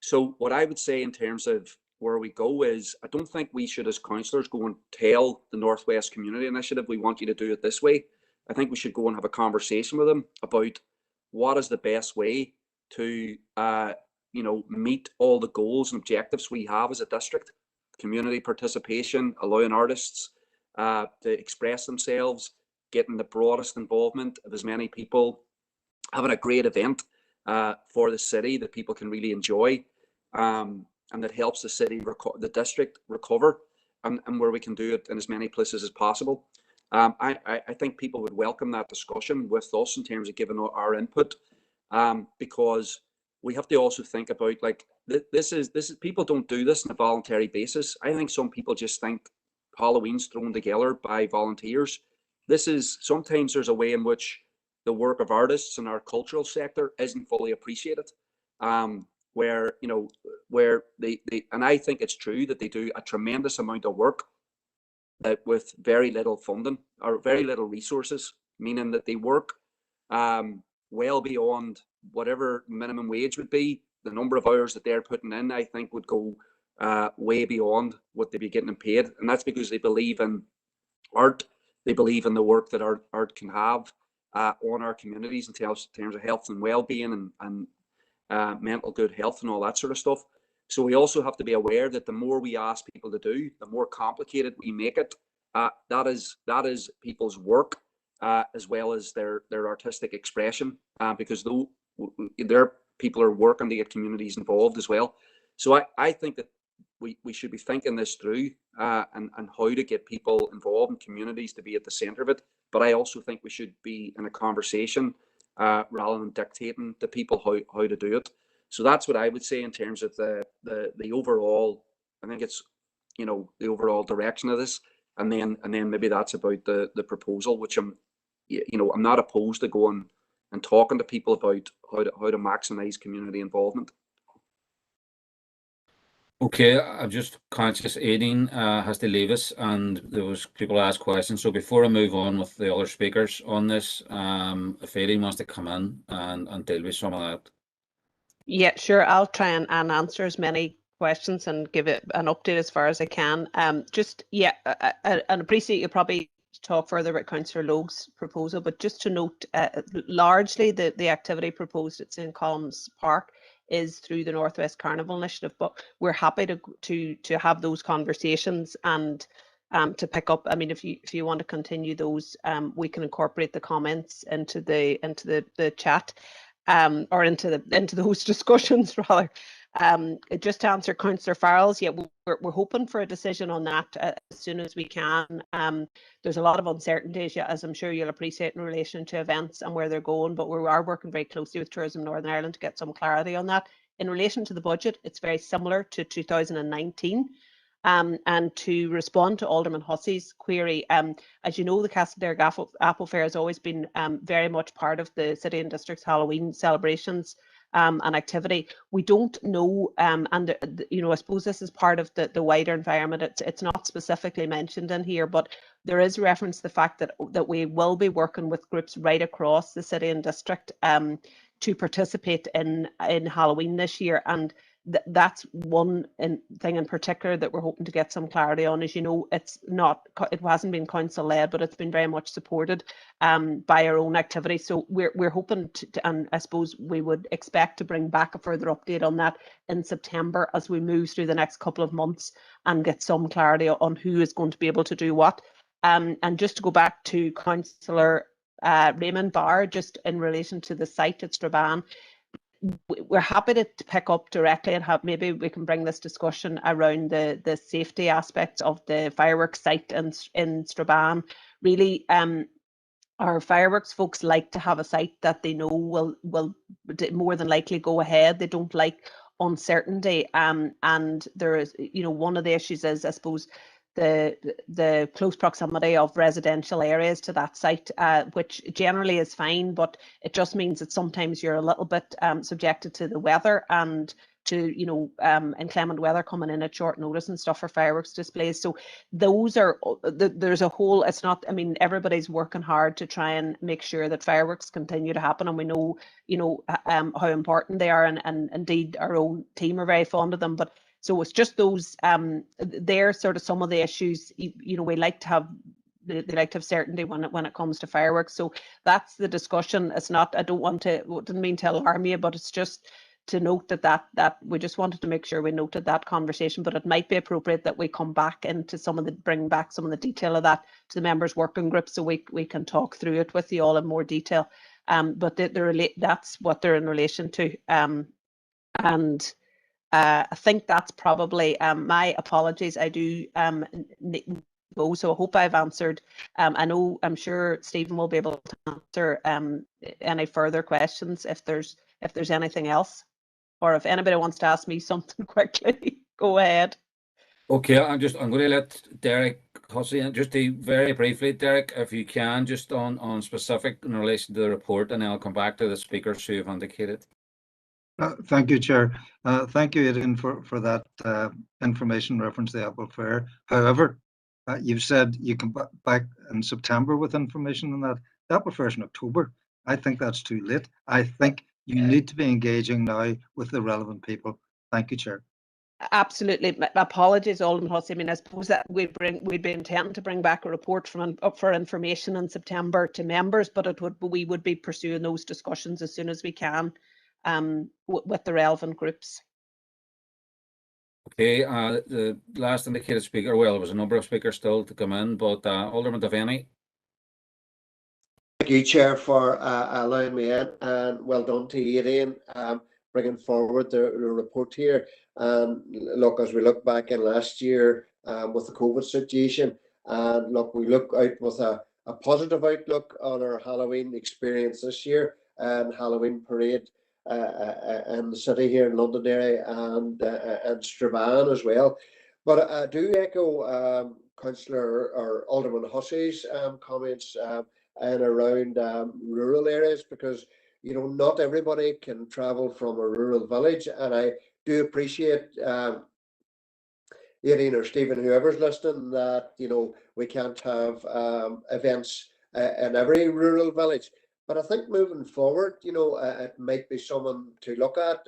So what I would say in terms of where we go is, I don't think we should, as councillors, go and tell the Northwest Community Initiative, we want you to do it this way. I think we should go and have a conversation with them about what is the best way to, meet all the goals and objectives we have as a district. Community participation, allowing artists to express themselves, getting the broadest involvement of as many people, having a great event for the city that people can really enjoy, and that helps the city, the district recover, and where we can do it in as many places as possible. I think people would welcome that discussion with us in terms of giving our input, because we have to also think about, like, this is people don't do this on a voluntary basis. I think some people just think Halloween's thrown together by volunteers. Sometimes there's a way in which the work of artists in our cultural sector isn't fully appreciated, where they and I think it's true that they do a tremendous amount of work with very little funding or very little resources, meaning that they work well beyond whatever minimum wage would be. The number of hours that they're putting in, I think, would go way beyond what they'd be getting paid, and that's because they believe in art. They believe in the work that art can have on our communities in terms of health and well-being and mental good health and all that sort of stuff. So we also have to be aware that the more we ask people to do, the more complicated we make it. That is people's work as well as their artistic expression, because their people are working to get communities involved as well. So I think that we should be thinking this through and how to get people involved in communities to be at the centre of it. But I also think we should be in a conversation rather than dictating to people how to do it. So that's what I would say in terms of the overall. I think it's the overall direction of this, and then maybe that's about the proposal, which I'm not opposed to going and talking to people about how to maximise community involvement. Okay, I'm just conscious Aideen has to leave us, and there was people ask questions. So before I move on with the other speakers on this, if Aideen wants to come in and deal with some of that. Yeah, sure. I'll try and answer as many questions and give it an update as far as I can. And appreciate you probably talk further about Councillor Logue's proposal, but just to note, largely the activity proposed at St. Colum's Park is through the Northwest Carnival Initiative, but we're happy to have those conversations and to pick up. I mean, if you want to continue those, we can incorporate the comments into the chat. Or into those discussions rather. Just to answer Councillor Farrell's, yeah, we're hoping for a decision on that as soon as we can. There's a lot of uncertainties, yeah, as I'm sure you'll appreciate, in relation to events and where they're going, but we are working very closely with Tourism Northern Ireland to get some clarity on that. In relation to the budget, it's very similar to 2019. And to respond to Alderman Hussey's query, as you know, the Castleberg Apple Fair has always been very much part of the City and District's Halloween celebrations and activity. We don't know, and I suppose this is part of the wider environment. It's not specifically mentioned in here, but there is reference to the fact that we will be working with groups right across the City and District to participate in Halloween this year, and that's one thing in particular that we're hoping to get some clarity on. As you know, it hasn't been council led, but it's been very much supported by our own activity. So we're hoping to, and I suppose we would expect to bring back a further update on that in September as we move through the next couple of months and get some clarity on who is going to be able to do what. And just to go back to Councillor Raymond Barr, just in relation to the site at Strabane, we're happy to pick up directly and maybe we can bring this discussion around the safety aspects of the fireworks site in Strabane. Really, our fireworks folks like to have a site that they know will more than likely go ahead. They don't like uncertainty, and there is, one of the issues is, I suppose, the close proximity of residential areas to that site, which generally is fine, but it just means that sometimes you're a little bit subjected to the weather and to, you know, inclement weather coming in at short notice and stuff for fireworks displays. So those are, there's a whole, it's not, I mean, everybody's working hard to try and make sure that fireworks continue to happen. And we know, you know, how important they are, and indeed our own team are very fond of them. But so it's just those, they're sort of some of the issues, you know, we like to have, they like to have certainty when it comes to fireworks. So that's the discussion. It's not, I don't want to, didn't mean to alarm you, but it's just to note that we just wanted to make sure we noted that conversation, but it might be appropriate that we come back into some of the, bring back some of the detail of that to the members working group so we can talk through it with you all in more detail. But that's what they're in relation to. And I think that's probably my apologies. I do go, so I hope I've answered. I'm sure Stephen will be able to answer any further questions if there's anything else, or if anybody wants to ask me something quickly. Go ahead. Okay, I'm going to let Derek Hussey in just to very briefly, Derek, if you can, just on specific in relation to the report, and then I'll come back to the speakers who have indicated. Thank you, Chair. Thank you, Aidan, for that information reference to the Apple Fair. However, you've said you come back in September with information on that. The Apple Fair is in October. I think that's too late. I think you need to be engaging now with the relevant people. Thank you, Chair. Absolutely. Apologies, Alderman Hussey. I mean, I suppose that we'd be intending to bring back a report up for information in September to members, but we would be pursuing those discussions as soon as we can with the relevant groups. Okay, the last indicated speaker, well, there was a number of speakers still to come in, but Alderman Devaney. Thank you, Chair, for allowing me in, and well done to Aidan bringing forward the report here. Look, as we look back in last year with the COVID situation, and look, we look out with a positive outlook on our Halloween experience this year and Halloween parade in the city here in Londonderry and Strabane as well. But I do echo Councillor or Alderman Hussey's comments and around rural areas, because you know not everybody can travel from a rural village, and I do appreciate Aidan or Stephen, whoever's listening, that you know we can't have events in every rural village. But I think moving forward, you know, it might be someone to look at,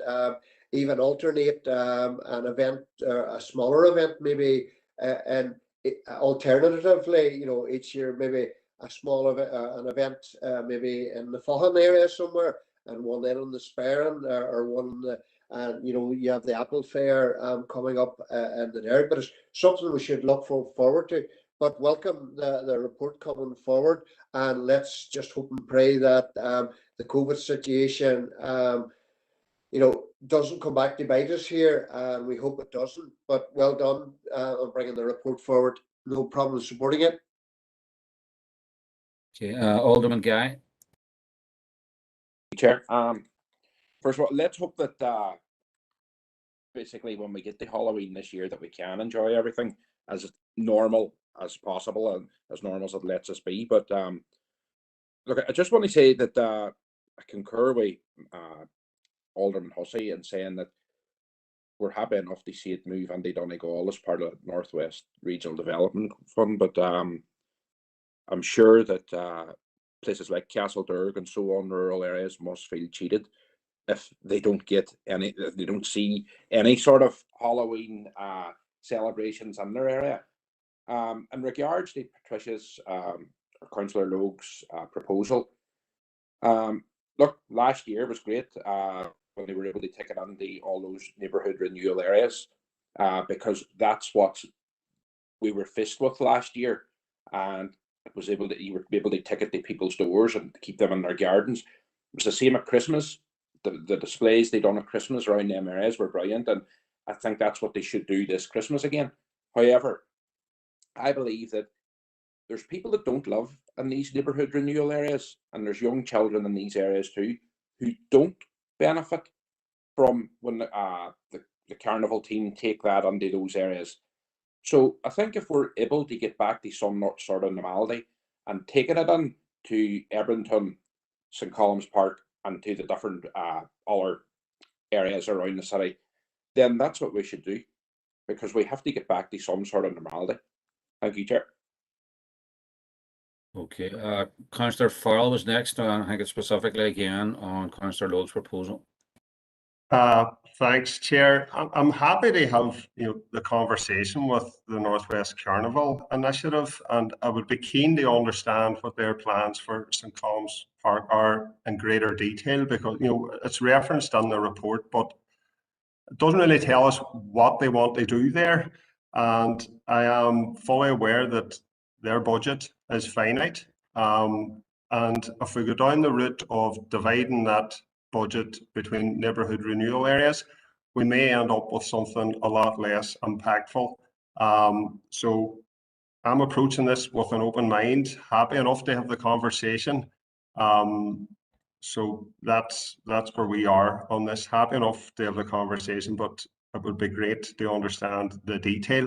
even alternate an event, a smaller event maybe, and alternatively, you know, each year maybe a small an event maybe in the Faughan area somewhere, and one then on the Strabane, or one and you know you have the Apple Fair coming up in the Derry, but it's something we should look forward to. But welcome the report coming forward, and let's just hope and pray that the COVID situation you know doesn't come back to bite us here, and we hope it doesn't. But well done on bringing the report forward. No problem supporting it. Okay, Alderman Guy. Chair, first of all, let's hope that basically when we get to Halloween this year that we can enjoy everything as normal as possible and as normal as it lets us be. But look, I just want to say that I concur with Alderman Hussey in saying that we're happy enough to see it move into Donegal as part of the Northwest Regional Development Fund, but I'm sure that places like Castledurg and so on, rural areas, must feel cheated if they don't get any, if they don't see any sort of Halloween celebrations in their area. In regards to Patricia's or Councillor Logue's proposal, look, last year was great when they were able to take it into all those neighbourhood renewal areas, because that's what we were faced with last year, and it was able to, you were able to take it to people's doors and keep them in their gardens. It was the same at Christmas. The displays they done at Christmas around them areas were brilliant, and I think that's what they should do this Christmas again. However, I believe that there's people that don't live in these neighbourhood renewal areas, and there's young children in these areas too who don't benefit from when the carnival team take that into those areas. So I think if we're able to get back to some sort of normality and taking it in to Ebrington, St Colum's Park, and to the different other areas around the city, then that's what we should do, because we have to get back to some sort of normality. Thank you, Chair. Okay, Councillor Farrell was next. I think it's specifically again on Councillor Logue's proposal. Thanks, Chair. I'm happy to have the conversation with the Northwest Carnival initiative, and I would be keen to understand what their plans for St Colum's Park are in greater detail, because it's referenced in the report, but it doesn't really tell us what they want to do there. And I am fully aware that their budget is finite. And if we go down the route of dividing that budget between neighbourhood renewal areas, we may end up with something a lot less impactful. So I'm approaching this with an open mind, happy enough to have the conversation. So that's where we are on this. Happy enough to have the conversation, but it would be great to understand the detail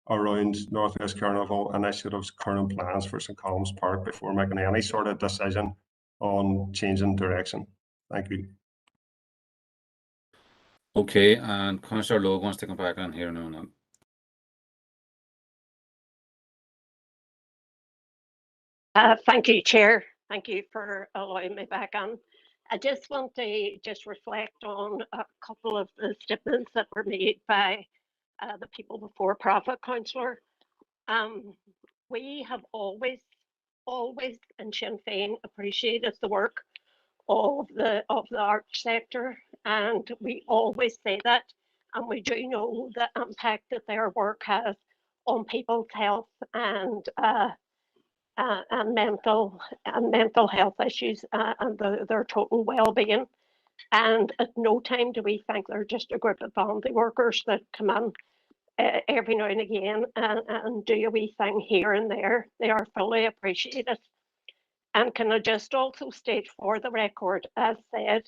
around Northwest Carnival Initiative's current plans for St Colum's Park before making any sort of decision on changing direction. Thank you. Okay, and Councillor Logue wants to come back on here now. Thank you, Chair. Thank you for allowing me back on. I just want to reflect on a couple of the statements that were made by the people before profit, Councillor. We have always in Sinn Féin appreciated the work of the arts sector, and we always say that, and we do know the impact that their work has on people's health and mental health issues and their total well-being. And at no time do we think they're just a group of volunteer workers that come in every now and again and do a wee thing here and there. They are fully appreciated. And can I just also state for the record, as said,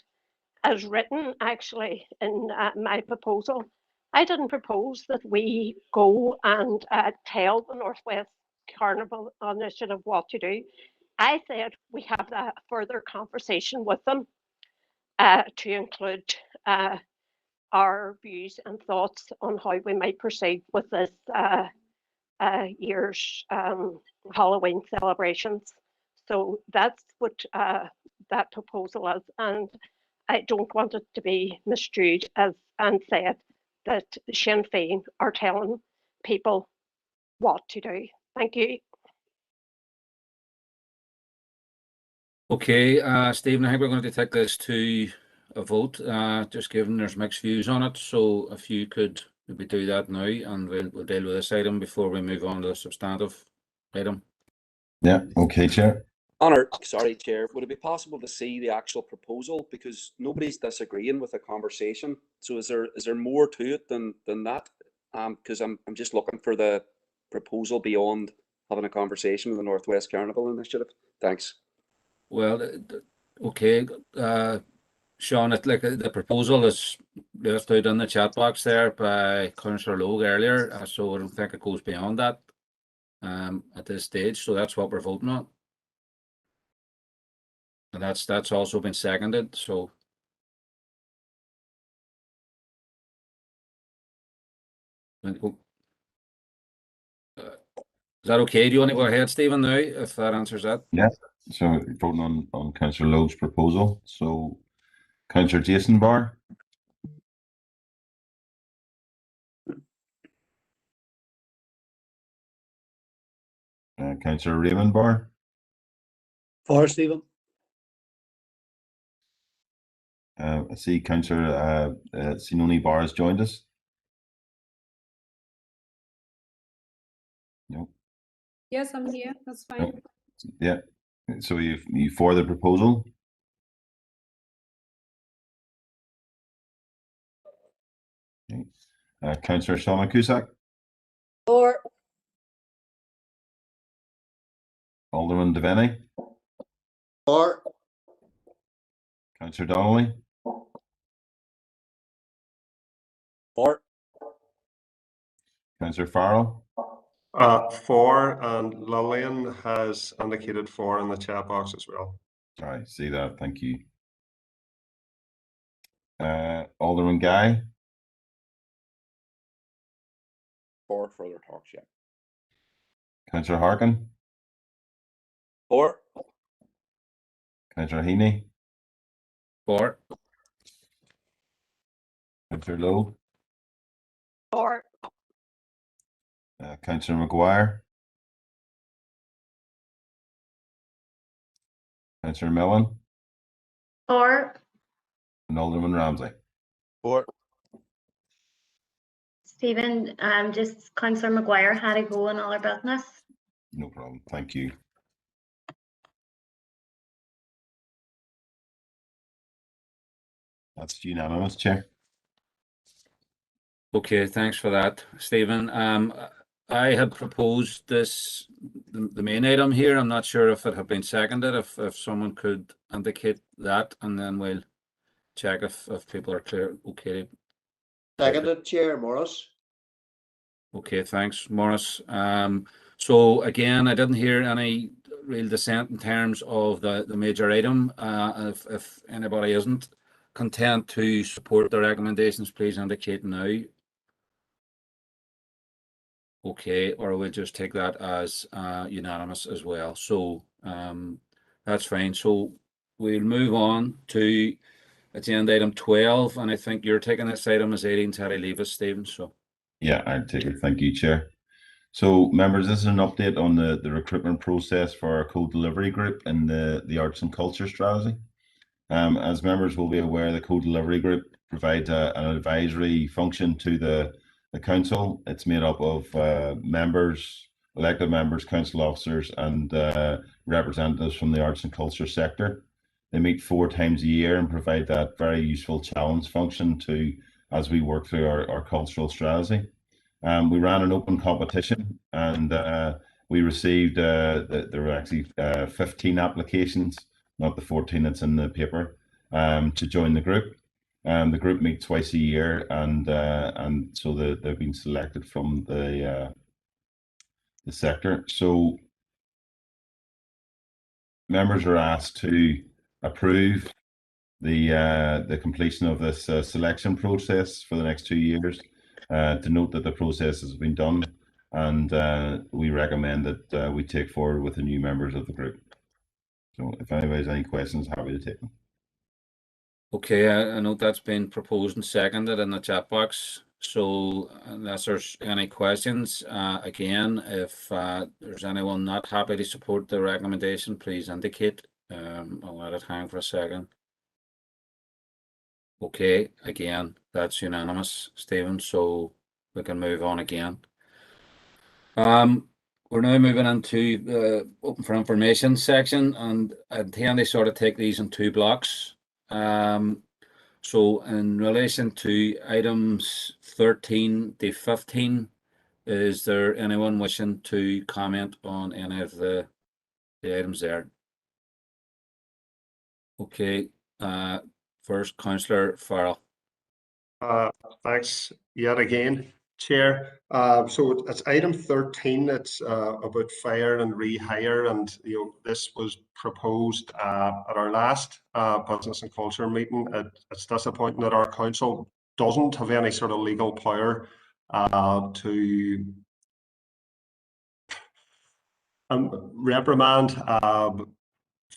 as written actually in my proposal, I didn't propose that we go and tell the Northwest Carnival Initiative what to do. I said we have a further conversation with them to include our views and thoughts on how we might proceed with this year's Halloween celebrations. So that's what that proposal is, and I don't want it to be misconstrued as and said that Sinn Féin are telling people what to do. Thank you. Okay, Stephen, I think we're going to take this to a vote, just given there's mixed views on it. So if you could maybe do that now, and we'll deal with this item before we move on to the substantive item. Yeah, okay, Chair. Sorry, Chair, would it be possible to see the actual proposal, because nobody's disagreeing with the conversation? So is there more to it than that? Because I'm just looking for the proposal beyond having a conversation with the Northwest Carnival Initiative. Thanks. Well, okay, Sean, the proposal is left out in the chat box there by Councillor Logue earlier, so I don't think it goes beyond that at this stage. So that's what we're voting on. And that's also been seconded. So is that okay? Do you want to go ahead, Stephen, now, if that answers that? Yes. So voting on Councillor Logue's proposal. So Councillor Jason Barr. Councillor Raymond Barr. For Stephen. I see Councillor Sinoni Barr has joined us. No. Yes, I'm here. That's fine. No. Yeah. So you for the proposal? Okay. Councillor Shawna Cusack. For. Alderman Devaney. For. Councillor Donnelly. For. Councillor Farrell. For, and Lillian has indicated for in the chat box as well. I see that. Thank you. Alderman Guy. For further talks, yeah. Councillor Harkin. For. Councillor Heaney. For. Councillor Lowe. For. Councillor McGuire. Councillor Millen. For. And Alderman Ramsey. For. Stephen, just Councillor McGuire had to go in other business. No problem. Thank you. That's unanimous, Chair. Okay, thanks for that, Stephen. I had proposed this, the main item here. I'm not sure if it had been seconded, if someone could indicate that, and then we'll check if people are clear. Okay. Seconded, Chair Morris. Okay, thanks, Morris. So again, I didn't hear any real dissent in terms of the major item. If anybody isn't content to support the recommendations, please indicate now. Okay, or we'll just take that as unanimous as well. So that's fine. So we'll move on to agenda item 12, and I think you're taking this item as 18 Terry Leavis, Stephen. So yeah, I'll take it. Thank you, Chair. So members, this is an update on the recruitment process for our co-delivery group in the arts and culture strategy. As members will be aware, the co-delivery group provides an advisory function to the council. It's made up of members, elected members, council officers, and representatives from the arts and culture sector. They meet 4 times a year and provide that very useful challenge function as we work through our cultural strategy. We ran an open competition, and we received, there were actually 15 applications, not the 14 that's in the paper, to join the group. The group meet twice a year, and so they've been selected from the sector. So members are asked to approve the completion of this selection process for the next 2 years. To note that the process has been done, and we recommend that we take forward with the new members of the group. So if anybody has any questions, happy to take them. okay, I know that's been proposed and seconded in the chat box. So unless there's any questions, again, if there's anyone not happy to support the recommendation, please indicate. I'll let it hang for a second. Okay, again, that's unanimous, Stephen, so we can move on again. We're now moving into the open for information section, and I intend to sort of take these in 2 blocks. So in relation to items 13 to 15, is there anyone wishing to comment on any of the items there? Okay, first, Councillor Farrell. Thanks yet again, Chair. So it's item 13. It's about fire and rehire, and this was proposed at our last business and culture meeting. It's disappointing that our council doesn't have any sort of legal power to reprimand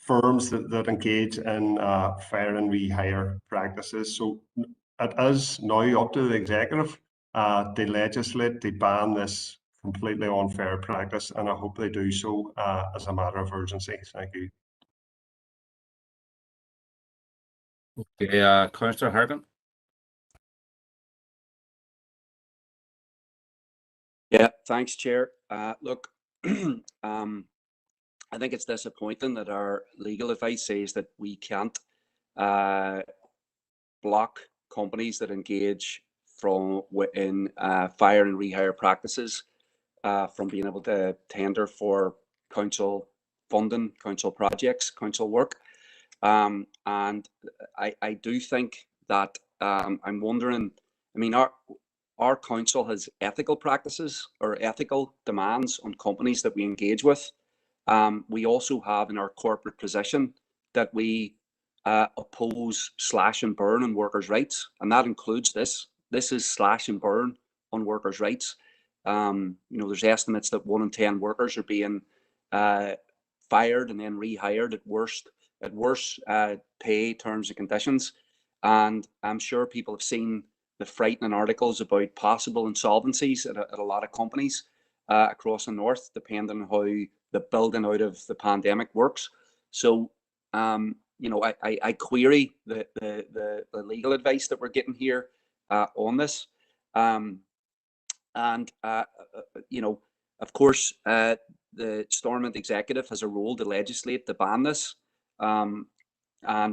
firms that engage in fire and rehire practices. So it is now up to the executive to legislate, to ban this completely unfair practice, and I hope they do so as a matter of urgency. Thank you. Okay, Councillor Harkin. Yeah, thanks, Chair. Look, I think it's disappointing that our legal advice says that we can't block companies that engage in fire and rehire practices from being able to tender for council funding, council projects, council work. And I do think that I'm wondering, I mean, our council has ethical practices or ethical demands on companies that we engage with. We also have in our corporate position that we oppose slash and burn on workers' rights, and that includes this. This is slash and burn on workers' rights. There's estimates that 1 in 10 workers are being fired and then rehired at worse pay terms and conditions. And I'm sure people have seen the frightening articles about possible insolvencies at a lot of companies across the north, depending on how the building out of the pandemic works. So, I query the legal advice that we're getting here on this. Of course, the Stormont executive has a role to legislate to ban this. And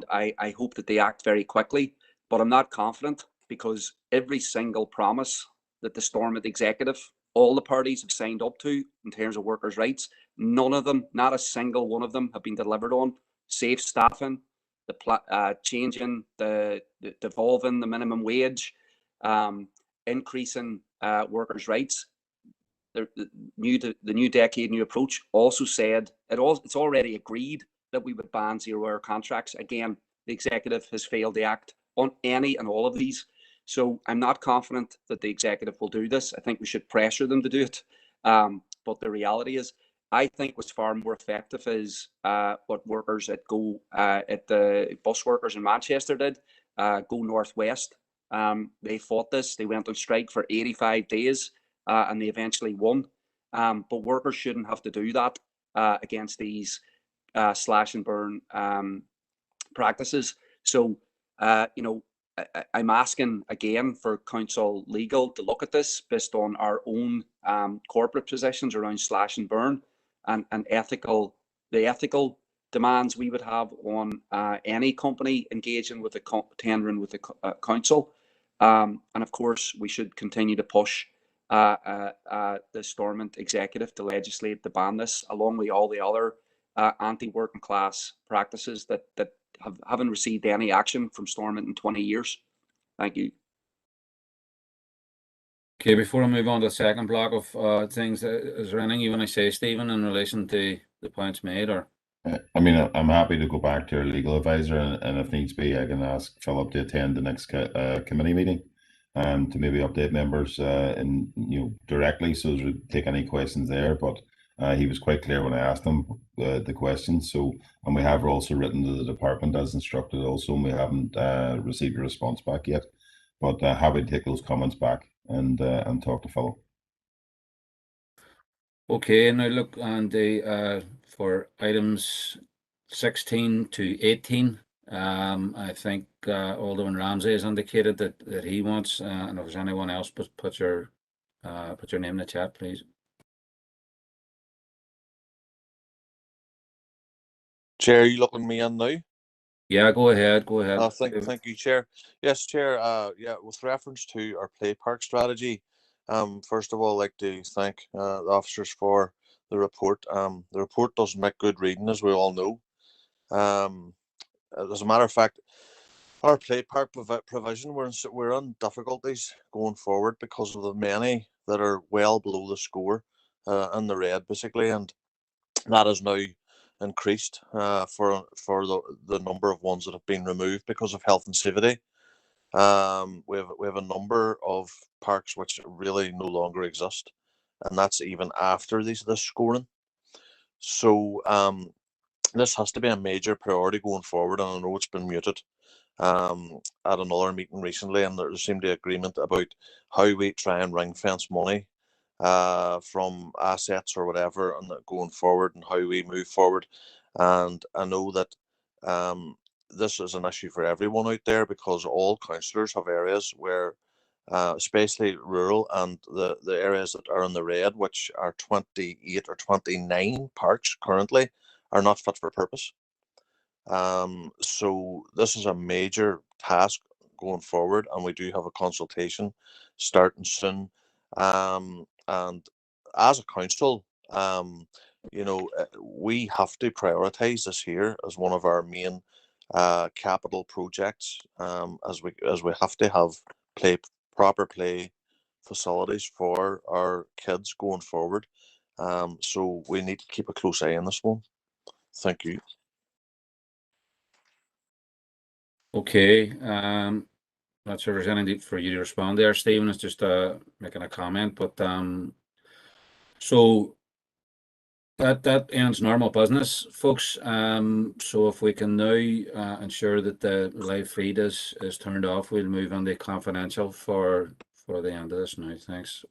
I hope that they act very quickly, but I'm not confident because every single promise that the Stormont executive, all the parties have signed up to in terms of workers' rights, none of them, not a single one of them have been delivered on. Safe staffing, changing, devolving the minimum wage, increasing workers' rights. The new decade, new approach also said it's already agreed that we would ban zero-hour contracts. Again, the executive has failed to act on any and all of these. So I'm not confident that the executive will do this. I think we should pressure them to do it. But the reality is, I think what's far more effective is what workers at the bus workers in Manchester did, Go Northwest. They fought this. They went on strike for 85 days and they eventually won. But workers shouldn't have to do that against these slash and burn practices. So, I'm asking again for council legal to look at this based on our own corporate positions around slash and burn and the ethical demands we would have on any company engaging with the tendering with the council. And of course, we should continue to push the Stormont executive to legislate to ban this, along with all the other anti-working class practices that haven't received any action from Stormont in 20 years. Thank you. Okay, before I move on to the second block of things, is there anything you want to say, Stephen, in relation to the points made? Or I mean, I'm happy to go back to our legal advisor, and if needs be, I can ask Philip to attend the next committee meeting, to maybe update members directly, so as we take any questions there. But he was quite clear when I asked him the questions. So, and we have also written to the department as instructed also, and we haven't received a response back yet. But happy to take those comments back and talk to Philip. okay, now look, Andy, for items 16 to 18, I think Alderman Ramsey has indicated that he wants, and if there's anyone else, put your name in the chat, please. Chair, are you looking me in now? Yeah, go ahead. Go ahead. Thank you, Chair. Yes, Chair. Yeah, with reference to our play park strategy, first of all, I'd like to thank the officers for the report. The report doesn't make good reading, as we all know. As a matter of fact, our play park provision, we're in difficulties going forward because of the many that are well below the score in the red, basically, and that is now increased for the number of ones that have been removed because of health and safety. We have a number of parks which really no longer exist, and that's even after this scoring. So this has to be a major priority going forward, and I know it's been muted at another meeting recently, and there seemed to be agreement about how we try and ring fence money from assets or whatever, and going forward, and how we move forward. And I know that this is an issue for everyone out there, because all councillors have areas where, especially rural and the areas that are in the red, which are 28 or 29 parks currently, are not fit for purpose. So this is a major task going forward, and we do have a consultation starting soon. And as a council, we have to prioritise this here as one of our main capital projects, as we have to have proper play facilities for our kids going forward. So we need to keep a close eye on this one. Thank you. Okay, not sure if there's anything for you to respond there, Stephen. It's just making a comment, but so that ends normal business, folks. So if we can now ensure that the live feed is turned off, we'll move on to confidential for the end of this now. Thanks.